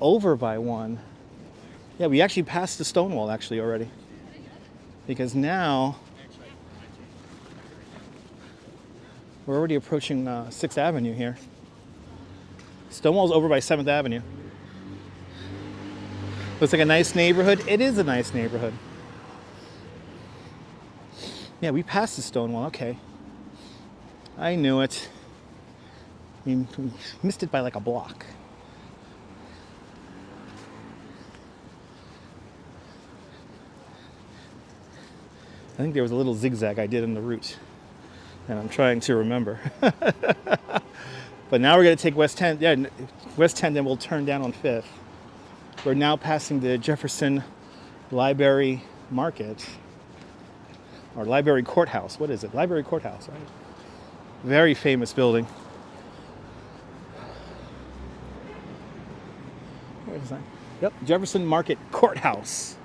over by one. Yeah, we actually passed the Stonewall actually already. Because now we're already approaching 6th Avenue here. Stonewall's over by 7th Avenue. Looks like a nice neighborhood. It is a nice neighborhood. Yeah, we passed the Stonewall. Okay. I knew it. We missed it by like a block. I think there was a little zigzag I did in the route, and I'm trying to remember. But now we're going to take West 10th. Yeah, West 10th, then we'll turn down on 5th. We're now passing the Jefferson Library Market, or Library Courthouse. What is it? Library Courthouse, right? Very famous building. Where is that? Yep, Jefferson Market Courthouse.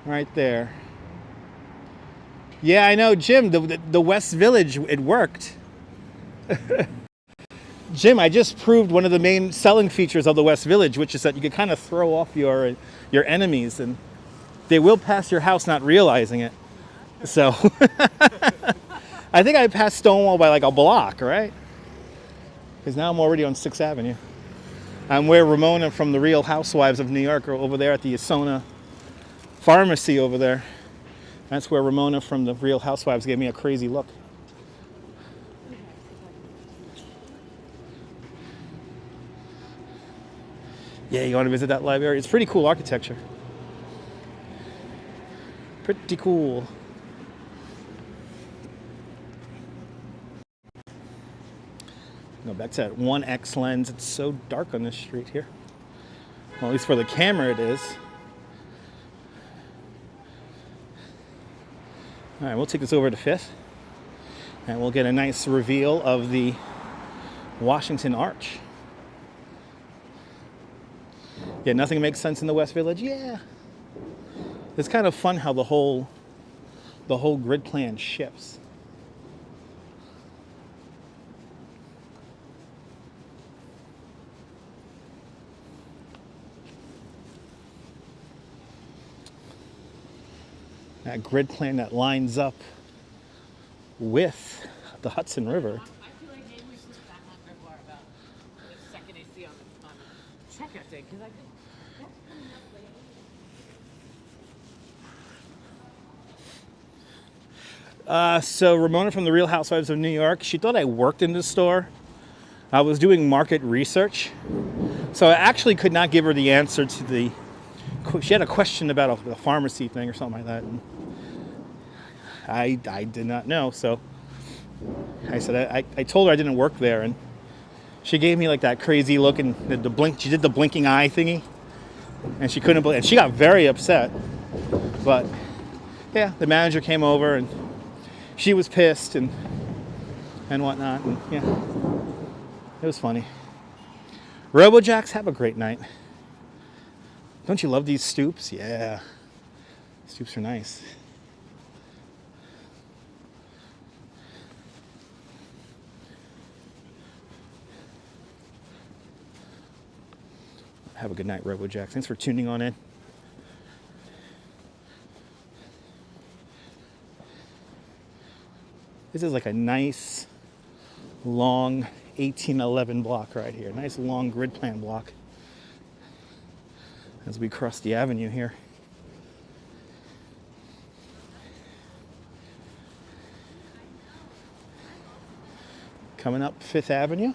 Right there. Yeah, I know, Jim, the West Village, it worked. Jim, I just proved one of the main selling features of the West Village, which is that you can kind of throw off your enemies, and they will pass your house not realizing it. So, I think I passed Stonewall by like a block, right? Because now I'm already on 6th Avenue. I'm where Ramona from the Real Housewives of New York are over there at the Asona Pharmacy over there. That's where Ramona from the Real Housewives gave me a crazy look. Yeah, you want to visit that library? It's pretty cool architecture. Pretty cool. Go back to that 1x lens. It's so dark on this street here. Well, at least for the camera it is. All right, we'll take this over to 5th. And we'll get a nice reveal of the Washington Arch. Yeah, nothing makes sense in the West Village. Yeah. It's kind of fun how the whole grid plan shifts. That grid plan that lines up with the Hudson River. I feel like maybe we should stop on River about the second AC on the checkout day, because I think that's coming up later. So Ramona from the Real Housewives of New York, she thought I worked in the store. I was doing market research. So I actually could not give her the answer to the, she had a question about a pharmacy thing or something like that. And I did not know, so I said, I told her I didn't work there, and she gave me like that crazy look and the blink, she did the blinking eye thingy, and she couldn't believe, and she got very upset. But yeah, the manager came over and she was pissed and whatnot, and yeah, it was funny. RoboJacks, have a great night. Don't you love these stoops? Yeah, stoops are nice. Have a good night, RoboJacks. Thanks for tuning on in. This is like a nice, long 1811 block right here. Nice, long grid plan block as we cross the avenue here. Coming up 5th Avenue.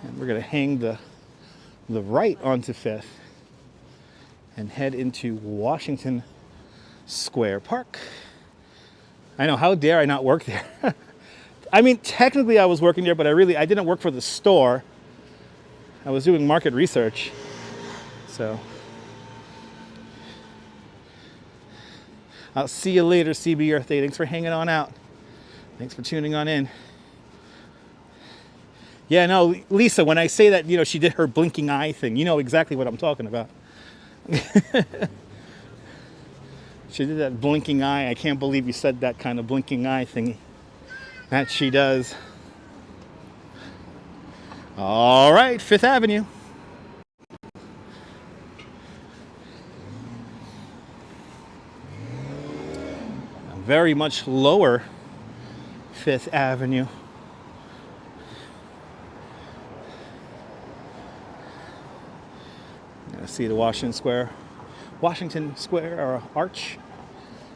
And we're going to hang the right onto 5th and head into Washington Square Park. I know, how dare I not work there? I mean, technically I was working there, but I didn't work for the store. I was doing market research. So I'll see you later, CB Earth Day. Thanks for hanging on out. Thanks for tuning on in. Yeah, no, Lisa, when I say that, you know, she did her blinking eye thing, you know exactly what I'm talking about. She did that blinking eye. I can't believe you said that kind of blinking eye thingy. That she does. All right, 5th Avenue. Very much lower 5th Avenue. See the Washington Square or Arch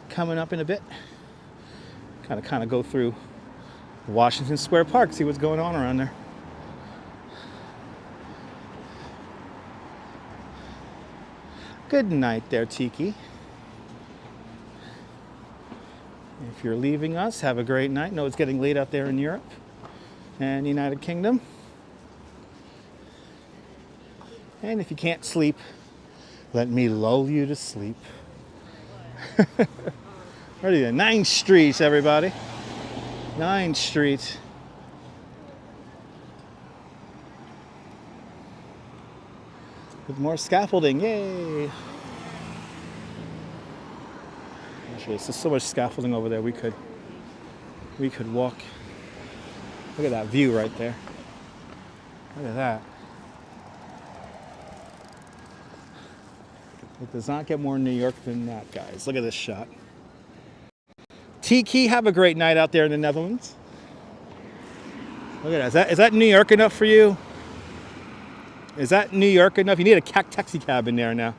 coming up in a bit. Kind of go through Washington Square Park, see what's going on around there. Good night there, Tiki. If you're leaving us, have a great night. No, it's getting late out there in Europe and United Kingdom. And if you can't sleep, let me lull you to sleep. Ready to 9th Street, everybody. 9th Street. With more scaffolding, yay! Actually, there's so much scaffolding over there. We could walk. Look at that view right there. Look at that. It does not get more New York than that, guys. Look at this shot. Tiki, have a great night out there in the Netherlands. Look at that. Is that New York enough for you? Is that New York enough? You need a taxi cab in there now.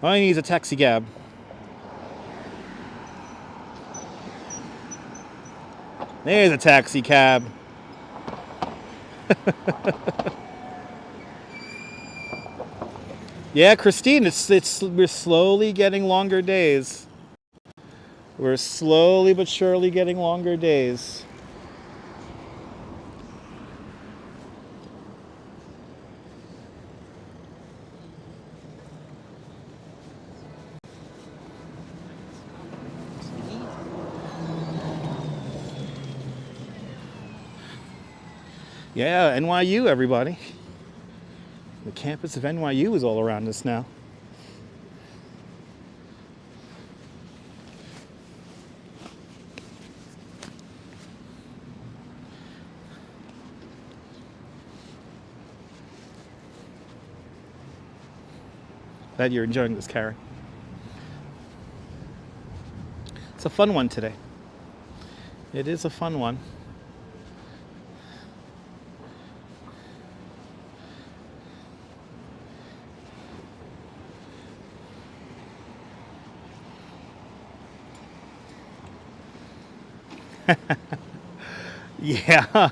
All you need is a taxi cab. There's a taxi cab. Yeah, Christine, we're slowly getting longer days. We're slowly but surely getting longer days. Yeah, NYU, everybody. The campus of NYU is all around us now. Glad you're enjoying this, Karen. It's a fun one today. It is a fun one. Yeah.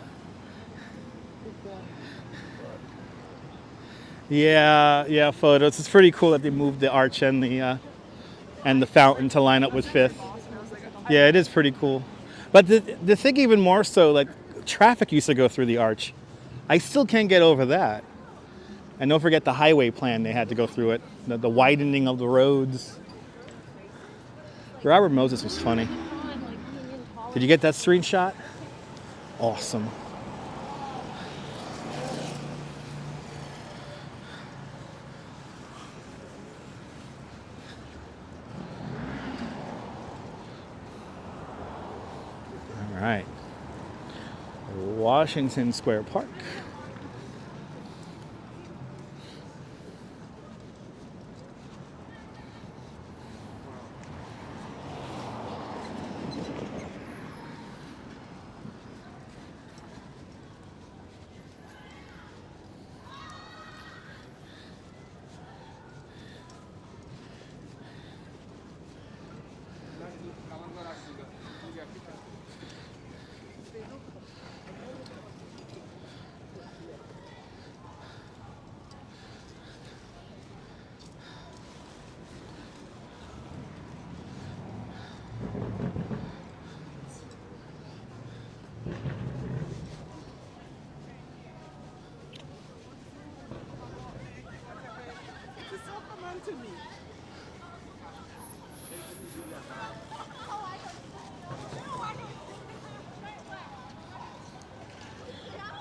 Yeah, photos. It's pretty cool that they moved the arch and the fountain to line up with Fifth. Yeah, it is pretty cool. But the thing even more so, like, traffic used to go through the arch. I still can't get over that. And don't forget the highway plan, they had to go through it. The widening of the roads. Robert Moses was funny. Did you get that screenshot? Awesome. All right. Washington Square Park.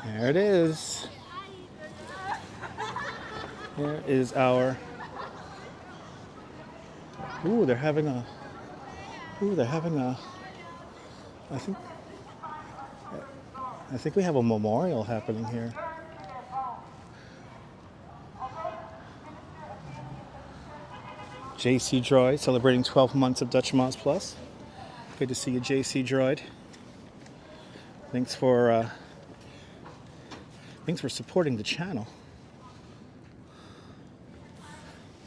There it is. Here is our. Ooh, they're having a. I think we have a memorial happening here. JC Droid celebrating 12 months of Dutch Moz Plus. Good to see you, JC Droid. Thanks for supporting the channel.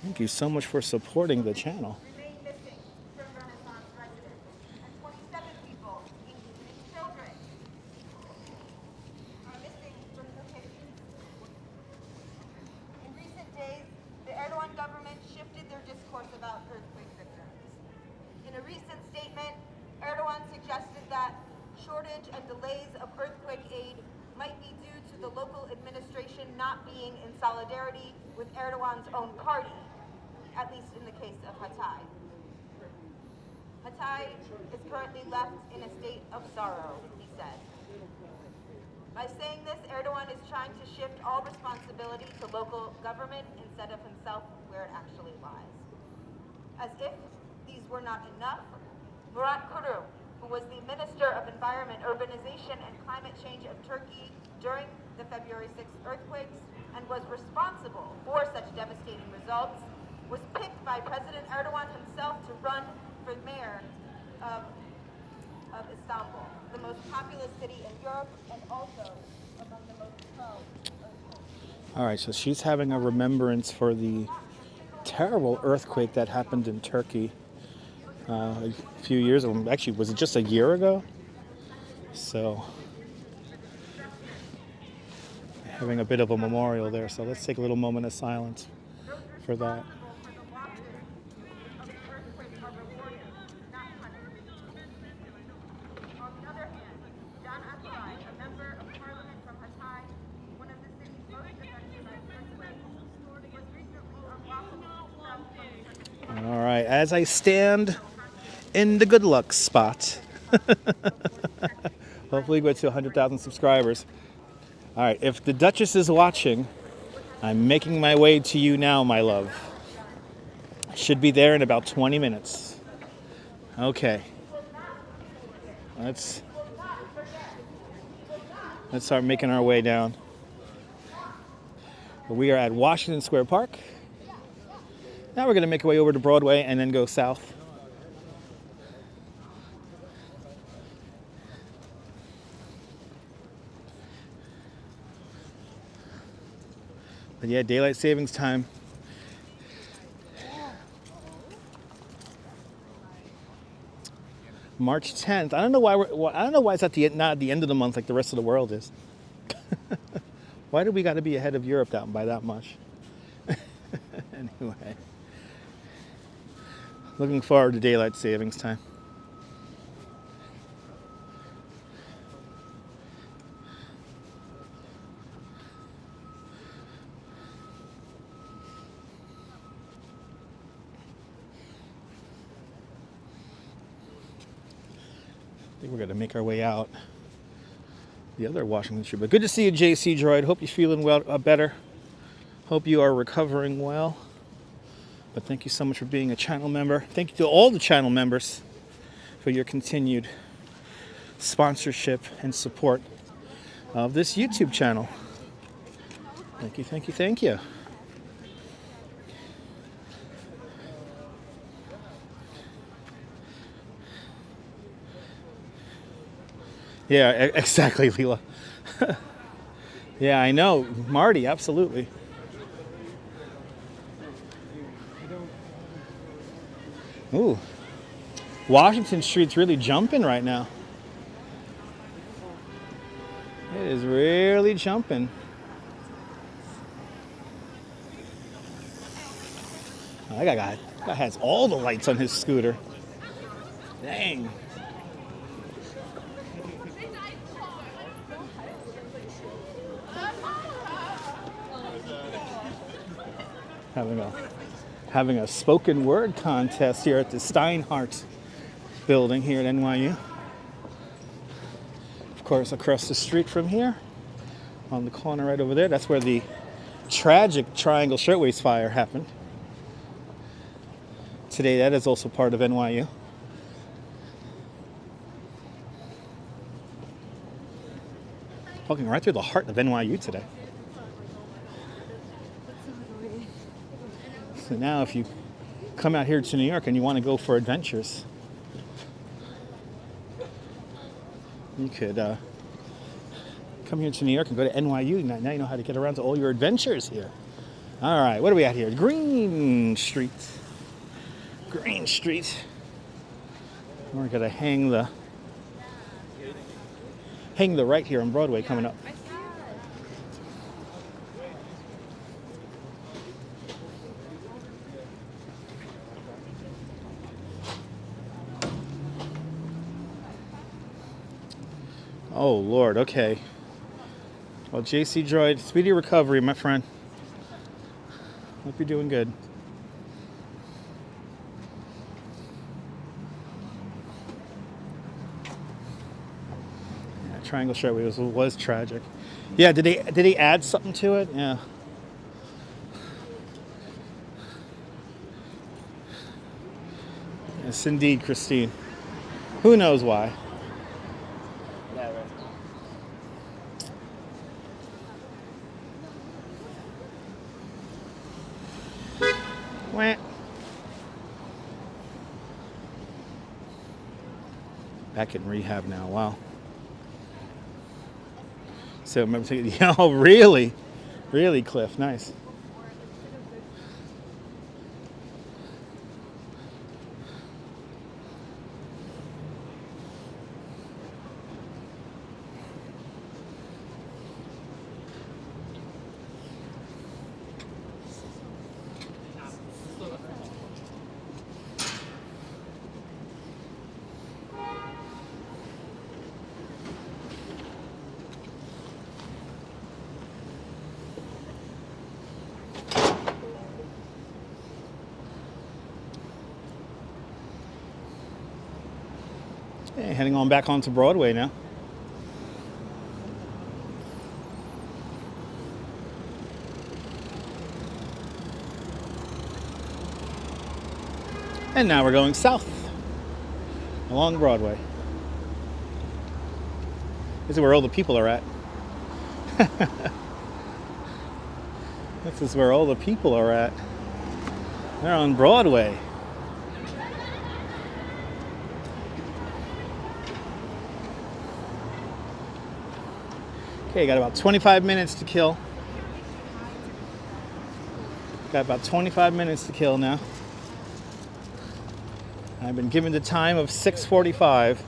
Thank you so much for supporting the channel. Remain missing from Renaissance residents, and 27 people, including children, are missing from locations. In recent days, the Erdogan government shifted their discourse about earthquake victims. In a recent statement, Erdogan suggested that shortage and delays of earthquake aid might be due to the local administration not being in solidarity with Erdogan's own party, at least in the case of Hatay. Hatay is currently left in a state of sorrow, he said. By saying this, Erdogan is trying to shift all responsibility to local government instead of himself where it actually lies. As if these were not enough, Murat Kurum, who was the Minister of Environment, Urbanization, and Climate Change of Turkey during the February 6th earthquakes and was responsible for such devastating results, was picked by President Erdogan himself to run for mayor of Istanbul, the most populous city in Europe and also among the most prone earthquakes. All right, so she's having a remembrance for the terrible earthquake that happened in Turkey a few years ago. Actually, was it just a year ago? So, having a bit of a memorial there. So let's take a little moment of silence for that. All right, as I stand in the good luck spot, hopefully we get to 100,000 subscribers. All right, if the Duchess is watching, I'm making my way to you now, my love. Should be there in about 20 minutes. Okay. Let's start making our way down. We are at Washington Square Park. Now we're going to make our way over to Broadway and then go south. But yeah, daylight savings time. March 10th. I don't know why it's not at the end of the month like the rest of the world is. Why do we got to be ahead of Europe by that much? Anyway. Looking forward to daylight savings time. I think we're going to make our way out the other Washington Street. But good to see you, JC Droid. Hope you're feeling well, better. Hope you are recovering well. But thank you so much for being a channel member. Thank you to all the channel members for your continued sponsorship and support of this YouTube channel. Thank you, thank you, thank you. Yeah, exactly, Leela. Yeah, I know. Marty, absolutely. Ooh. Washington Street's really jumping right now. It is really jumping. Oh, that guy has all the lights on his scooter. Dang. Having a spoken word contest here at the Steinhardt building here at NYU. Of course, across the street from here, on the corner right over there, that's where the tragic Triangle Shirtwaist fire happened. Today, that is also part of NYU. Walking right through the heart of NYU today. So now if you come out here to New York and you want to go for adventures, you could come here to New York and go to NYU. Now you know how to get around to all your adventures here. All right, what are we at here? Green Street. Green Street. We're going to hang the right here on Broadway coming up. Oh, Lord, okay. Well, JC Droid, speedy recovery, my friend. Hope you're doing good. Yeah, Triangle Shirtwaist was tragic. Yeah, did they add something to it? Yeah. Yes, indeed, Christine. Who knows why? Back in rehab now. Wow. So remember thinking, oh, really? Really, Cliff, nice. Okay, heading on back onto Broadway now. And now we're going south along Broadway. This is where all the people are at. This is where all the people are at. They're on Broadway. Okay, got about 25 minutes to kill. Got about 25 minutes to kill now. I've been given the time of 6:45.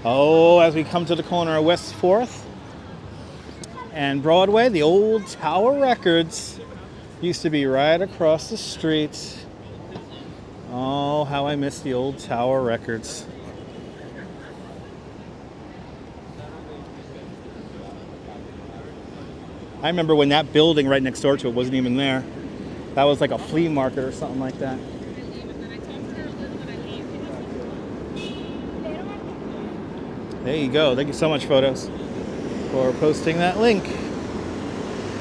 Oh, as we come to the corner of West 4th and Broadway, the old Tower Records used to be right across the street. Oh, how I miss the old Tower Records. I remember when that building right next door to it wasn't even there. That was like a flea market or something like that. There you go. Thank you so much, Photos, for posting that link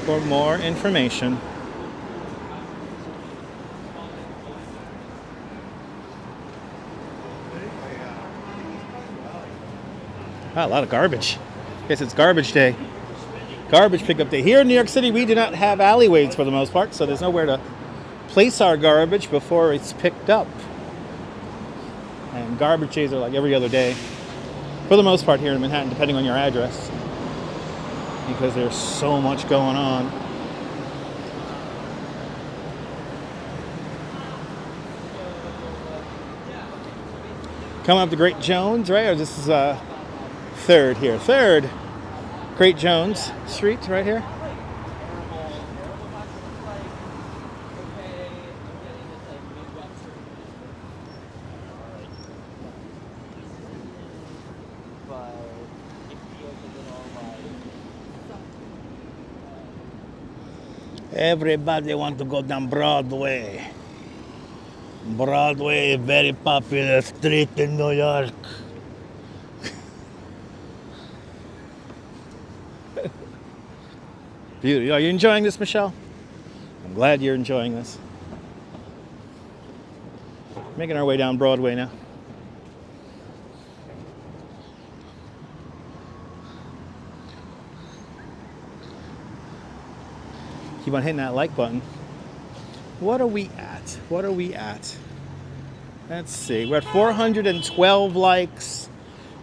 for more information. Wow, a lot of garbage. Guess it's garbage day. Garbage pickup day. Here in New York City, we do not have alleyways for the most part, so there's nowhere to place our garbage before it's picked up. And garbage days are like every other day, for the most part here in Manhattan, depending on your address, because there's so much going on. Coming up to Great Jones, right? Or this is 3rd here. 3rd. Great Jones Street right here. Everybody want to go down Broadway. Broadway, very popular street in New York. Beauty. Are you enjoying this, Michelle? I'm glad you're enjoying this. Making our way down Broadway now. Keep on hitting that like button. What are we at? What are we at? Let's see. We're at 412 likes.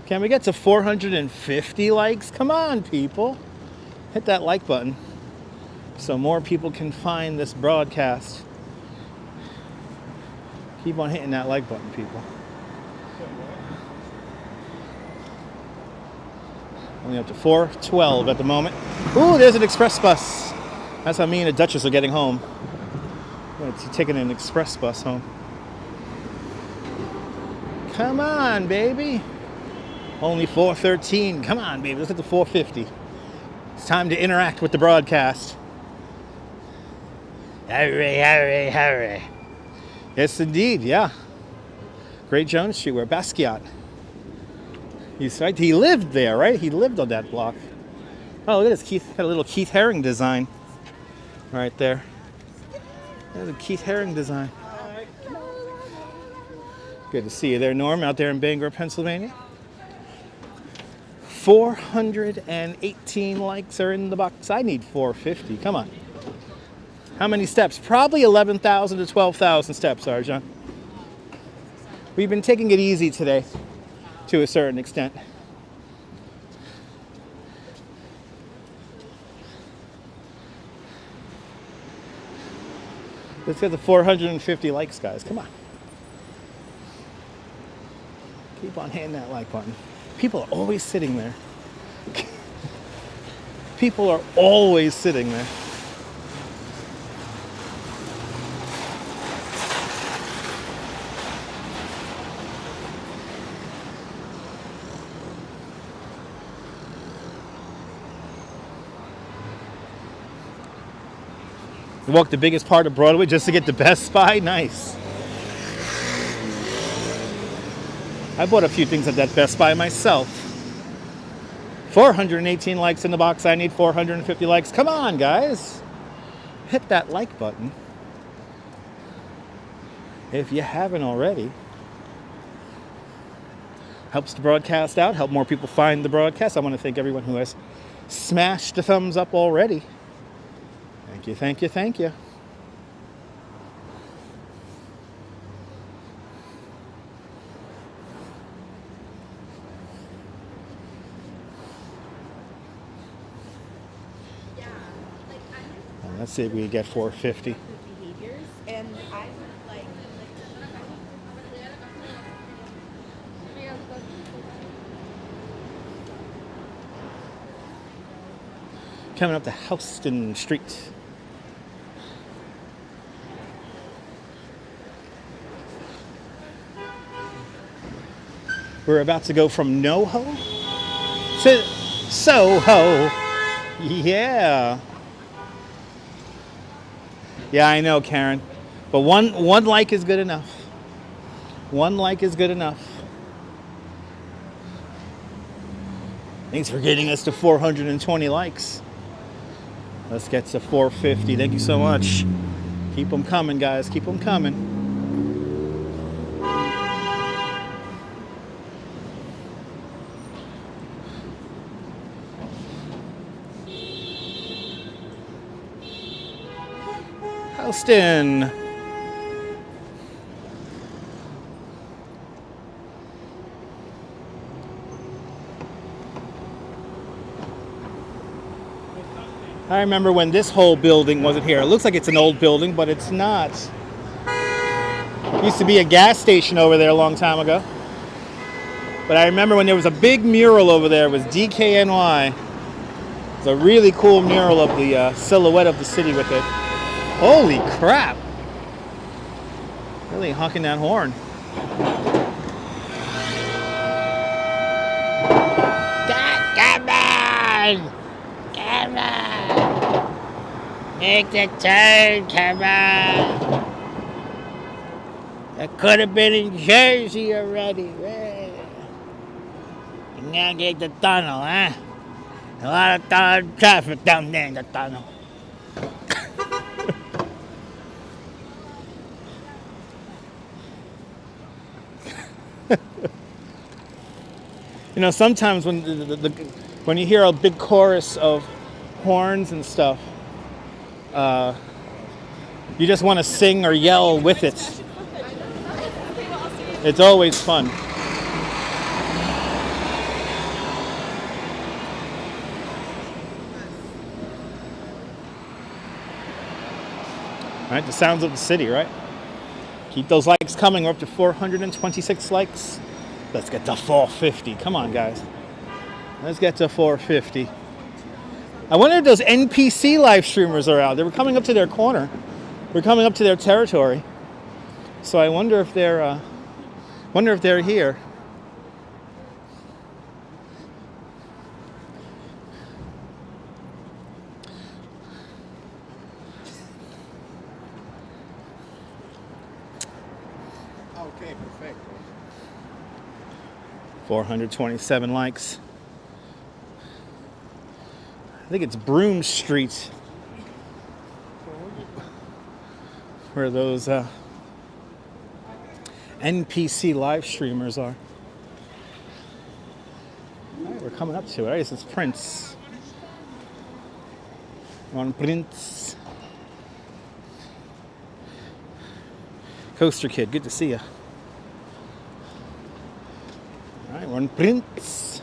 Can we get to 450 likes? Come on, people. Hit that like button so more people can find this broadcast. Keep on hitting that like button, people. Only up to 412 at the moment. Ooh, there's an express bus. That's how me and the Duchess are getting home. We're taking an express bus home. Come on, baby. Only 413. Come on, baby. Let's get to 450. It's time to interact with the broadcast. Hurry, hurry, hurry. Yes, indeed, yeah. Great Jones Street, where Basquiat. He's right. He lived there, right? He lived on that block. Oh, look at this. Got a little Keith Haring design right there. There's a Keith Haring design. Good to see you there, Norm, out there in Bangor, Pennsylvania. 418 likes are in the box. I need 450. Come on. How many steps? Probably 11,000 to 12,000 steps, Arjan. We've been taking it easy today, to a certain extent. Let's get the 450 likes, guys. Come on. Keep on hitting that like button. People are always sitting there. People are always sitting there. You walk the biggest part of Broadway just to get the Best Buy? Nice. I bought a few things at that Best Buy myself. 418 likes in the box. I need 450 likes. Come on, guys. Hit that like button if you haven't already. Helps the broadcast out, help more people find the broadcast. I want to thank everyone who has smashed the thumbs up already. Thank you, thank you, thank you. Let's see if we get 450. Behaviors, and I'm like, Coming up to Houston Street. We're about to go from NoHo to Soho. Yeah. Yeah, I know, Karen. But one like is good enough. One like is good enough. Thanks for getting us to 420 likes. Let's get to 450. Thank you so much. Keep them coming, guys. Keep them coming. Houston. I remember when this whole building wasn't here. It looks like it's an old building, but it's not. Used to be a gas station over there a long time ago. But I remember when there was a big mural over there. It was DKNY. It's a really cool mural of the silhouette of the city with it. Holy crap! Really honking that horn. Come on! Come on! Make the turn, come on! That could have been in Jersey already. You gotta get the tunnel, huh? A lot of traffic down there in the tunnel. You know, sometimes when you hear a big chorus of horns and stuff, you just want to sing or yell with it. It's always fun. All right, the sounds of the city, right? Keep those likes coming. We're up to 426 likes. Let's get to 450. Come on, guys. Let's get to 450. I wonder if those NPC live streamers are out. They were coming up to their corner. We're coming up to their territory. So I wonder if they're here. Okay, perfect. 427 likes. I think it's Broome Street where those NPC live streamers are. All right, we're coming up to it. I guess it's Prince. On Prince. Coaster Kid, good to see you. All right, we're on Prince.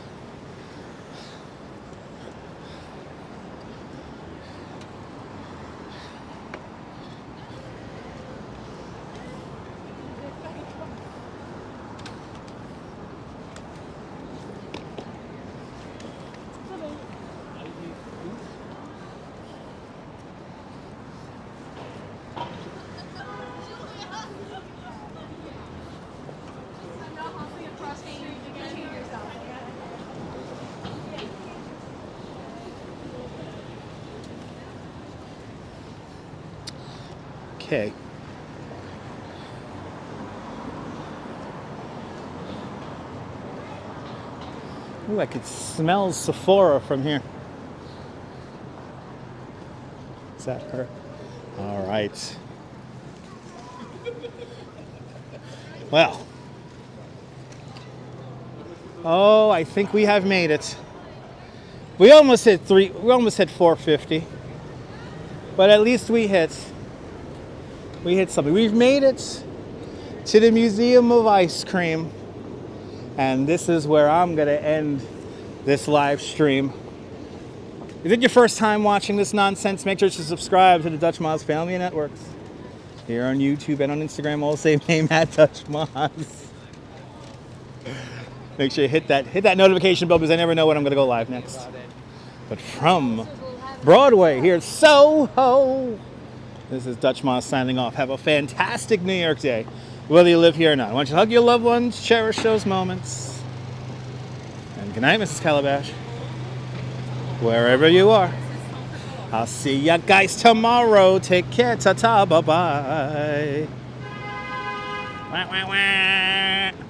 Okay. Ooh, I could smell Sephora from here. Is that her? All right. Well. Oh, I think we have made it. We almost hit 450. But at least we hit something. We've made it to the Museum of Ice Cream. And this is where I'm going to end this live stream. Is it your first time watching this nonsense? Make sure to subscribe to the Dutch Moz Family Networks. Here on YouTube and on Instagram, all the same name at Dutch Moz. Make sure you hit that notification bell because I never know when I'm going to go live next. But from Broadway, here's Soho. This is Dutch Moz signing off. Have a fantastic New York day, whether you live here or not. I want you to hug your loved ones, cherish those moments. And good night, Mrs. Calabash. Wherever you are. I'll see ya guys tomorrow. Take care. Ta-ta. Bye-bye. Wah, wah, wah.